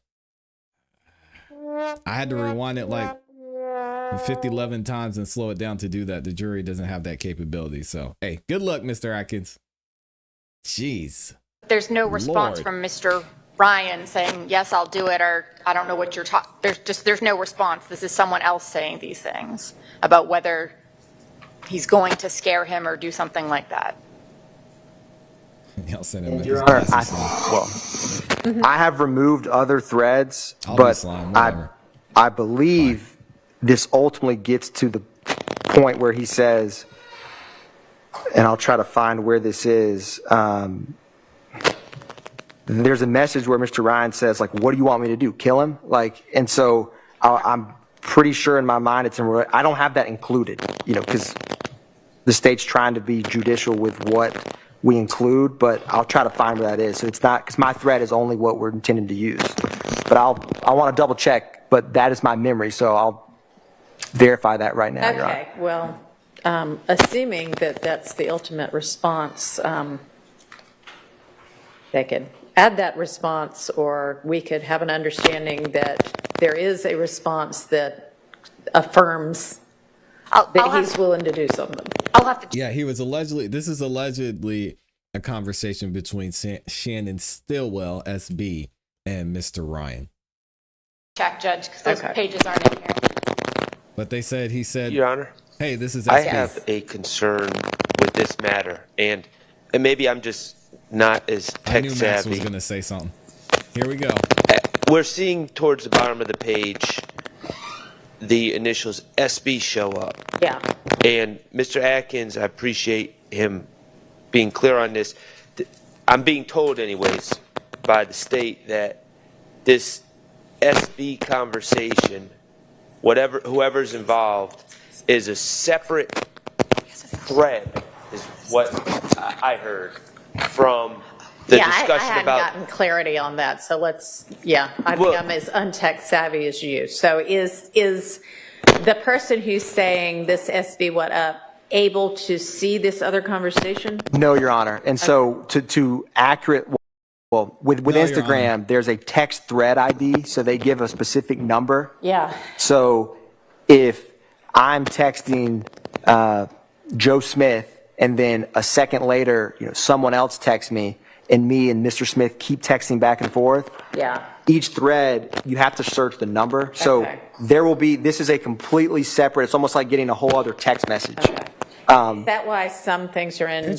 Speaker 3: I had to rewind it like 11 times and slow it down to do that. The jury doesn't have that capability. So, hey, good luck, Mr. Atkins. Jeez.
Speaker 8: There's no response
Speaker 3: Lord.
Speaker 8: from Mr. Ryan saying, yes, I'll do it, or I don't know what you're talking. There's no response. This is someone else saying these things about whether he's going to scare him or do something like that.
Speaker 3: Y'all send him
Speaker 7: Your Honor, I have removed other threads, but I believe this ultimately gets to the point where he says, and I'll try to find where this is. There's a message where Mr. Ryan says, like, what do you want me to do? Kill him? Like, and so I'm pretty sure in my mind it's in, I don't have that included, you know, because the state's trying to be judicial with what we include, but I'll try to find where that is. So it's not, because my thread is only what we're intending to use. But I want to double check, but that is my memory, so I'll verify that right now, Your Honor.
Speaker 4: Okay, well, assuming that that's the ultimate response, they could add that response, or we could have an understanding that there is a response that affirms that he's willing to do something.
Speaker 8: I'll have to.
Speaker 3: Yeah, this is allegedly a conversation between Shannon Stillwell, SB, and Mr. Ryan.
Speaker 8: Check, Judge, because those pages aren't in here.
Speaker 3: But he said,
Speaker 13: Your Honor,
Speaker 3: hey, this is SB.
Speaker 13: I have a concern with this matter, and maybe I'm just not as tech
Speaker 3: I knew Max
Speaker 13: savvy.
Speaker 3: was going to say something. Here we go.
Speaker 13: We're seeing towards the bottom of the page the initials SB show up.
Speaker 4: Yeah.
Speaker 13: And Mr. Atkins, I appreciate him being clear on this. I'm being told anyways by the state that this SB conversation, whoever's involved, is a separate thread, is what I heard from the discussion
Speaker 4: I hadn't gotten clarity on that, so let's, I think I'm as untech savvy as you. So is the person who's saying this SB what up able to see this other conversation?
Speaker 7: No, Your Honor. And so to accurate, well, with Instagram, there's a text thread ID, so they give a specific number.
Speaker 4: Yeah.
Speaker 7: So if I'm texting Joe Smith, and then a second later, someone else texts me, and me and Mr. Smith keep texting back and forth.
Speaker 4: Yeah.
Speaker 7: Each thread, you have to search the number. So there will be, this is a completely separate, it's almost like getting a whole other text message.
Speaker 4: Is that why some things are in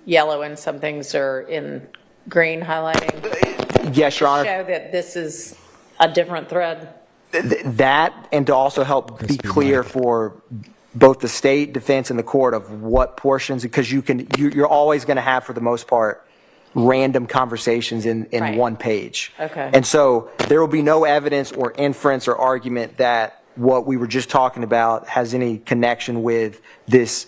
Speaker 4: yellow and some things are in green highlighting?
Speaker 7: Yes, Your Honor.
Speaker 4: Show that this is a different thread.
Speaker 7: That, and to also help be clear for both the state, defense, and the court of what portions, because you're always going to have, for the most part, random conversations in one page.
Speaker 4: Okay.
Speaker 7: And so there will be no evidence or inference or argument that what we were just talking about has any connection with this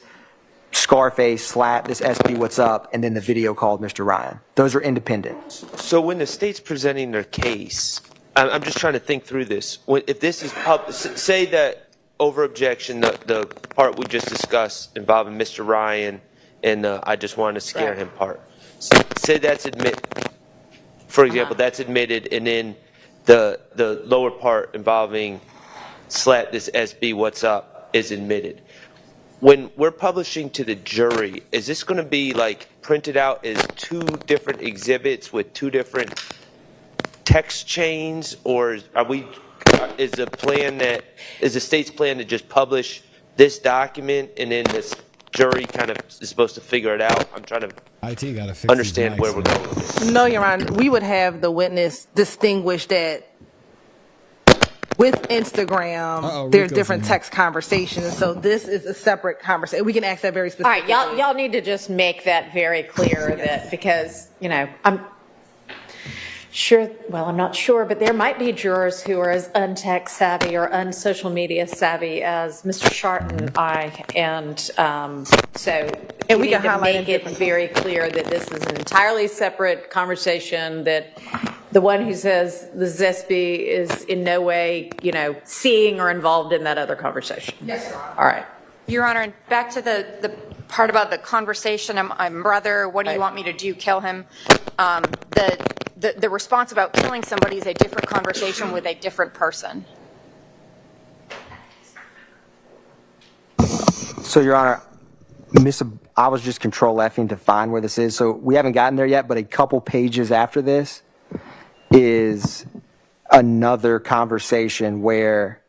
Speaker 7: Scarface slap, this SB what's up, and then the video called Mr. Ryan. Those are independent.
Speaker 13: So when the state's presenting their case, I'm just trying to think through this. If this is say that over objection, the part we just discussed involving Mr. Ryan and I just wanted to scare him part. Say that's for example, that's admitted, and then the lower part involving slap this SB what's up is admitted. When we're publishing to the jury, is this going to be like printed out as two different exhibits with two different text chains, or is the state's plan to just publish this document and then this jury kind of is supposed to figure it out? I'm trying to understand where we're going with this.
Speaker 5: No, Your Honor, we would have the witness distinguish that with Instagram, there's different text conversations, so this is a separate conversation. We can ask that very specifically.
Speaker 4: All right, y'all need to just make that very clear, that because, I'm sure, well, I'm not sure, but there might be jurors who are as untech savvy or unsocial media savvy as Mr. Sharp and I, and so we need to make it very clear that this is an entirely separate conversation, that the one who says the SB is in no way, seeing or involved in that other conversation.
Speaker 8: Yes, Your Honor.
Speaker 4: All right.
Speaker 8: Your Honor, and back to the part about the conversation, I'm brother, what do you want me to do, kill him? The response about killing somebody is a different conversation with a different person.
Speaker 7: So, Your Honor, I was just Control-Fing to find where this is. So we haven't gotten there yet, but a couple pages after this is another conversation where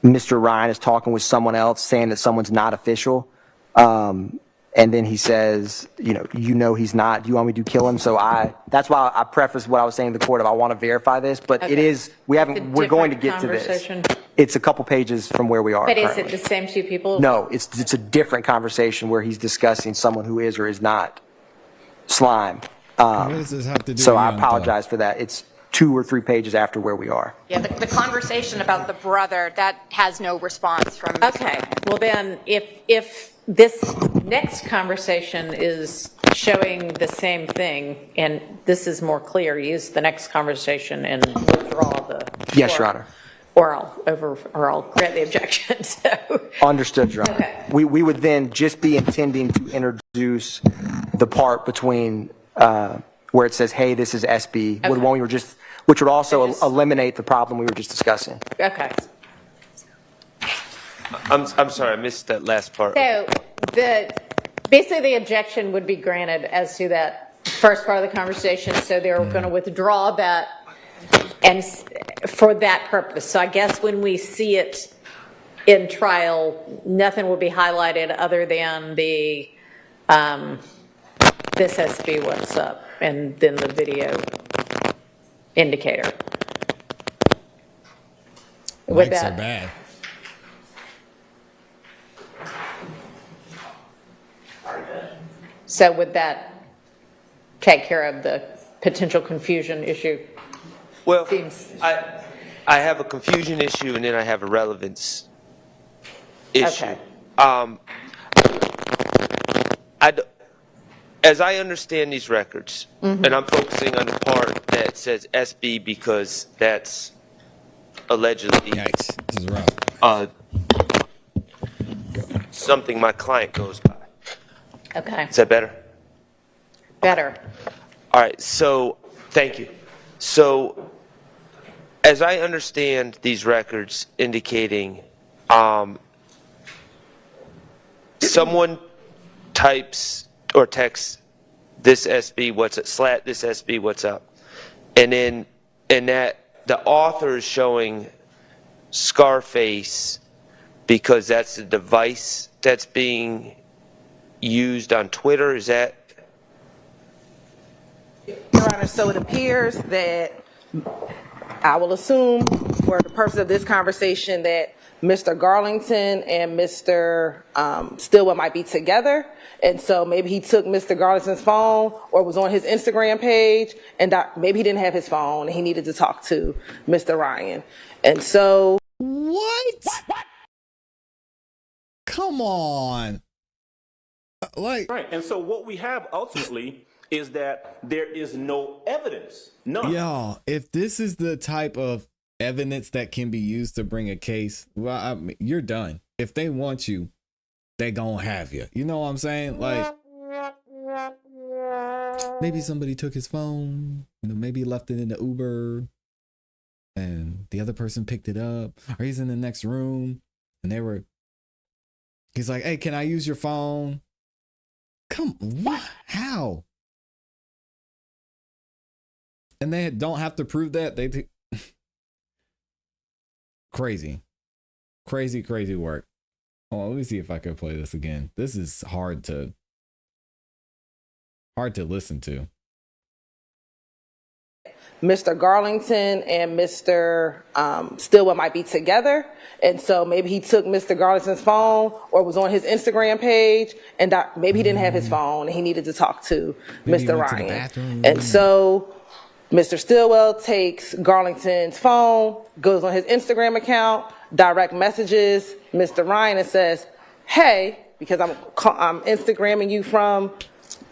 Speaker 7: Mr. Ryan is talking with someone else, saying that someone's not official. And then he says, he's not. Do you want me to kill him? So that's why I prefaced what I was saying to the court. If I want to verify this, but it is. We're going to get to this. It's a couple pages from where we are.
Speaker 4: But
Speaker 7: currently.
Speaker 4: is it the same two people?
Speaker 7: No, it's a different conversation where he's discussing someone who is or is not slime.
Speaker 3: What does this have to do
Speaker 7: So
Speaker 3: with
Speaker 7: I
Speaker 3: Young
Speaker 7: apologize for that. It's 2 or 3 pages after where we are.
Speaker 8: Yeah, the conversation about the brother, that has no response from.
Speaker 4: Okay, well then, if this next conversation is showing the same thing, and this is more clear, use the next conversation and withdraw the.
Speaker 7: Yes, Your Honor.
Speaker 4: Or I'll grant the objection, so.
Speaker 7: Understood, Your Honor.
Speaker 4: Okay.
Speaker 7: We would then just be intending to introduce the part between where it says, hey, this is SB, with one we were just, which would also eliminate the problem we were just discussing.
Speaker 4: Okay.
Speaker 13: I'm sorry, I missed that last part.
Speaker 4: So basically the objection would be granted as to that first part of the conversation, so they're going to withdraw that and for that purpose. So I guess when we see it in trial, nothing will be highlighted other than the this SB what's up and then the video indicator.
Speaker 3: Mics are bad.
Speaker 4: So would that take care of the potential confusion issue?
Speaker 13: Well, I have a confusion issue and then I have a relevance issue.
Speaker 4: Okay.
Speaker 13: As I understand these records, and I'm focusing on the part that says SB because that's allegedly
Speaker 3: Yikes, this is rough.
Speaker 13: Something my client goes by.
Speaker 4: Okay.
Speaker 13: Is that better?
Speaker 4: Better.
Speaker 13: All right, so thank you. So as I understand these records indicating someone types or texts this SB what's up, slat this SB what's up, and then that the author is showing Scarface because that's the device that's being used on Twitter. Is that?
Speaker 5: Your Honor, so it appears that I will assume for the purpose of this conversation that Mr. Garlington and Mr. Stillwell might be together. And so maybe he took Mr. Garlington's phone or was on his Instagram page and maybe he didn't have his phone and he needed to talk to Mr. Ryan. And so.
Speaker 3: What? Come on.
Speaker 14: Right. And so what we have ultimately is that there is no evidence. None.
Speaker 3: Y'all, if this is the type of evidence that can be used to bring a case, well, you're done. If they want you, they gonna have you. You know what I'm saying? Like, maybe somebody took his phone, maybe left it in the Uber and the other person picked it up, or he's in the next room and he's like, hey, can I use your phone? What? How? And they don't have to prove that. Crazy work. Oh, let me see if I can play this again. This is hard to listen to.
Speaker 5: Mr. Garlington and Mr. Stillwell might be together. And so maybe he took Mr. Garlington's phone or was on his Instagram page and maybe he didn't have his phone and he needed to talk to Mr. Ryan. And so Mr. Stillwell takes Garlington's phone, goes on his Instagram account, direct messages Mr. Ryan and says, hey, because I'm Instagramming you from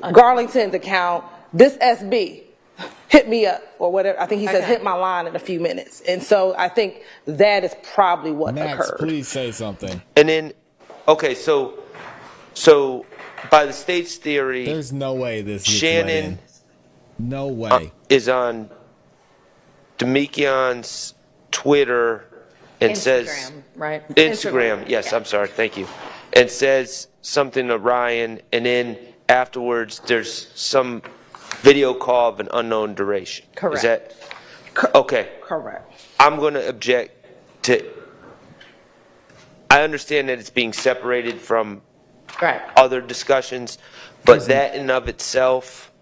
Speaker 5: Garlington's account, this SB, hit me up or whatever. I think he says hit my line in a few minutes. And so I think that is probably what
Speaker 3: Max,
Speaker 5: occurred.
Speaker 3: please say something.
Speaker 13: And then, okay, so by the state's theory,
Speaker 3: there's no way this gets
Speaker 13: Shannon
Speaker 3: let in. No way.
Speaker 13: Is on Demikion's Twitter and says
Speaker 4: right?
Speaker 13: Instagram. Yes, I'm sorry. Thank you. And says something to Ryan, and then afterwards there's some video call of an unknown duration.
Speaker 5: Correct.
Speaker 13: Is that okay?
Speaker 5: Correct.
Speaker 13: I'm going to object to. I understand that it's being separated from other discussions, but that in and of itself,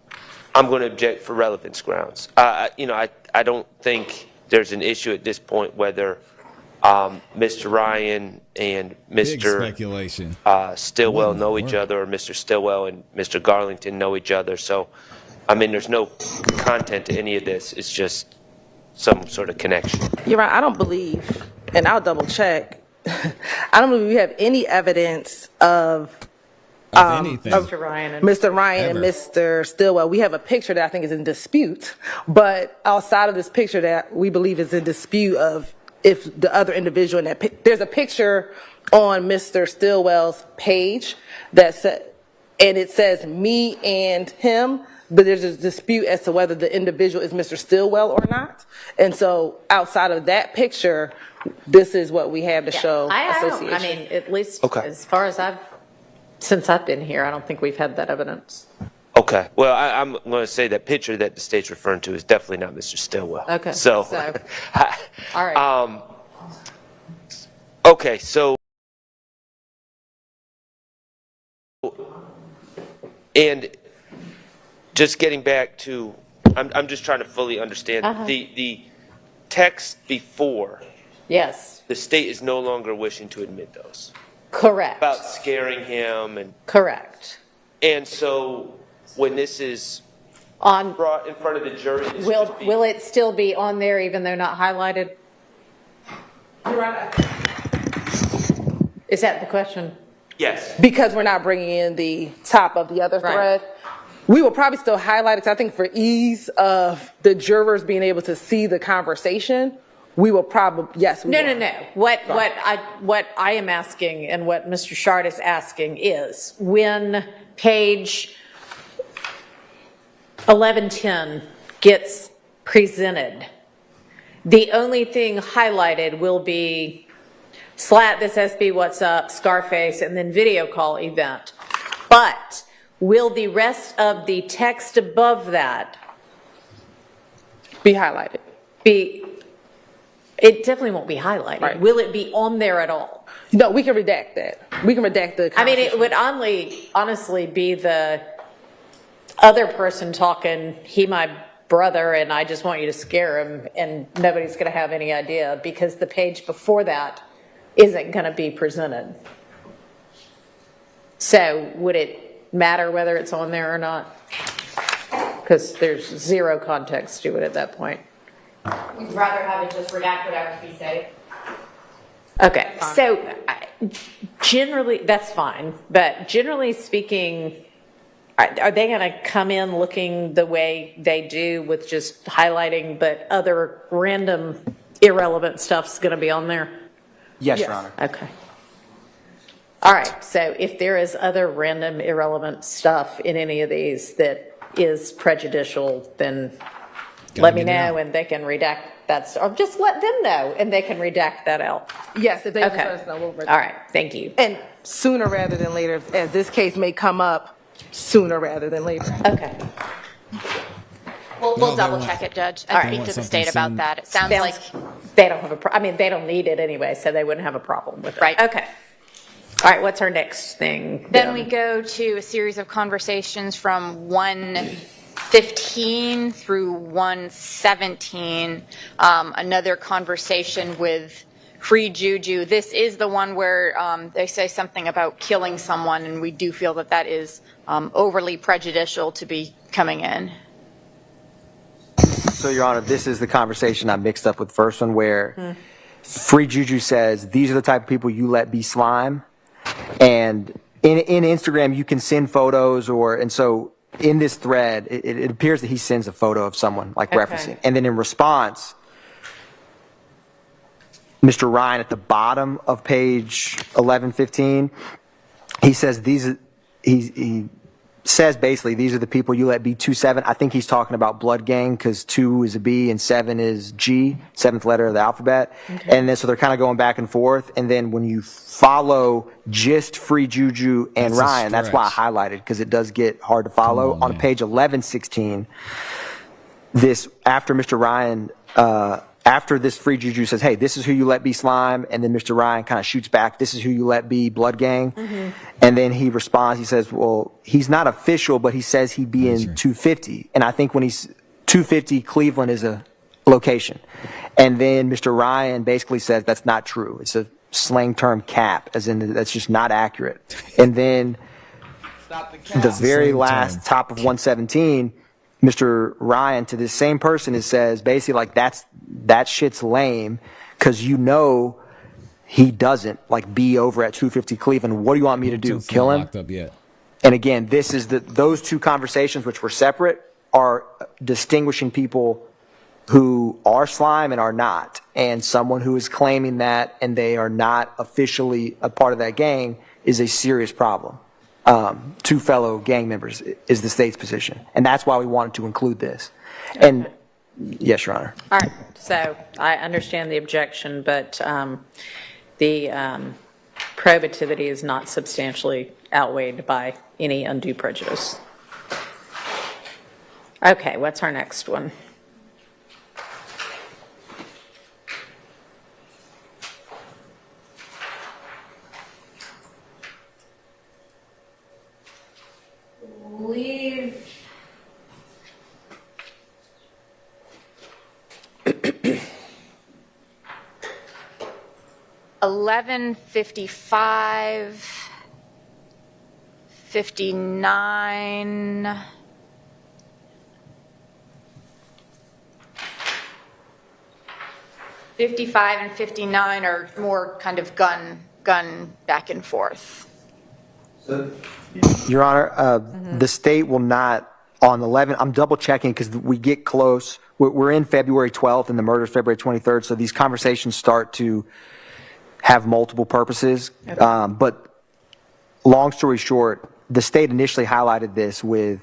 Speaker 13: I'm going to object for relevance grounds. You know, I don't think there's an issue at this point whether Mr. Ryan and Mr.
Speaker 3: Speculation.
Speaker 13: Stillwell know each other, or Mr. Stillwell and Mr. Garlington know each other. So, I mean, there's no content to any of this. It's just some sort of connection.
Speaker 5: You're right. I don't believe, and I'll double check. I don't believe we have any evidence of
Speaker 3: anything.
Speaker 4: Mr. Ryan and
Speaker 5: Mr. Stillwell. We have a picture that I think is in dispute, but outside of this picture that we believe is in dispute of if the other individual in that there's a picture on Mr. Stillwell's page that said, and it says me and him, but there's a dispute as to whether the individual is Mr. Stillwell or not. And so outside of that picture, this is what we have to show association.
Speaker 4: I mean, at least as far as since I've been here, I don't think we've had that evidence.
Speaker 13: Okay. Well, I'm going to say that picture that the state's referring to is definitely not Mr. Stillwell.
Speaker 4: Okay.
Speaker 13: So
Speaker 4: all right.
Speaker 13: Okay. So, and just getting back to, I'm just trying to fully understand the text before.
Speaker 4: Yes.
Speaker 13: The state is no longer wishing to admit those.
Speaker 4: Correct.
Speaker 13: About scaring him and.
Speaker 4: Correct.
Speaker 13: And so when this is brought in front of the jury,
Speaker 4: will it still be on there even though not highlighted? Is that the question?
Speaker 13: Yes.
Speaker 5: Because we're not bringing in the top of the other thread. We will probably still highlight it, 'cause I think for ease of the jurors being able to see the conversation, we will probably, yes.
Speaker 4: No. What I am asking and what Mr. Shard is asking is when page 1110 gets presented, the only thing highlighted will be Slat, this SB, what's up, Scarface, and then video call event. But will the rest of the text above that
Speaker 5: be highlighted?
Speaker 4: It definitely won't be highlighted.
Speaker 5: Right.
Speaker 4: Will it be on there at all?
Speaker 5: No, we can redact that. We can redact the.
Speaker 4: I mean, it would honestly be the other person talking, he my brother, and I just want you to scare him, and nobody's going to have any idea because the page before that isn't going to be presented. So would it matter whether it's on there or not? Because there's zero context to it at that point.
Speaker 8: We'd rather have it just redacted out to be safe.
Speaker 4: Okay, so generally, that's fine, but generally speaking, are they going to come in looking the way they do with just highlighting, but other random irrelevant stuff's going to be on there?
Speaker 7: Yes, Your Honor.
Speaker 4: Okay. All right, so if there is other random irrelevant stuff in any of these that is prejudicial, then let me know and they can redact that, or just let them know and they can redact that out.
Speaker 5: Yes, if they
Speaker 4: Okay.
Speaker 5: let us know. We'll
Speaker 4: All right, thank you.
Speaker 5: And sooner rather than later, as this case may come up sooner rather than later.
Speaker 4: Okay.
Speaker 8: We'll double check it, Judge, and speak to the state about that. It sounds like
Speaker 4: they don't have I mean, they don't need it anyway, so they wouldn't have a problem with it.
Speaker 8: Right.
Speaker 4: Okay. All right, what's our next thing?
Speaker 8: Then we go to a series of conversations from 1:15 through 1:17. Another conversation with Free Juju. This is the one where they say something about killing someone, and we do feel that that is overly prejudicial to be coming in.
Speaker 7: So, Your Honor, this is the conversation I mixed up with the first one where Free Juju says, these are the type of people you let be slime. And in Instagram, you can send photos and so in this thread, it appears that he sends a photo of someone, like referencing. And then in response, Mr. Ryan at the bottom of page 1115, he says he says basically these are the people you let be 2-7. I think he's talking about blood gang because 2 is a B and 7 is G, 7th letter of the alphabet. Okay. And then so they're kind of going back and forth. And then when you follow just Free Juju and Ryan, that's why I highlighted because it does get hard to follow. On page 1116, this after Mr. Ryan after this free juju says, hey, this is who you let be slime, and then Mr. Ryan kind of shoots back, this is who you let be blood gang. And then he responds, he says, well, he's not official, but he says he'd be in 250. And I think when he's 250, Cleveland is a location. And then Mr. Ryan basically says that's not true. It's a slang term, cap, as in that's just not accurate. And then the very last top of 117, Mr. Ryan to this same person it says basically like that shit's lame because you know he doesn't like be over at 250 Cleveland. What do you want me to do? Kill him?
Speaker 3: Locked up yet.
Speaker 7: And again, this is those two conversations which were separate are distinguishing people who are slime and are not. And someone who is claiming that and they are not officially a part of that gang is a serious problem. Two fellow gang members is the state's position. And that's why we wanted to include this. And yes, Your Honor.
Speaker 4: All right, so I understand the objection, but the probativity is not substantially outweighed by any undue prejudice. Okay, what's our next one?
Speaker 8: Leave. $11.55, 59. $55 and 59 are more kind of gun back and forth.
Speaker 7: Your Honor, the state will not, on 11, I'm double checking because we get close. We're in February 12th and the murder is February 23rd, so these conversations start to have multiple purposes. Okay. But long story short, the state initially highlighted this with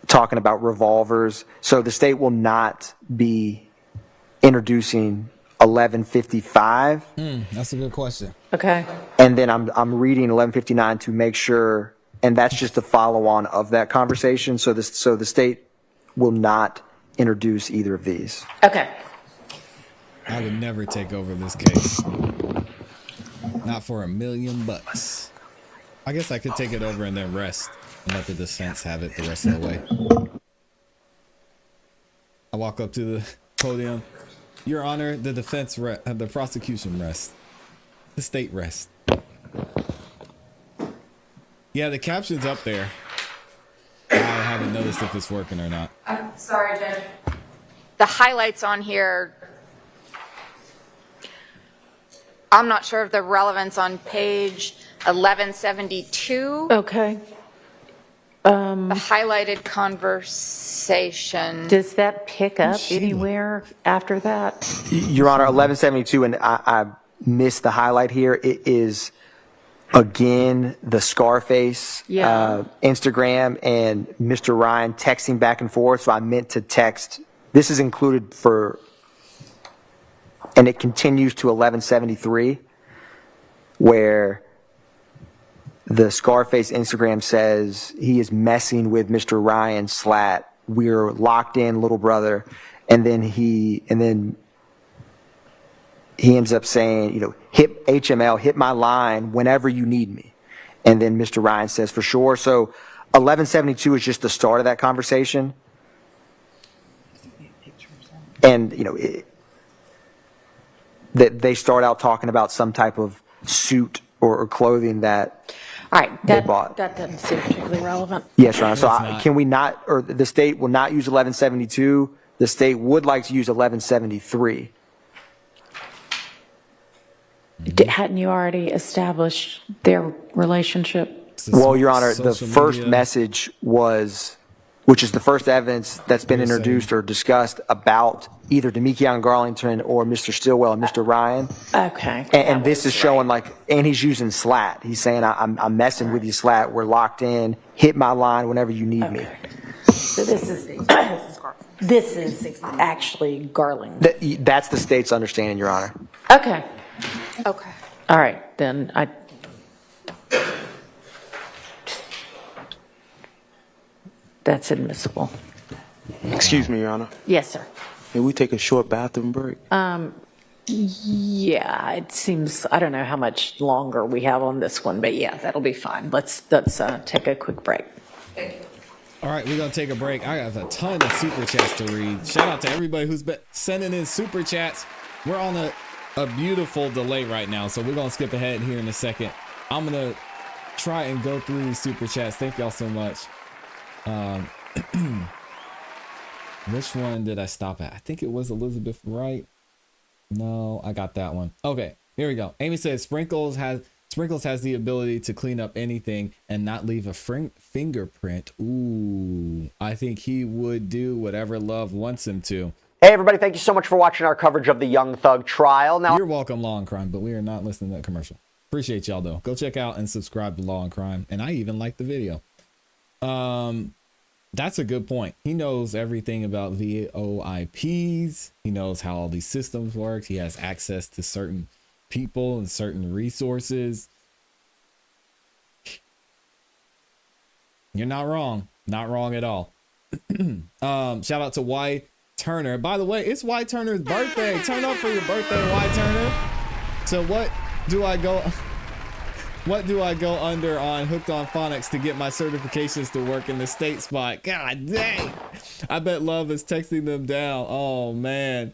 Speaker 7: talking about revolvers. So the state will not be introducing 1155.
Speaker 3: That's a good question.
Speaker 4: Okay.
Speaker 7: And then I'm reading 1159 to make sure, and that's just a follow-on of that conversation. So the state will not introduce either of these.
Speaker 4: Okay.
Speaker 3: I would never take over this case. Not for $1 million. I guess I could take it over and then rest and let the defense have it the rest of the way. I walk up to the podium. Your Honor, the defense the prosecution rest. The state rest. Yeah, the caption's up there. I haven't noticed if it's working or not.
Speaker 8: I'm sorry, Judge. The highlights on here, I'm not sure of the relevance on page 1172.
Speaker 4: Okay.
Speaker 8: The highlighted conversation.
Speaker 4: Does that pick up anywhere after that?
Speaker 7: Your Honor, 1172, and I missed the highlight here. It is, again, the Scarface Instagram and Mr. Ryan texting back and forth. So I meant to text. This is included for, and it continues to 1173, where the Scarface Instagram says he is messing with Mr. Ryan Slat. We're locked in, little brother. And then he ends up saying, you know, hit HML, hit my line whenever you need me. And then Mr. Ryan says, for sure. So 1172 is just the start of that conversation. And, you know, that they start out talking about some type of suit or clothing that
Speaker 4: All right,
Speaker 7: they bought.
Speaker 4: That doesn't seem particularly relevant.
Speaker 7: Yes, Your Honor. So can we not, or the state will not use 1172. The state would like to use 1173.
Speaker 4: Hadn't you already established their relationship?
Speaker 7: Well, Your Honor, the first message was, which is the first evidence that's been introduced or discussed about either Demekion Garlington or Mr. Stillwell and Mr. Ryan.
Speaker 4: Okay.
Speaker 7: And this is showing like, and he's using Slat. He's saying, I'm messing with you, Slat. We're locked in. Hit my line whenever you need me.
Speaker 4: So this is actually Garland.
Speaker 7: That's the state's understanding, Your Honor.
Speaker 4: Okay.
Speaker 8: Okay.
Speaker 4: All right, then that's admissible.
Speaker 16: Excuse me, Your Honor.
Speaker 4: Yes, sir.
Speaker 16: Hey, we take a short bathroom break.
Speaker 4: Yeah, it seems, I don't know how much longer we have on this one, but yeah, that'll be fine. Let's take a quick break.
Speaker 3: All right, we're gonna take a break. I have a ton of super chats to read. Shout out to everybody who's been sending in super chats. We're on a beautiful delay right now, so we're gonna skip ahead here in a second. I'm gonna try and go through these super chats. Thank y'all so much. Which one did I stop at? I think it was Elizabeth Wright. No, I got that one. Okay, here we go. Amy says Sprinkles has the ability to clean up anything and not leave a fingerprint. Ooh, I think he would do whatever Love wants him to.
Speaker 17: Hey everybody, thank you so much for watching our coverage of the Young Thug trial. Now,
Speaker 3: you're welcome, Law and Crime, but we are not listening to that commercial. Appreciate y'all though. Go check out and subscribe to Law and Crime, and I even like the video. That's a good point. He knows everything about VOIPs. He knows how all these systems work. He has access to certain people and certain resources. You're not wrong. Not wrong at all. Shout out to Y Turner. By the way, it's Y Turner's birthday. Turn up for your birthday, Y Turner. So what do I go under on Hooked on Phonics to get my certifications to work in the state spot? God dang. I bet Love is texting them down. Oh man.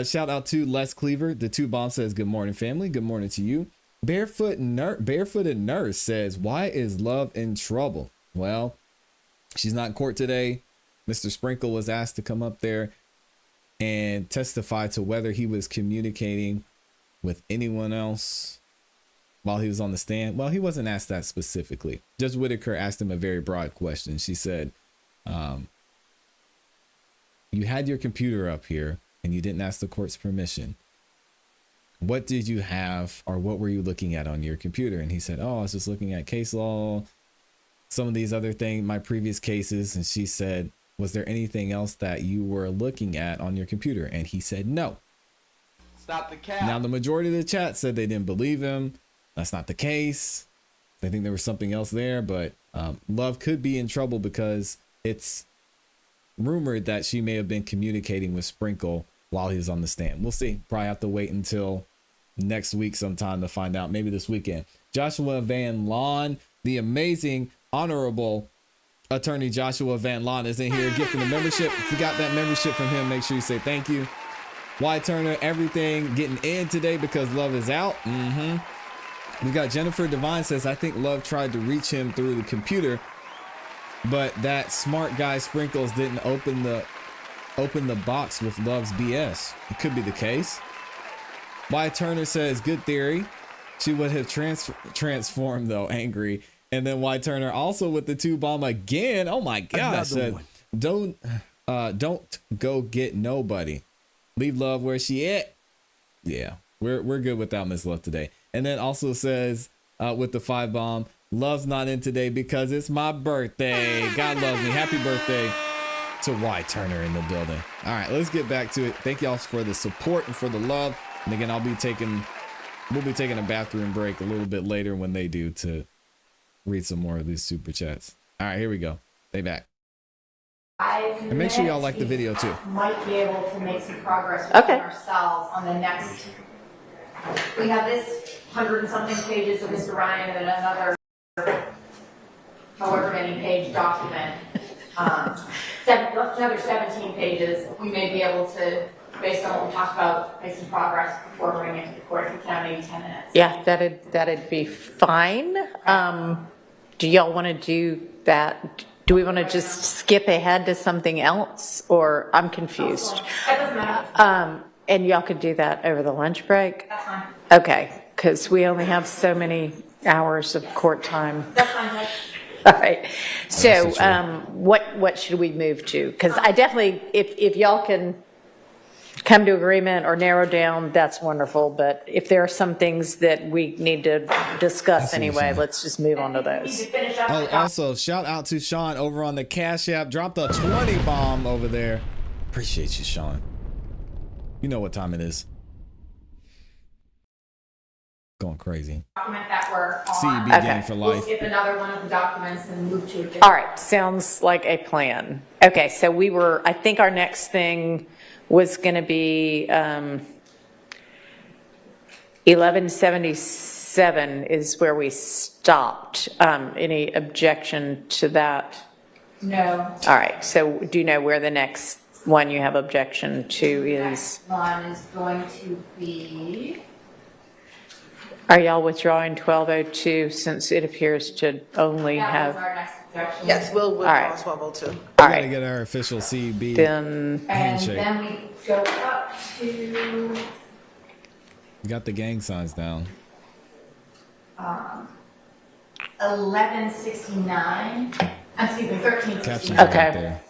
Speaker 3: Shout out to Les Cleaver. The 2 Bomb says, good morning, family. Good morning to you. Barefooted Nurse says, why is Love in trouble? Well, she's not in court today. Mr. Sprinkle was asked to come up there and testify to whether he was communicating with anyone else while he was on the stand. Well, he wasn't asked that specifically. Judge Whitaker asked him a very broad question. She said, you had your computer up here and you didn't ask the court's permission. What did you have, or what were you looking at on your computer? And he said, oh, I was just looking at case law, some of these other things, my previous cases. And she said, was there anything else that you were looking at on your computer? And he said, no.
Speaker 9: Stop the cap.
Speaker 3: Now, the majority of the chat said they didn't believe him. That's not the case. They think there was something else there, but Love could be in trouble because it's rumored that she may have been communicating with Sprinkle while he was on the stand. We'll see. Probably have to wait until next week sometime to find out. Maybe this weekend. Joshua Van Lawn, the amazing, honorable attorney Joshua Van Lawn is in here gifting the membership. If you got that membership from him, make sure you say thank you. Y Turner, everything getting in today because Love is out. We got Jennifer Devine says, I think Love tried to reach him through the computer, but that smart guy Sprinkles didn't open the box with Love's BS. It could be the case. Y Turner says, good theory. She would have transformed though, angry. And then Y Turner also with the 2 Bomb again. Oh my gosh. Said, don't go get nobody. Leave Love where she at. Yeah, we're good without Miss Love today. And then also says with the 5 Bomb, Love's not in today because it's my birthday. God love me. Happy birthday to Y Turner in the building. All right, let's get back to it. Thank y'all for the support and for the love. And again, we'll be taking a bathroom break a little bit later when they do to read some more of these super chats. All right, here we go. They back. And make sure y'all like the video too.
Speaker 8: Might be able to make some progress
Speaker 4: Okay.
Speaker 8: ourselves on the next. We have this 100 and something pages of Mr. Ryan and another however many page document. Another 17 pages. We may be able to, based on what we talked about, make some progress before bringing it to the court. If we can have maybe 10 minutes.
Speaker 4: Yeah, that'd be fine. Do y'all want to do that? Do we want to just skip ahead to something else, or I'm confused?
Speaker 8: That doesn't matter.
Speaker 4: And y'all could do that over the lunch break?
Speaker 8: That's fine.
Speaker 4: Okay, because we only have so many hours of court time.
Speaker 8: That's fine.
Speaker 4: All right. So what should we move to? Because I definitely, if y'all can come to agreement or narrow down, that's wonderful. But if there are some things that we need to discuss anyway, let's just move on to those.
Speaker 3: Oh, also shout out to Sean over on the Cash App. Dropped a 20 bomb over there. Appreciate you, Sean. You know what time it is. going crazy.
Speaker 8: Document that we're
Speaker 3: CEB
Speaker 8: on.
Speaker 3: gang for
Speaker 8: We'll
Speaker 3: life.
Speaker 8: skip another one of the documents and move to a different.
Speaker 4: All right, sounds like a plan. Okay, so I think our next thing was going to be 1177 is where we stopped. Any objection to that?
Speaker 8: No.
Speaker 4: All right, so do you know where the next one you have objection to is?
Speaker 8: Next one is going to be.
Speaker 4: Are y'all withdrawing 1202 since it appears to only
Speaker 8: That was
Speaker 4: have?
Speaker 8: our next objection.
Speaker 5: Yes, we'll
Speaker 4: All right.
Speaker 5: withdraw 1202.
Speaker 3: We
Speaker 4: All
Speaker 3: gotta
Speaker 4: right,
Speaker 3: get our official CEB
Speaker 4: then,
Speaker 8: And
Speaker 3: handshake.
Speaker 8: then we go up to
Speaker 3: We got the gang signs down.
Speaker 8: 1169. Excuse me,
Speaker 3: Captions
Speaker 8: 1369.
Speaker 3: are
Speaker 4: Okay.
Speaker 3: right there.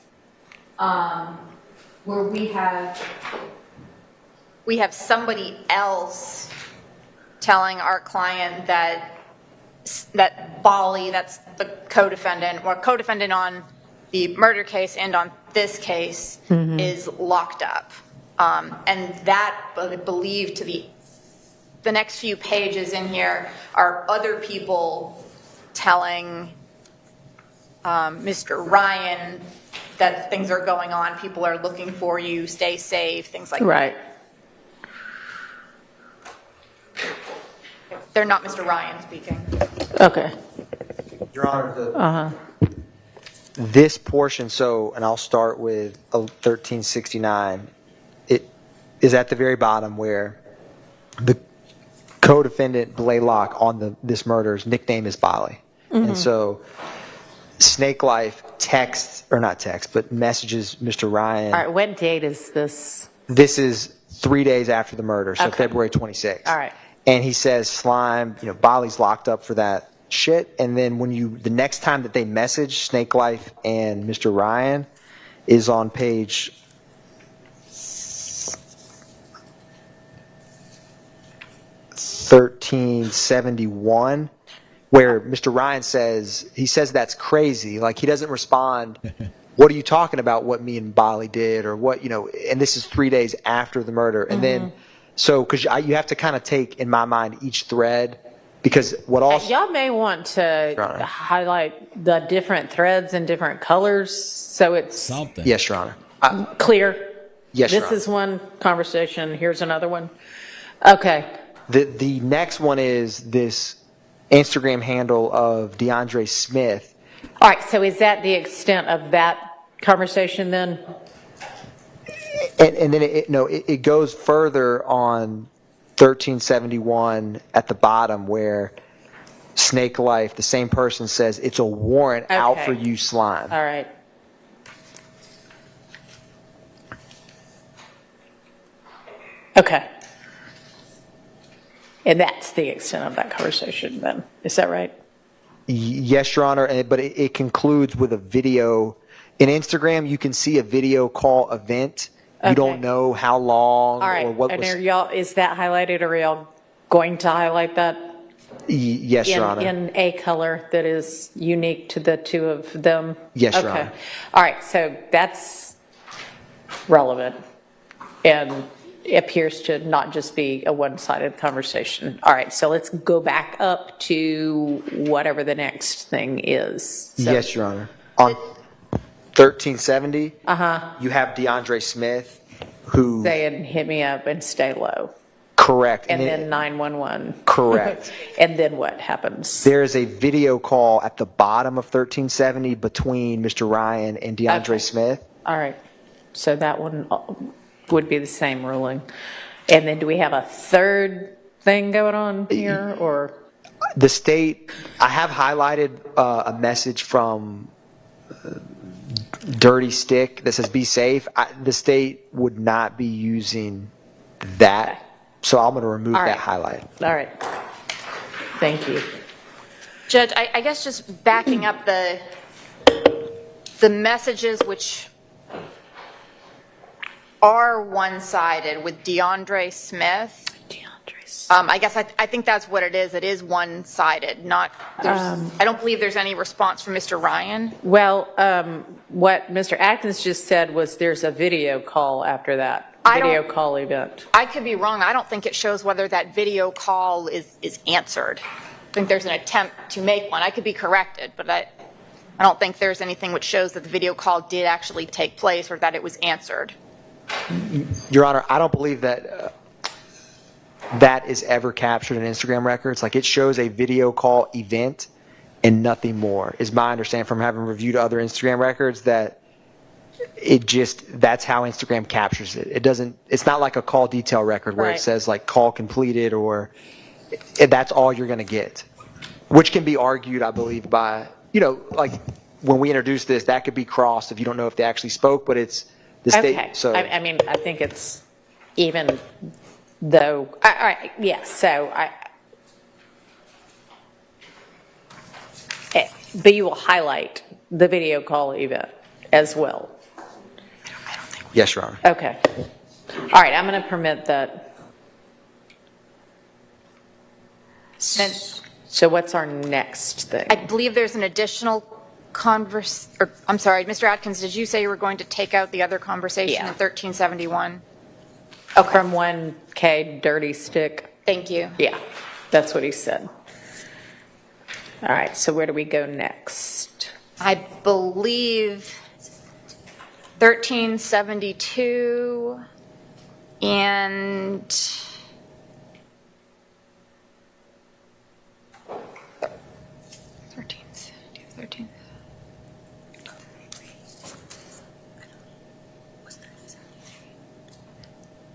Speaker 8: Where we have somebody else telling our client that Bali, that's the co-defendant, or co-defendant on the murder case and on this case, is locked up. And that, I believe, to the next few pages in here are other people telling Mr. Ryan that things are going on, people are looking for you, stay safe, things like that.
Speaker 4: right.
Speaker 8: They're not Mr. Ryan speaking.
Speaker 4: Okay.
Speaker 7: Your Honor, this portion, and I'll start with 1369. It is at the very bottom where the co-defendant Blaylock on this murder's nickname is Bali. And so Snake Life messages Mr. Ryan.
Speaker 4: All right, what date is this?
Speaker 7: This is 3 days after the murder, so
Speaker 4: Okay.
Speaker 7: February 26th.
Speaker 4: All right.
Speaker 7: And he says, Slime, Bali's locked up for that shit. And then the next time that they message Snake Life and Mr. Ryan is on page 1371, where Mr. Ryan says that's crazy. Like, he doesn't respond. What are you talking about? What me and Bali did, or what, and this is 3 days after the murder. And then, because you have to kind of take, in my mind, each thread, because what also.
Speaker 4: Y'all may want to highlight the different threads in different colors so it's
Speaker 3: Something.
Speaker 7: Yes, Your Honor.
Speaker 4: clear.
Speaker 7: Yes, Your
Speaker 4: This
Speaker 7: Honor.
Speaker 4: is one conversation. Here's another one. Okay.
Speaker 7: The next one is this Instagram handle of DeAndre Smith.
Speaker 4: All right. So is that the extent of that conversation then?
Speaker 7: And then it goes further on 1371 at the bottom, where Snake Life, the same person, says it's a warrant out
Speaker 4: Okay.
Speaker 7: for you, Slime.
Speaker 4: All right. Okay. And that's the extent of that conversation then. Is that right?
Speaker 7: Yes, Your Honor, but it concludes with a video. In Instagram, you can see a video call event. You don't know how long
Speaker 4: All right.
Speaker 7: or what
Speaker 4: And
Speaker 7: was.
Speaker 4: are y'all, is that highlighted, or are y'all going to highlight that?
Speaker 7: Yes, Your Honor.
Speaker 4: In a color that is unique to the two of them?
Speaker 7: Yes, Your
Speaker 4: Okay.
Speaker 7: Honor.
Speaker 4: All right, so that's relevant and appears to not just be a one-sided conversation. All right, so let's go back up to whatever the next thing is. So-
Speaker 7: Yes, Your Honor. On 1370, you have DeAndre Smith, who.
Speaker 4: Saying, hit me up and stay low.
Speaker 7: Correct.
Speaker 4: And then 911.
Speaker 7: Correct.
Speaker 4: And then what happens?
Speaker 7: There is a video call at the bottom of 1370 between Mr. Ryan and DeAndre
Speaker 4: Okay.
Speaker 7: Smith.
Speaker 4: All right, so that one would be the same ruling. And then do we have a third thing going on here, or?
Speaker 7: The state, I have highlighted a message from Dirty Stick that says be safe. The state would not be using that, so I'm going to remove
Speaker 4: All right.
Speaker 7: that highlight.
Speaker 4: All right, thank you.
Speaker 8: Judge, I guess just backing up the messages which are one-sided with DeAndre Smith. I guess I think that's what it is. It is one-sided, not, I don't believe there's any response from Mr. Ryan.
Speaker 4: Well, what Mr. Atkins just said was there's a video call after that. video call event.
Speaker 8: I could be wrong. I don't think it shows whether that video call is answered. I think there's an attempt to make one. I could be corrected, but I don't think there's anything which shows that the video call did actually take place or that it was answered.
Speaker 7: Your Honor, I don't believe that that is ever captured in Instagram records. Like, it shows a video call event and nothing more, is my understanding from having reviewed other Instagram records, that that's how Instagram captures it. It's not like a call detail record where it says like call completed, or that's all you're going to get, which can be argued, I believe, by, like when we introduce this, that could be crossed if you don't know if they actually spoke, but it's the state.
Speaker 4: Okay.
Speaker 7: So
Speaker 4: I mean, I think it's even though, all right, yes, so but you will highlight the video call event as well.
Speaker 7: yes, Your Honor.
Speaker 4: Okay. All right, I'm going to permit that. So what's our next thing?
Speaker 8: I believe there's an additional I'm sorry, Mr. Atkins, did you say you were going to take out the other conversation in 1371?
Speaker 4: Oh, from 1K dirty stick?
Speaker 8: Thank you.
Speaker 4: Yeah, that's what he said. All right, so where do we go next?
Speaker 8: I believe 1372 and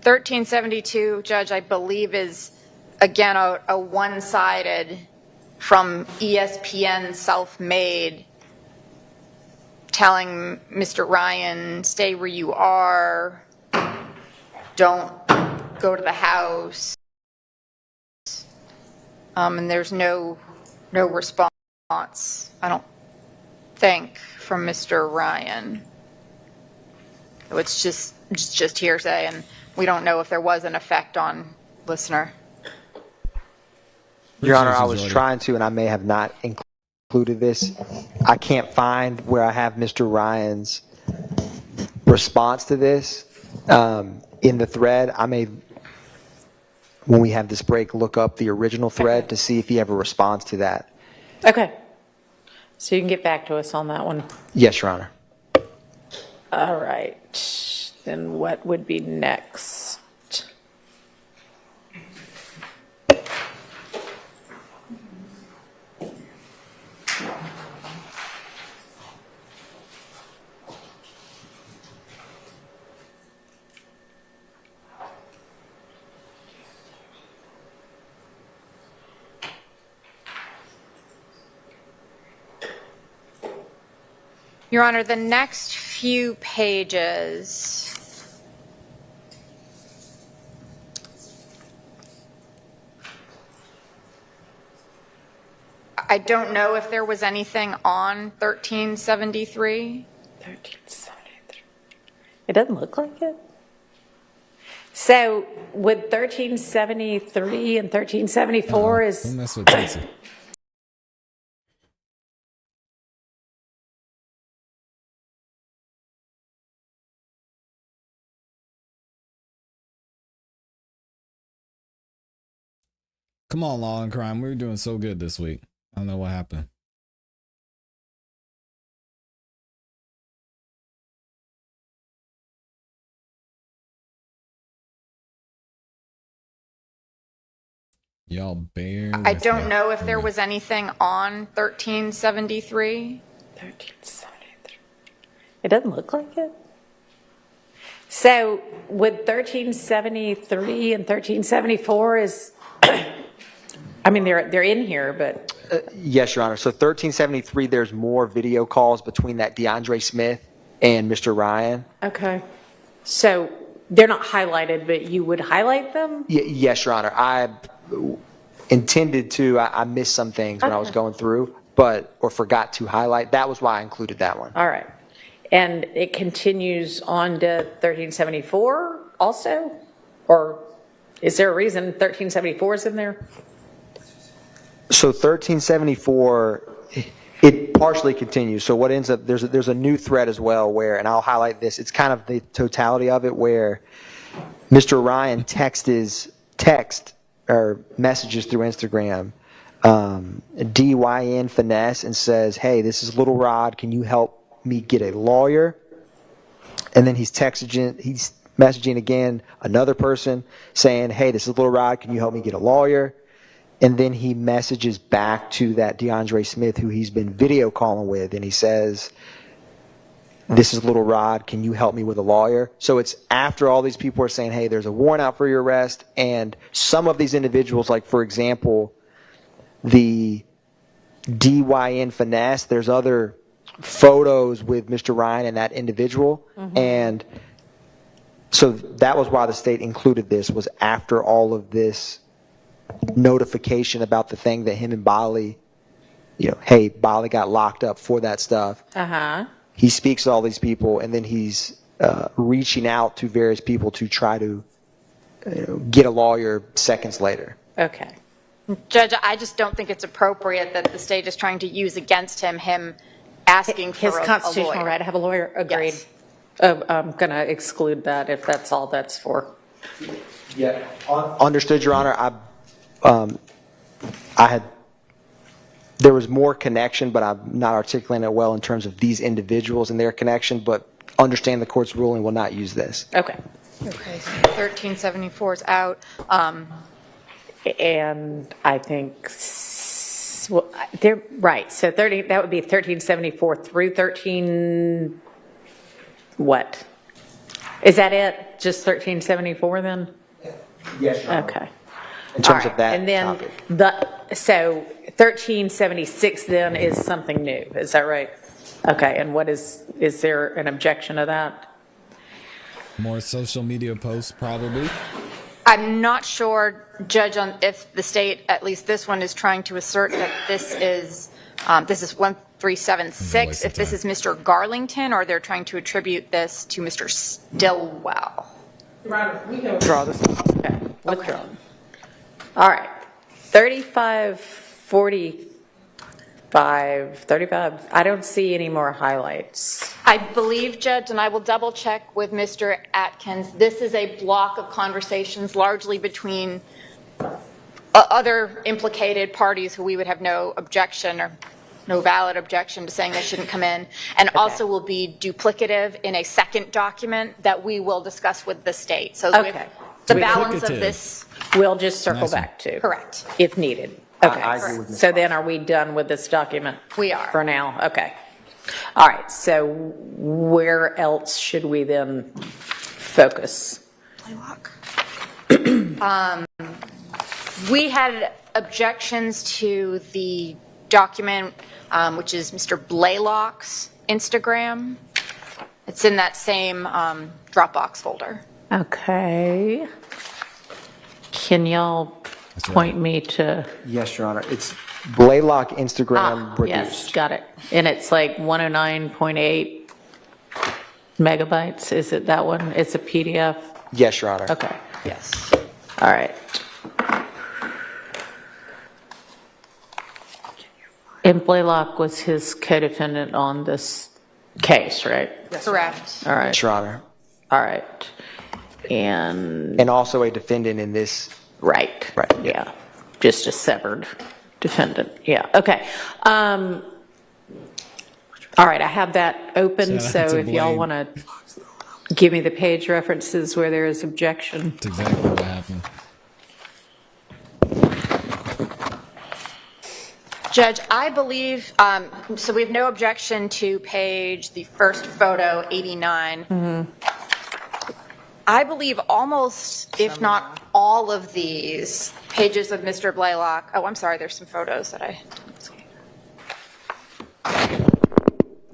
Speaker 8: 1372, Judge, I believe is, again, a one-sided from ESPN self-made, telling Mr. Ryan, stay where you are, don't go to the house. And there's no response, I don't think, from Mr. Ryan. So it's just hearsay, and we don't know if there was an effect on listener.
Speaker 7: Your Honor, I was trying to, and I may have not included this. I can't find where I have Mr. Ryan's response to this in the thread. I may, when we have this break, look up the original thread to see if he ever responds to that.
Speaker 4: Okay. So you can get back to us on that one.
Speaker 7: Yes, Your Honor.
Speaker 4: All right. Then what would be next?
Speaker 8: Your Honor, the next few pages I don't know if there was anything on 1373.
Speaker 4: 1373. It doesn't look like it. So with 1373 and 1374 is...
Speaker 3: Don't mess with Tracy. Come on, Law and Crime. We were doing so good this week. I don't know what happened. Y'all bear.
Speaker 8: I don't know if there was anything on 1373.
Speaker 4: 1373. It doesn't look like it. So with 1373 and 1374 is... I mean, they're in here, but...
Speaker 7: Yes, Your Honor. So 1373, there's more video calls between that DeAndre Smith and Mr. Ryan.
Speaker 4: Okay. So they're not highlighted, but you would highlight them?
Speaker 7: Yes, Your Honor. I intended to. I missed some things when I was going through, or forgot to highlight. That was why I included that one.
Speaker 4: All right. And it continues on to 1374 also? Or is there a reason 1374 is in there?
Speaker 7: So 1374, it partially continues. So what ends up, there's a new thread as well where, and I'll highlight this, it's kind of the totality of it where Mr. Ryan text or messages through Instagram DYN finesse and says, hey, this is Little Rod, can you help me get a lawyer? And then he's messaging again another person saying, hey, this is Little Rod, can you help me get a lawyer? And then he messages back to that DeAndre Smith who he's been video calling with, and he says, this is Little Rod, can you help me with a lawyer? So it's after all these people are saying, hey, there's a warrant out for your arrest, and some of these individuals, like for example, the DYN finesse, there's other photos with Mr. Ryan and that individual, and so that was why the state included this, was after all of this notification about the thing that him and Bali, hey, Bali got locked up for that stuff. He speaks to all these people, and then he's reaching out to various people to try to get a lawyer seconds later.
Speaker 4: Okay.
Speaker 8: Judge, I just don't think it's appropriate that the state is trying to use against him asking for
Speaker 4: his
Speaker 8: a
Speaker 4: constitutional
Speaker 8: lawyer.
Speaker 4: right to have a lawyer. Agreed.
Speaker 8: Yes.
Speaker 4: I'm going to exclude that if that's all that's for.
Speaker 7: Yeah. Understood, Your Honor. There was more connection, but I'm not articulating it well in terms of these individuals and their connection, but understand the court's ruling will not use this.
Speaker 4: Okay.
Speaker 8: Okay, so 1374 is out.
Speaker 4: And I think, well, they're right. So that would be 1374 through 13, what? Is that it? Just 1374 then?
Speaker 7: Yes, Your Honor.
Speaker 4: Okay.
Speaker 7: In terms
Speaker 4: All
Speaker 7: of that
Speaker 4: and then
Speaker 7: topic.
Speaker 4: So 1376 then is something new. Is that right? Okay. And what is there an objection to that?
Speaker 3: More social media posts, probably.
Speaker 8: I'm not sure, Judge, on if the state, at least this one, is trying to assert that this is 1376, if this is Mr. Garlington, or they're trying to attribute this to Mr. Stillwell.
Speaker 4: We can withdraw this. Okay. Withdraw. All right. 35. I don't see any more highlights.
Speaker 8: I believe, Judge, and I will double check with Mr. Atkins, this is a block of conversations largely between other implicated parties who we would have no objection or no valid objection to saying they shouldn't come in, and also will be duplicative in a second document that we will discuss with the state. So
Speaker 4: Okay.
Speaker 8: the balance of this.
Speaker 4: We'll just circle back to.
Speaker 8: Correct.
Speaker 4: If needed. Okay.
Speaker 7: I agree with Ms.
Speaker 4: So then are we done with this document?
Speaker 8: We are.
Speaker 4: For now? Okay. All right. So where else should we then focus?
Speaker 8: We had objections to the document, which is Mr. Blaylock's Instagram. It's in that same Dropbox folder.
Speaker 4: Okay. Can y'all point me to?
Speaker 7: Yes, Your Honor. It's Blaylock Instagram reduced.
Speaker 4: Yes, got it. And it's like 109.8 megabytes. Is it that one? It's a PDF?
Speaker 7: Yes, Your Honor.
Speaker 4: Okay. Yes. All right. And Blaylock was his co-defendant on this case, right?
Speaker 8: Correct.
Speaker 4: All right.
Speaker 7: Yes, Your Honor.
Speaker 4: All right. And
Speaker 7: also a defendant in this.
Speaker 4: Right.
Speaker 7: Right.
Speaker 4: Yeah. Just a severed defendant. Yeah. Okay. All right. I have that open.
Speaker 3: Shout out
Speaker 4: So
Speaker 3: to
Speaker 4: if y'all
Speaker 3: Blaine.
Speaker 4: want to give me the page references where there is objection.
Speaker 3: That's exactly what happened.
Speaker 8: Judge, I believe, so we have no objection to the first photo, 89. I believe almost, if not all of these pages of Mr. Blaylock, oh, I'm sorry, there's some photos that I didn't see.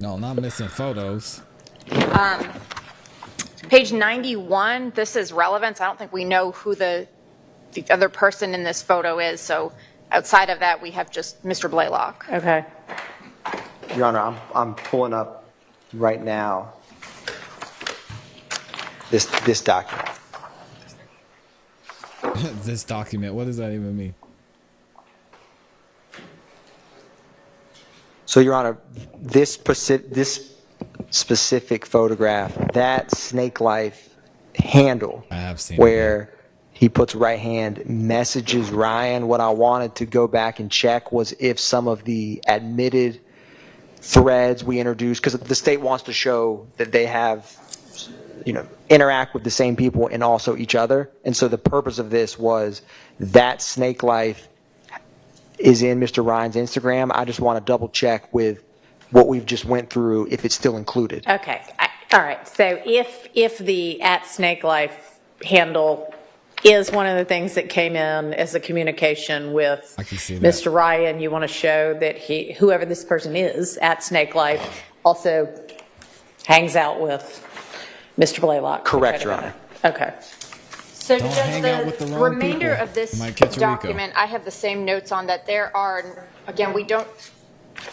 Speaker 3: No, not missing photos.
Speaker 8: Page 91, this is relevance. I don't think we know who the other person in this photo is, so outside of that, we have just Mr. Blaylock.
Speaker 4: Okay.
Speaker 7: Your Honor, I'm pulling up right now this document.
Speaker 3: This document, what does that even mean?
Speaker 7: So, Your Honor, this specific photograph, that snake life
Speaker 3: I have seen
Speaker 7: where he puts right hand, messages Ryan. What I wanted to go back and check was if some of the admitted threads we introduced, because the state wants to show that they have, interact with the same people and also each other. And so the purpose of this was that snake life is in Mr. Ryan's Instagram. I just want to double check with what we've just went through, if it's still included.
Speaker 4: Okay, all right. So if the @SnakeLife handle is one of the things that came in as a communication with Mr. Ryan, you want to show that whoever this person is, @SnakeLife, also hangs out with Mr. Blaylock.
Speaker 7: Correct, Your Honor.
Speaker 4: Okay.
Speaker 8: So
Speaker 3: Don't hang out with the
Speaker 8: does the
Speaker 3: wrong
Speaker 8: remainder
Speaker 3: people.
Speaker 8: of this
Speaker 3: Might catch a Rico.
Speaker 8: document, I have the same notes on that there are, again, we don't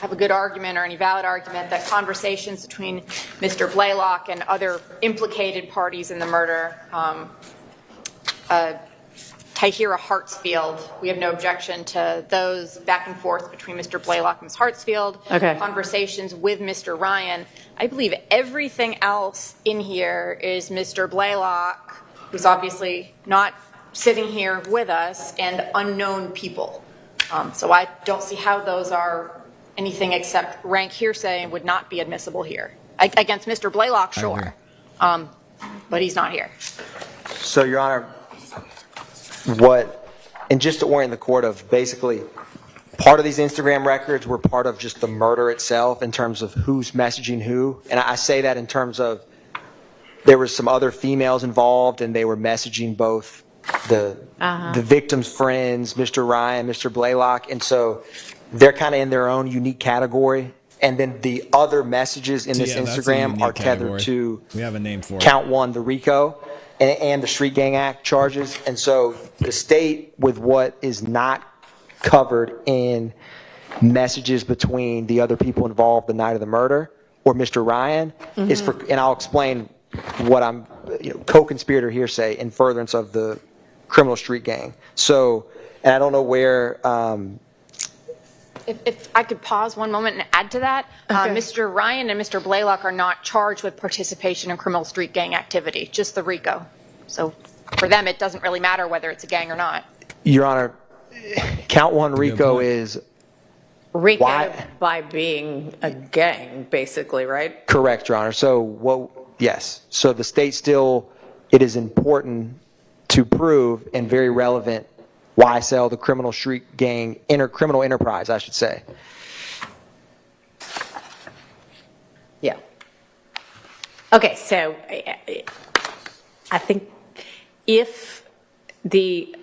Speaker 8: have a good argument or any valid argument that conversations between Mr. Blaylock and other implicated parties in the murder, Tahira Hartsfield, we have no objection to those back and forth between Mr. Blaylock and Ms. Hartsfield.
Speaker 4: Okay.
Speaker 8: Conversations with Mr. Ryan. I believe everything else in here is Mr. Blaylock, who's obviously not sitting here with us, and unknown people. So I don't see how those are anything except rank hearsay and would not be admissible here. Against Mr. Blaylock, sure. But he's not here.
Speaker 7: So, Your Honor, and just to orient the court of, basically, part of these Instagram records were part of just the murder itself in terms of who's messaging who. And I say that in terms of there were some other females involved, and they were messaging both the victim's friends, Mr. Ryan, Mr. Blaylock. And so they're kind of in their own unique category. And then the other messages in this Instagram are tethered to
Speaker 3: we have a name for
Speaker 7: count one, the RICO, and the Street Gang Act charges. And so the state, with what is not covered in messages between the other people involved the night of the murder or Mr. Ryan, is for, and I'll explain what I'm, co-conspirator hearsay in furtherance of the criminal street gang. So, and I don't know where,
Speaker 8: If I could pause one moment and add to that, Mr. Ryan and Mr. Blaylock are not charged with participation in criminal street gang activity, just the RICO. So for them, it doesn't really matter whether it's a gang or not.
Speaker 7: Your Honor, count one RICO is
Speaker 4: RICO by being a gang, basically, right?
Speaker 7: correct, Your Honor. So yes. So the state still, it is important to prove and very relevant YSL, the criminal street gang, criminal enterprise, I should say.
Speaker 4: Yeah. Okay, so I think if the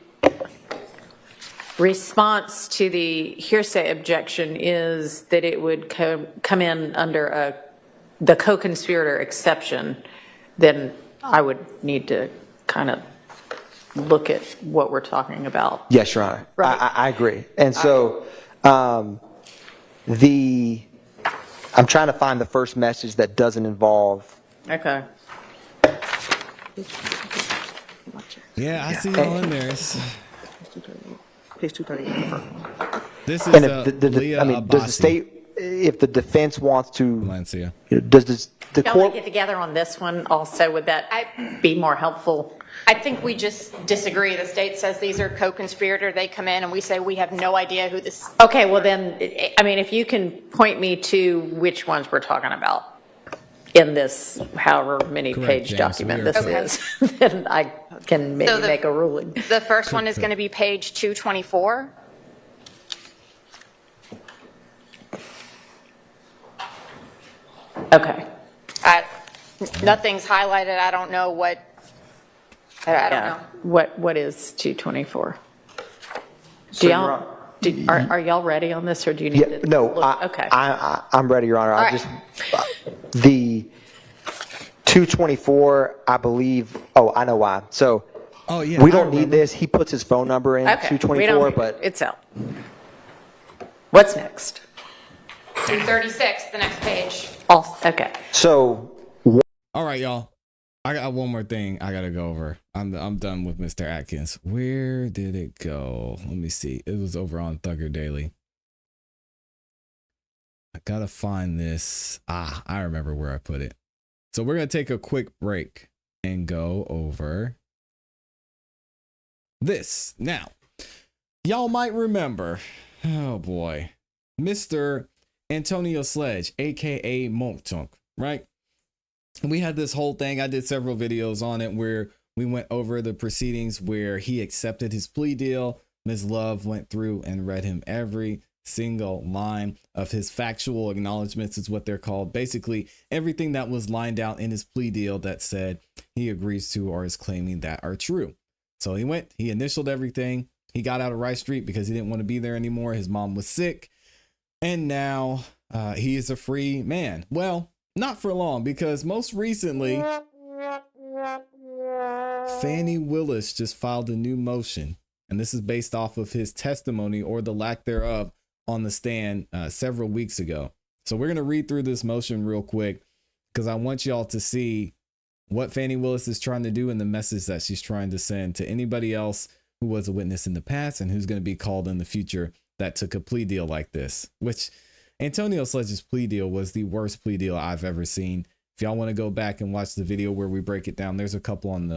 Speaker 4: response to the hearsay objection is that it would come in under the co-conspirator exception, then I would need to kind of look at what we're talking about.
Speaker 7: Yes, Your Honor.
Speaker 4: Right.
Speaker 7: I agree. And so I'm trying to find the first message that doesn't involve.
Speaker 4: Okay.
Speaker 3: Yeah, I see y'all in there.
Speaker 9: Page 238.
Speaker 3: This is
Speaker 7: And if
Speaker 3: Leah
Speaker 7: I mean, does the
Speaker 3: Abbasi.
Speaker 7: state, if the defense wants to,
Speaker 3: Valencia.
Speaker 7: does the
Speaker 4: Shall we
Speaker 7: court?
Speaker 4: get together on this one also? Would that be more helpful?
Speaker 8: I think we just disagree. The state says these are co-conspirator. They come in and we say we have no idea who this.
Speaker 4: Okay, well then, I mean, if you can point me to which ones we're talking about in this however many
Speaker 3: Correct,
Speaker 4: page
Speaker 3: James.
Speaker 4: document
Speaker 3: We are
Speaker 4: this is, then I can maybe make a ruling.
Speaker 8: The first one is going to be page 224.
Speaker 4: Okay.
Speaker 8: Nothing's highlighted. I don't know what. I don't know.
Speaker 4: What is 224?
Speaker 7: So
Speaker 4: Do y'all, are y'all ready on this, or do you need to?
Speaker 7: No,
Speaker 4: look? Okay.
Speaker 7: I'm ready, Your Honor.
Speaker 4: All
Speaker 7: I'll
Speaker 4: right.
Speaker 7: just, the 224, I believe, I know why. So
Speaker 3: Oh, yeah,
Speaker 7: we
Speaker 3: I
Speaker 7: don't need
Speaker 3: remember.
Speaker 7: this. He puts his phone number in,
Speaker 4: Okay. We
Speaker 7: 224,
Speaker 4: don't,
Speaker 7: but
Speaker 4: it's out. What's next?
Speaker 8: 236, the next page.
Speaker 4: Okay.
Speaker 7: so
Speaker 3: All right, y'all. I got one more thing I gotta go over. I'm done with Mr. Atkins. Where did it go? Let me see. It was over on Thugger Daily. I gotta find this. I remember where I put it. So we're gonna take a quick break. and go over this. Now, y'all might remember, oh boy, Mr. Antonio Sledge, aka Montunk, right? We had this whole thing. I did several videos on it where we went over the proceedings where he accepted his plea deal. Ms. Love went through and read him every single line of his factual acknowledgments, is what they're called. Basically, everything that was lined out in his plea deal that said he agrees to or is claiming that are true. So he initialed everything. He got out of Rice Street because he didn't want to be there anymore. His mom was sick. And now he is a free man. Well, not for long, because most recently, Fannie Willis just filed a new motion. And this is based off of his testimony, or the lack thereof, on the stand several weeks ago. So we're going to read through this motion real quick, because I want y'all to see what Fannie Willis is trying to do and the message that she's trying to send to anybody else who was a witness in the past and who's going to be called in the future that took a plea deal like this, which Antonio Sledge's plea deal was the worst plea deal I've ever seen. If y'all want to go back and watch the video where we break it down, there's a couple on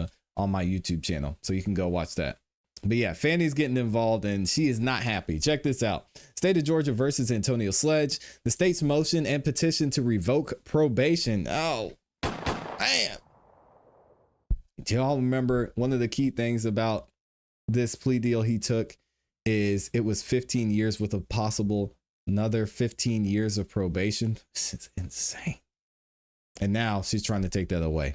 Speaker 3: my YouTube channel, so you can go watch that. But yeah, Fannie's getting involved and she is not happy. Check this out. State of Georgia versus Antonio Sledge. The state's motion and petition to revoke probation. Oh, man. Do y'all remember one of the key things about this plea deal he took is it was 15 years with a possible another 15 years of probation? It's insane. And now she's trying to take that away.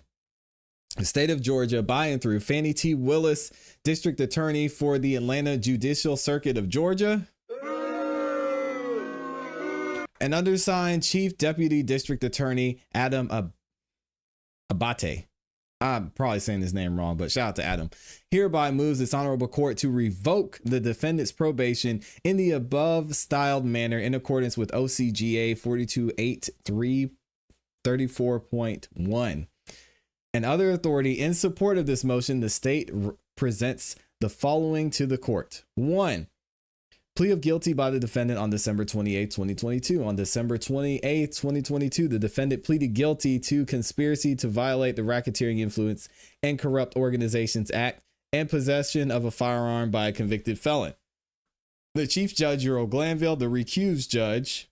Speaker 3: The state of Georgia, by and through Fannie T. Willis, District Attorney for the Atlanta Judicial Circuit of Georgia, and undersigned Chief Deputy District Attorney Adam Abate. I'm probably saying his name wrong, but shout out to Adam. Hereby moves this honorable court to revoke the defendant's probation in the above styled manner in accordance with OCGA 428334.1. And other authority in support of this motion, the state presents the following to the court. 1. Plea of guilty by the defendant on December 28, 2022. On December 28, 2022, the defendant pleaded guilty to conspiracy to violate the Racketeering Influence and Corrupt Organizations Act and possession of a firearm by a convicted felon. The Chief Judge, Earl Glanville, the recused judge,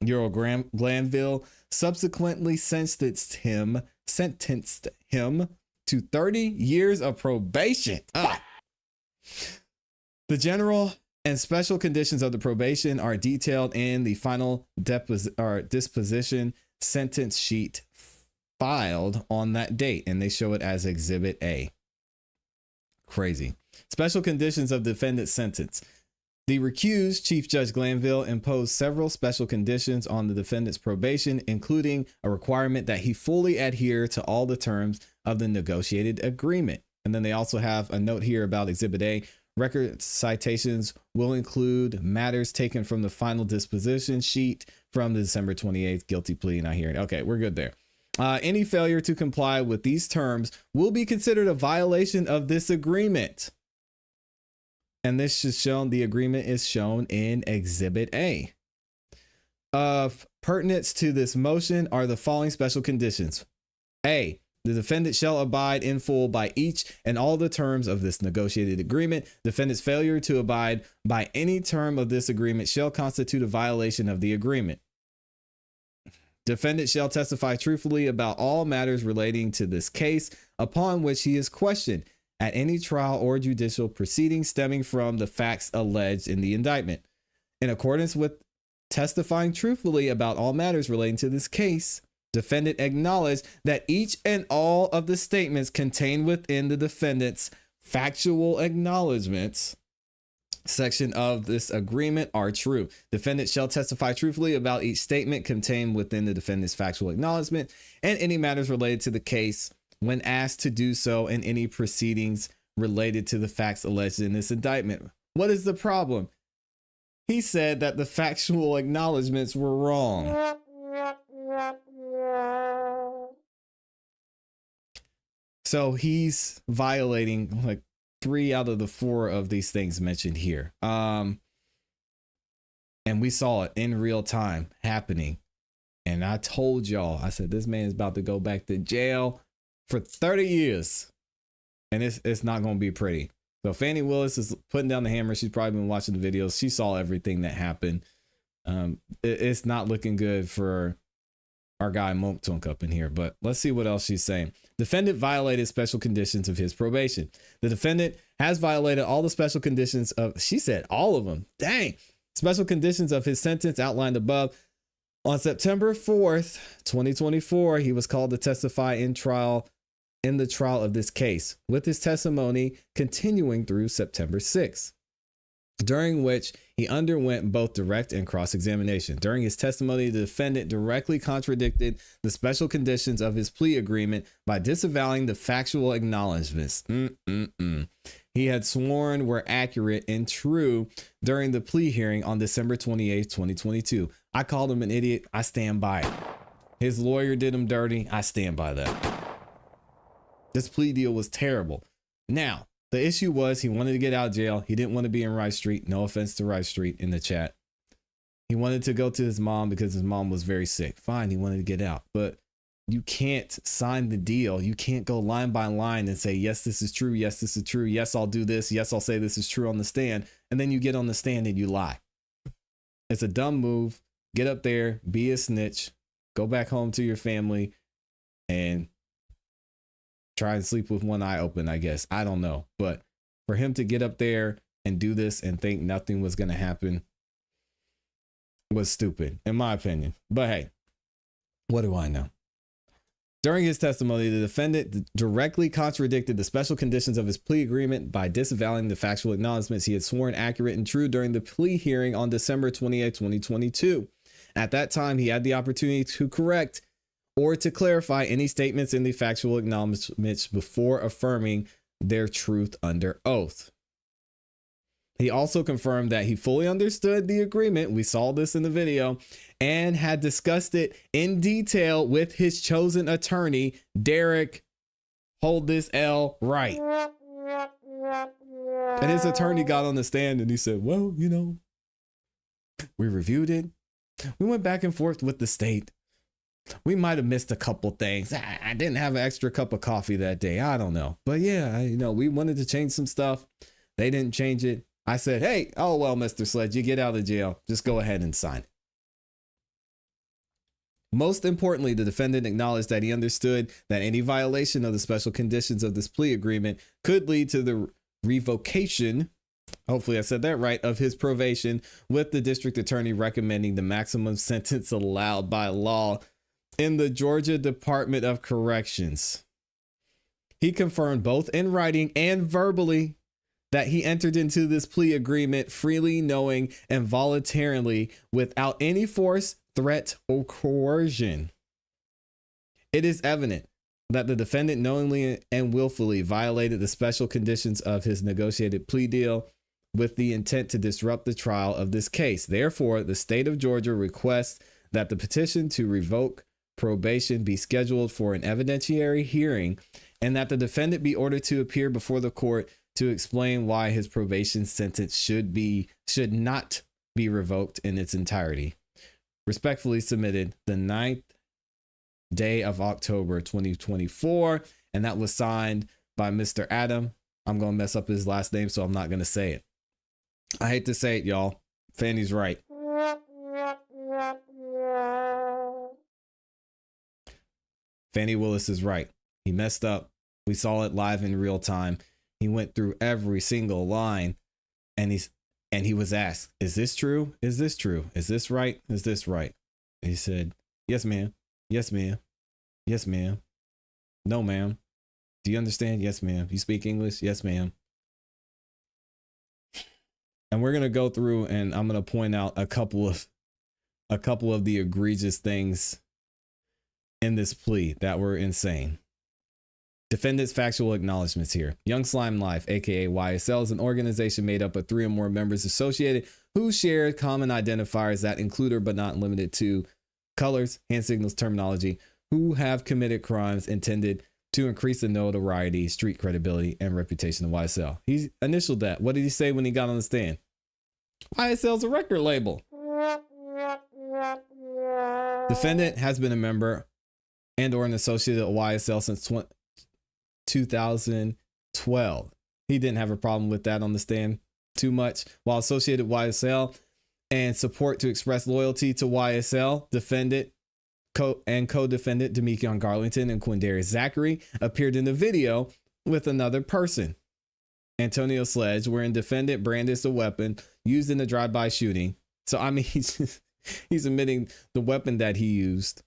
Speaker 3: Earl Glanville, subsequently sentenced him to 30 years of probation. The general and special conditions of the probation are detailed in the final disposition sentence sheet filed on that date, and they show it as Exhibit A. Crazy. Special conditions of defendant's sentence. The recused Chief Judge Glanville imposed several special conditions on the defendant's probation, including a requirement that he fully adhere to all the terms of the negotiated agreement. And then they also have a note here about Exhibit A. Record citations will include matters taken from the final disposition sheet from the December 28th guilty plea. And I hear it. Okay, we're good there. Any failure to comply with these terms will be considered a violation of this agreement. And this is shown, the agreement is shown in Exhibit A. Of pertinence to this motion are the following special conditions. A, the defendant shall abide in full by each and all the terms of this negotiated agreement. Defendant's failure to abide by any term of this agreement shall constitute a violation of the agreement. Defendant shall testify truthfully about all matters relating to this case upon which he is questioned at any trial or judicial proceeding stemming from the facts alleged in the indictment. In accordance with testifying truthfully about all matters relating to this case, defendant acknowledged that each and all of the statements contained within the defendant's factual acknowledgments section of this agreement are true. Defendant shall testify truthfully about each statement contained within the defendant's factual acknowledgement and any matters related to the case when asked to do so in any proceedings related to the facts alleged in this indictment. What is the problem? He said that the factual acknowledgments were wrong. So he's violating like 3 out of the 4 of these things mentioned here. And we saw it in real time happening. And I told y'all, I said, this man is about to go back to jail for 30 years. And it's not going to be pretty. So Fannie Willis is putting down the hammer. She's probably been watching the videos. She saw everything that happened. It's not looking good for our guy Monk Tunk up in here, but let's see what else she's saying. Defendant violated special conditions of his probation. The defendant has violated all the special conditions of, she said all of them. Dang. Special conditions of his sentence outlined above. On September 4th, 2024, he was called to testify in the trial of this case, with his testimony continuing through September 6th, during which he underwent both direct and cross-examination. During his testimony, the defendant directly contradicted the special conditions of his plea agreement by disavowing the factual acknowledgments he had sworn were accurate and true during the plea hearing on December 28, 2022. I called him an idiot. I stand by it. His lawyer did him dirty. I stand by that. This plea deal was terrible. Now, the issue was he wanted to get out of jail. He didn't want to be in Rice Street. No offense to Rice Street in the chat. He wanted to go to his mom because his mom was very sick. Fine, he wanted to get out. But you can't sign the deal. You can't go line by line and say, yes, this is true. Yes, this is true. Yes, I'll do this. Yes, I'll say this is true on the stand. And then you get on the stand and you lie. It's a dumb move. Get up there, be a snitch, go back home to your family, and try and sleep with one eye open, I guess. I don't know. But for him to get up there and do this and think nothing was going to happen was stupid, in my opinion. But hey, what do I know? During his testimony, the defendant directly contradicted the special conditions of his plea agreement by disavowing the factual acknowledgments he had sworn accurate and true during the plea hearing on December 28, 2022. At that time, he had the opportunity to correct or to clarify any statements in the factual acknowledgments before affirming their truth under oath. He also confirmed that he fully understood the agreement, we saw this in the video, and had discussed it in detail with his chosen attorney, Derek, hold this L right. And his attorney got on the stand and he said, well, you know, we reviewed it. We went back and forth with the state. We might have missed a couple things. I didn't have an extra cup of coffee that day. I don't know. But yeah, we wanted to change some stuff. They didn't change it. I said, hey, oh, well, Mr. Sledge, you get out of jail. Just go ahead and sign it. Most importantly, the defendant acknowledged that he understood that any violation of the special conditions of this plea agreement could lead to the revocation, hopefully I said that right, of his probation, with the district attorney recommending the maximum sentence allowed by law in the Georgia Department of Corrections. He confirmed both in writing and verbally that he entered into this plea agreement freely, knowing, and voluntarily without any force, threat, or coercion. It is evident that the defendant knowingly and willfully violated the special conditions of his negotiated plea deal with the intent to disrupt the trial of this case. Therefore, the state of Georgia requests that the petition to revoke probation be scheduled for an evidentiary hearing and that the defendant be ordered to appear before the court to explain why his probation sentence should not be revoked in its entirety. Respectfully submitted, the 9th day of October 2024, and that was signed by Mr. Adam. I'm going to mess up his last name, so I'm not going to say it. I hate to say it, y'all. Fanny's right. Fannie Willis is right. He messed up. We saw it live in real time. He went through every single line and he was asked, is this true? Is this true? Is this right? Is this right? And he said, yes, ma'am. Yes, ma'am. Yes, ma'am. No, ma'am. Do you understand? Yes, ma'am. You speak English? Yes, ma'am. And we're going to go through and I'm going to point out a couple of the egregious things in this plea that were insane. Defendant's factual acknowledgments here. Young Slime Life, aka YSL, is an organization made up of 3 or more members associated who share common identifiers that include but not limited to colors, hand signals, terminology, who have committed crimes intended to increase the notoriety, street credibility, and reputation of YSL. He initialed that. What did he say when he got on the stand? YSL's a record label. Defendant has been a member and or an associate of YSL 2012. He didn't have a problem with that on the stand too much. While associated YSL and support to express loyalty to YSL, defendant and co-defendant Demekion Garlington and Quindarius Zachary appeared in the video with another person, Antonio Sledge, wherein defendant brandished a weapon used in the drive-by shooting. So, I mean, he's admitting the weapon that he used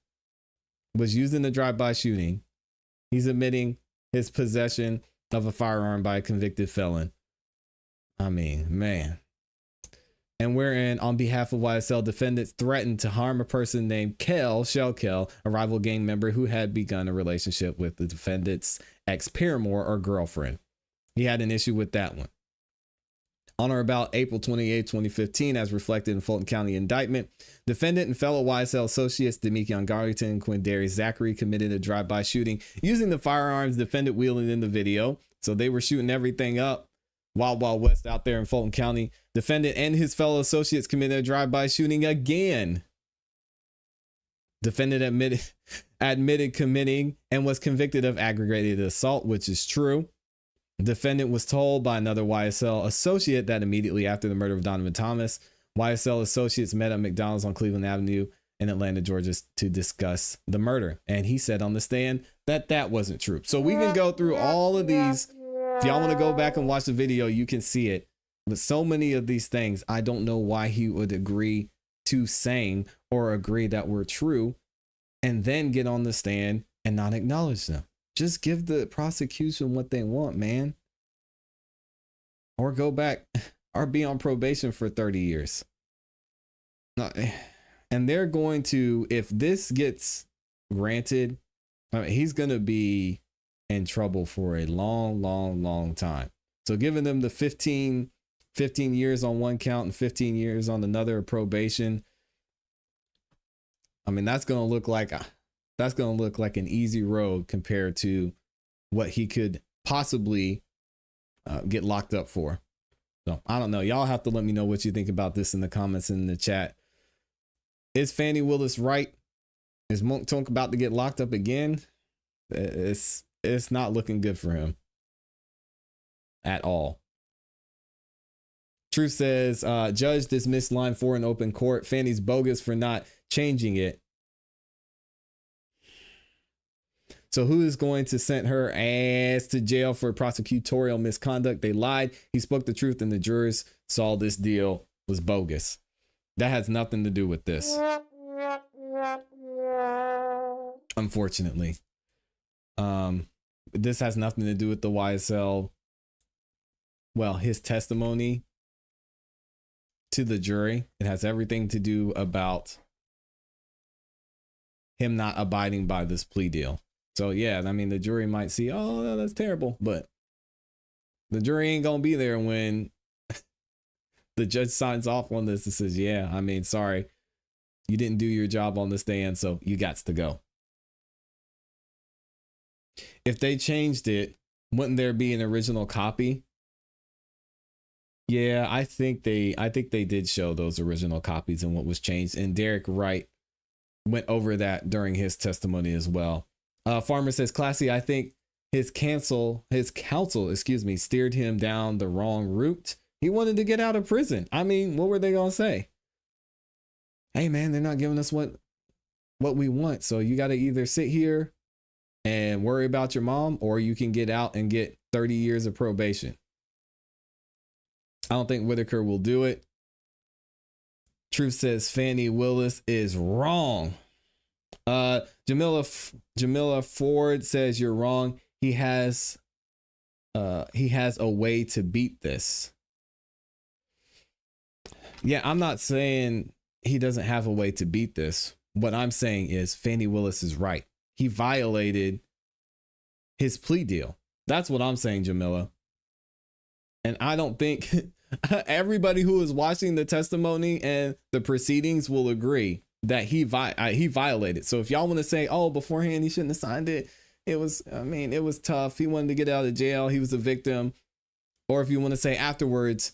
Speaker 3: was used in the drive-by shooting. He's admitting his possession of a firearm by a convicted felon. I mean, man. And wherein, on behalf of YSL, defendants threatened to harm a person named Shell Kell, a rival gang member who had begun a relationship with the defendant's ex-paramour or girlfriend. He had an issue with that one. On or about April 28, 2015, as reflected in Fulton County indictment, defendant and fellow YSL associates Demekion Garlington and Quindarius Zachary committed a drive-by shooting using the firearms defendant wielded in the video. So they were shooting everything up. Wild West out there in Fulton County. Defendant and his fellow associates committed a drive-by shooting again. Defendant admitted committing and was convicted of aggravated assault, which is true. Defendant was told by another YSL associate that immediately after the murder of Donovan Thomas, YSL associates met at McDonald's on Cleveland Avenue in Atlanta, Georgia to discuss the murder. And he said on the stand that that wasn't true. So we can go through all of these. If y'all want to go back and watch the video, you can see it. But so many of these things, I don't know why he would agree to saying or agree that were true and then get on the stand and not acknowledge them. Just give the prosecution what they want, man. Or go back or be on probation for 30 years. And they're going to, if this gets granted, I mean, he's going to be in trouble for a long time. So giving them the 15 years on one count and 15 years on another probation, I mean, that's going to look like an easy road compared to what he could possibly get locked up for. So I don't know. Y'all have to let me know what you think about this in the comments in the chat. Is Fannie Willis right? Is Monk Tonk about to get locked up again? It's not looking good for him at all. Truth says, judge dismissed line 4 in open court. Fannie's bogus for not changing it. So who is going to send her ass to jail for prosecutorial misconduct? They lied. He spoke the truth and the jurors saw this deal was bogus. That has nothing to do with this. Unfortunately. This has nothing to do with the YSL. Well, his testimony to the jury. It has everything to do about him not abiding by this plea deal. So yeah, I mean, the jury might see, oh, that's terrible, but the jury ain't gonna be there when the judge signs off on this and says, yeah, I mean, sorry, you didn't do your job on the stand, so you got to go. If they changed it, wouldn't there be an original copy? Yeah, I think they did show those original copies and what was changed. And Derek Wright went over that during his testimony as well. Farmer says, ClassE, I think his counsel, steered him down the wrong route. He wanted to get out of prison. I mean, what were they gonna say? Hey man, they're not giving us what we want. So you got to either sit here and worry about your mom, or you can get out and get 30 years of probation. I don't think Whitaker will do it. Truth says Fannie Willis is wrong. Jamila Ford says you're wrong. He has a way to beat this. Yeah, I'm not saying he doesn't have a way to beat this. What I'm saying is Fannie Willis is right. He violated his plea deal. That's what I'm saying, Jamila. And I don't think everybody who is watching the testimony and the proceedings will agree that he violated. So if y'all want to say, oh, beforehand he shouldn't have signed it, it was tough. He wanted to get out of jail. He was a victim. Or if you want to say afterwards,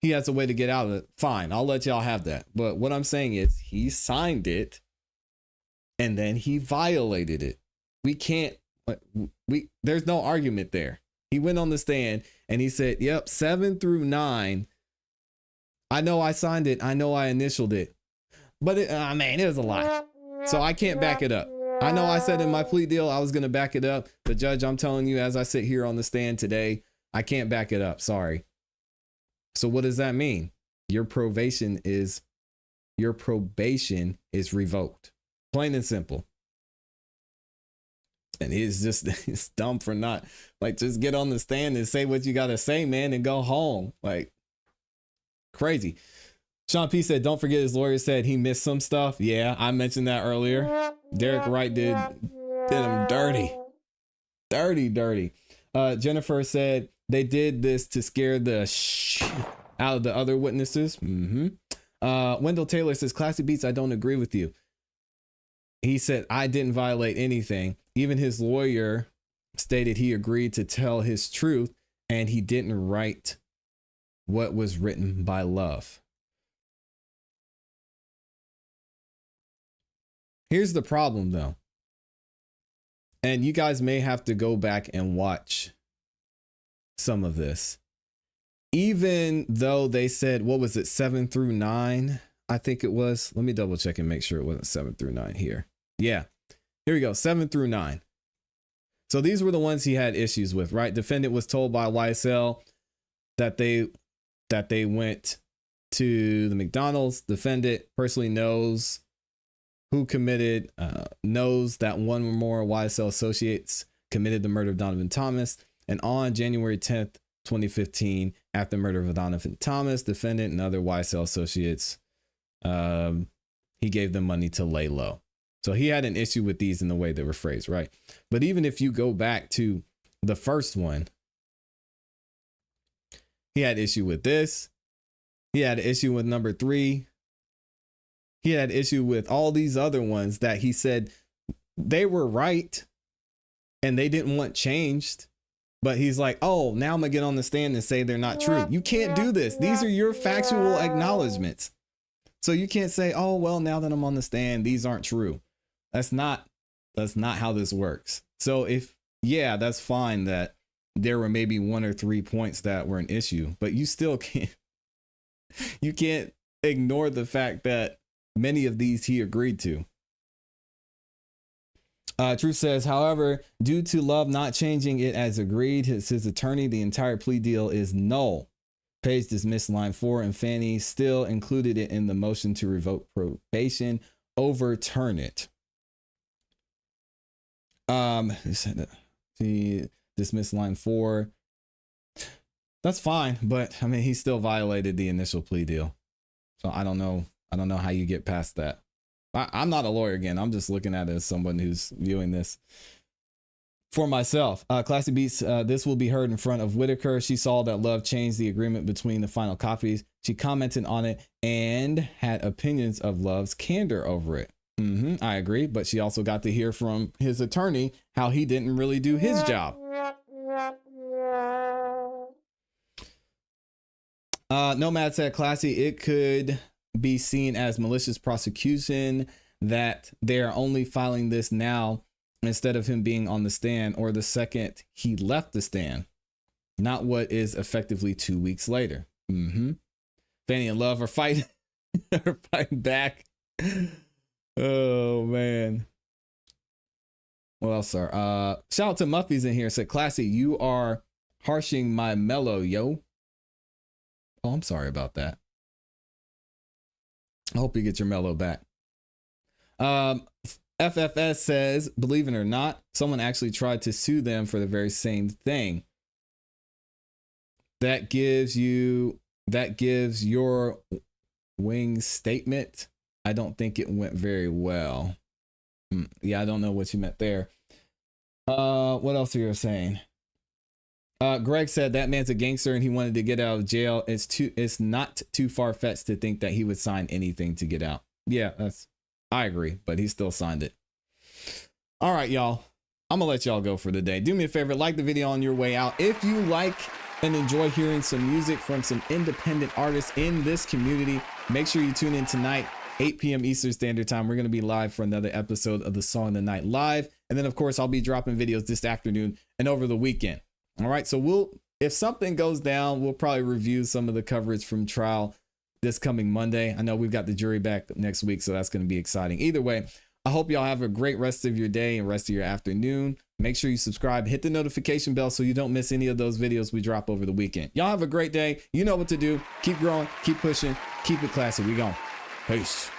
Speaker 3: he has a way to get out of it. Fine, I'll let y'all have that. But what I'm saying is he signed it and then he violated it. We can't There's no argument there. He went on the stand and he said, yep, 7 through 9. I know I signed it. I know I initialed it. But it was a lie. So I can't back it up. I know I said in my plea deal I was going to back it up. But Judge, I'm telling you, as I sit here on the stand today, I can't back it up. Sorry. So what does that mean? Your probation is revoked. Plain and simple. And it's dumb for not, like, just get on the stand and say what you got to say, man, and go home. Like, crazy. Sean P said, don't forget his lawyer said he missed some stuff. Yeah, I mentioned that earlier. Derek Wright did him dirty. Dirty. Jennifer said they did this to scare the shit out of the other witnesses. Wendell Taylor says, Classy Beats, I don't agree with you. He said, I didn't violate anything. Even his lawyer stated he agreed to tell his truth and he didn't write what was written by Love. Here's the problem, though. And you guys may have to go back and watch some of this. Even though they said, what was it, 7 through 9? I think it was. Let me double check and make sure it wasn't 7 through 9 here. Yeah, here we go. 7 through 9. So these were the ones he had issues with, right? Defendant was told by YSL that they went to the McDonald's. Defendant personally knows who committed, knows that one or more YSL associates committed the murder of Donovan Thomas. And on January 10th, 2015, after the murder of Donovan Thomas, defendant and other YSL associates, he gave them money to lay low. So he had an issue with these in the way they were phrased, right? But even if you go back to the first one, he had issue with this. He had an issue with number 3. He had issue with all these other ones that he said they were right and they didn't want changed. But he's like, oh, now I'm going to get on the stand and say they're not true. You can't do this. These are your factual acknowledgments. So you can't say, oh, well, now that I'm on the stand, these aren't true. That's not how this works. So yeah, that's fine that there were maybe 1 or 3 points that were an issue, but you still can't ignore the fact that many of these he agreed to. Truth says, however, due to Love not changing it as agreed, his attorney, the entire plea deal is null. Page dismissed line 4 and Fannie still included it in the motion to revoke probation. Overturn it. He dismissed line 4. That's fine, but I mean, he still violated the initial plea deal. So I don't know how you get past that. I'm not a lawyer again. I'm just looking at it as someone who's viewing this for myself. Classy Beats, this will be heard in front of Whitaker. She saw that Love changed the agreement between the final copies. She commented on it and had opinions of Love's candor over it. I agree, but she also got to hear from his attorney how he didn't really do his job. Nomad said, Classy, it could be seen as malicious prosecution that they're only filing this now instead of him being on the stand or the second he left the stand, not what is effectively 2 weeks later. Fannie and Love are fighting, are fighting back. Oh man. What else, sir? Shout out to Muffy's in here. Said, Classy, you are harshing my mellow, yo. Oh, I'm sorry about that. I hope you get your mellow back. FFS says, believe it or not, someone actually tried to sue them for the very same thing. That gives your wing statement. I don't think it went very well. Yeah, I don't know what you meant there. What else are you saying? Greg said that man's a gangster and he wanted to get out of jail. It's not too far-fetched to think that he would sign anything to get out. Yeah, I agree, but he still signed it. All right, y'all. I'm gonna let y'all go for the day. Do me a favor, like the video on your way out. If you like and enjoy hearing some music from some independent artists in this community, make sure you tune in tonight, 8 p.m. Eastern Standard Time. We're going to be live for another episode of the Song of the Night Live. And then, of course, I'll be dropping videos this afternoon and over the weekend. All right. So if something goes down, we'll probably review some of the coverage from trial this coming Monday. I know we've got the jury back next week, so that's going to be exciting. Either way, I hope y'all have a great rest of your day and rest of your afternoon. Make sure you subscribe, hit the notification bell so you don't miss any of those videos we drop over the weekend. Y'all have a great day. You know what to do. Keep growing, keep pushing, keep it classy. We gone. Peace.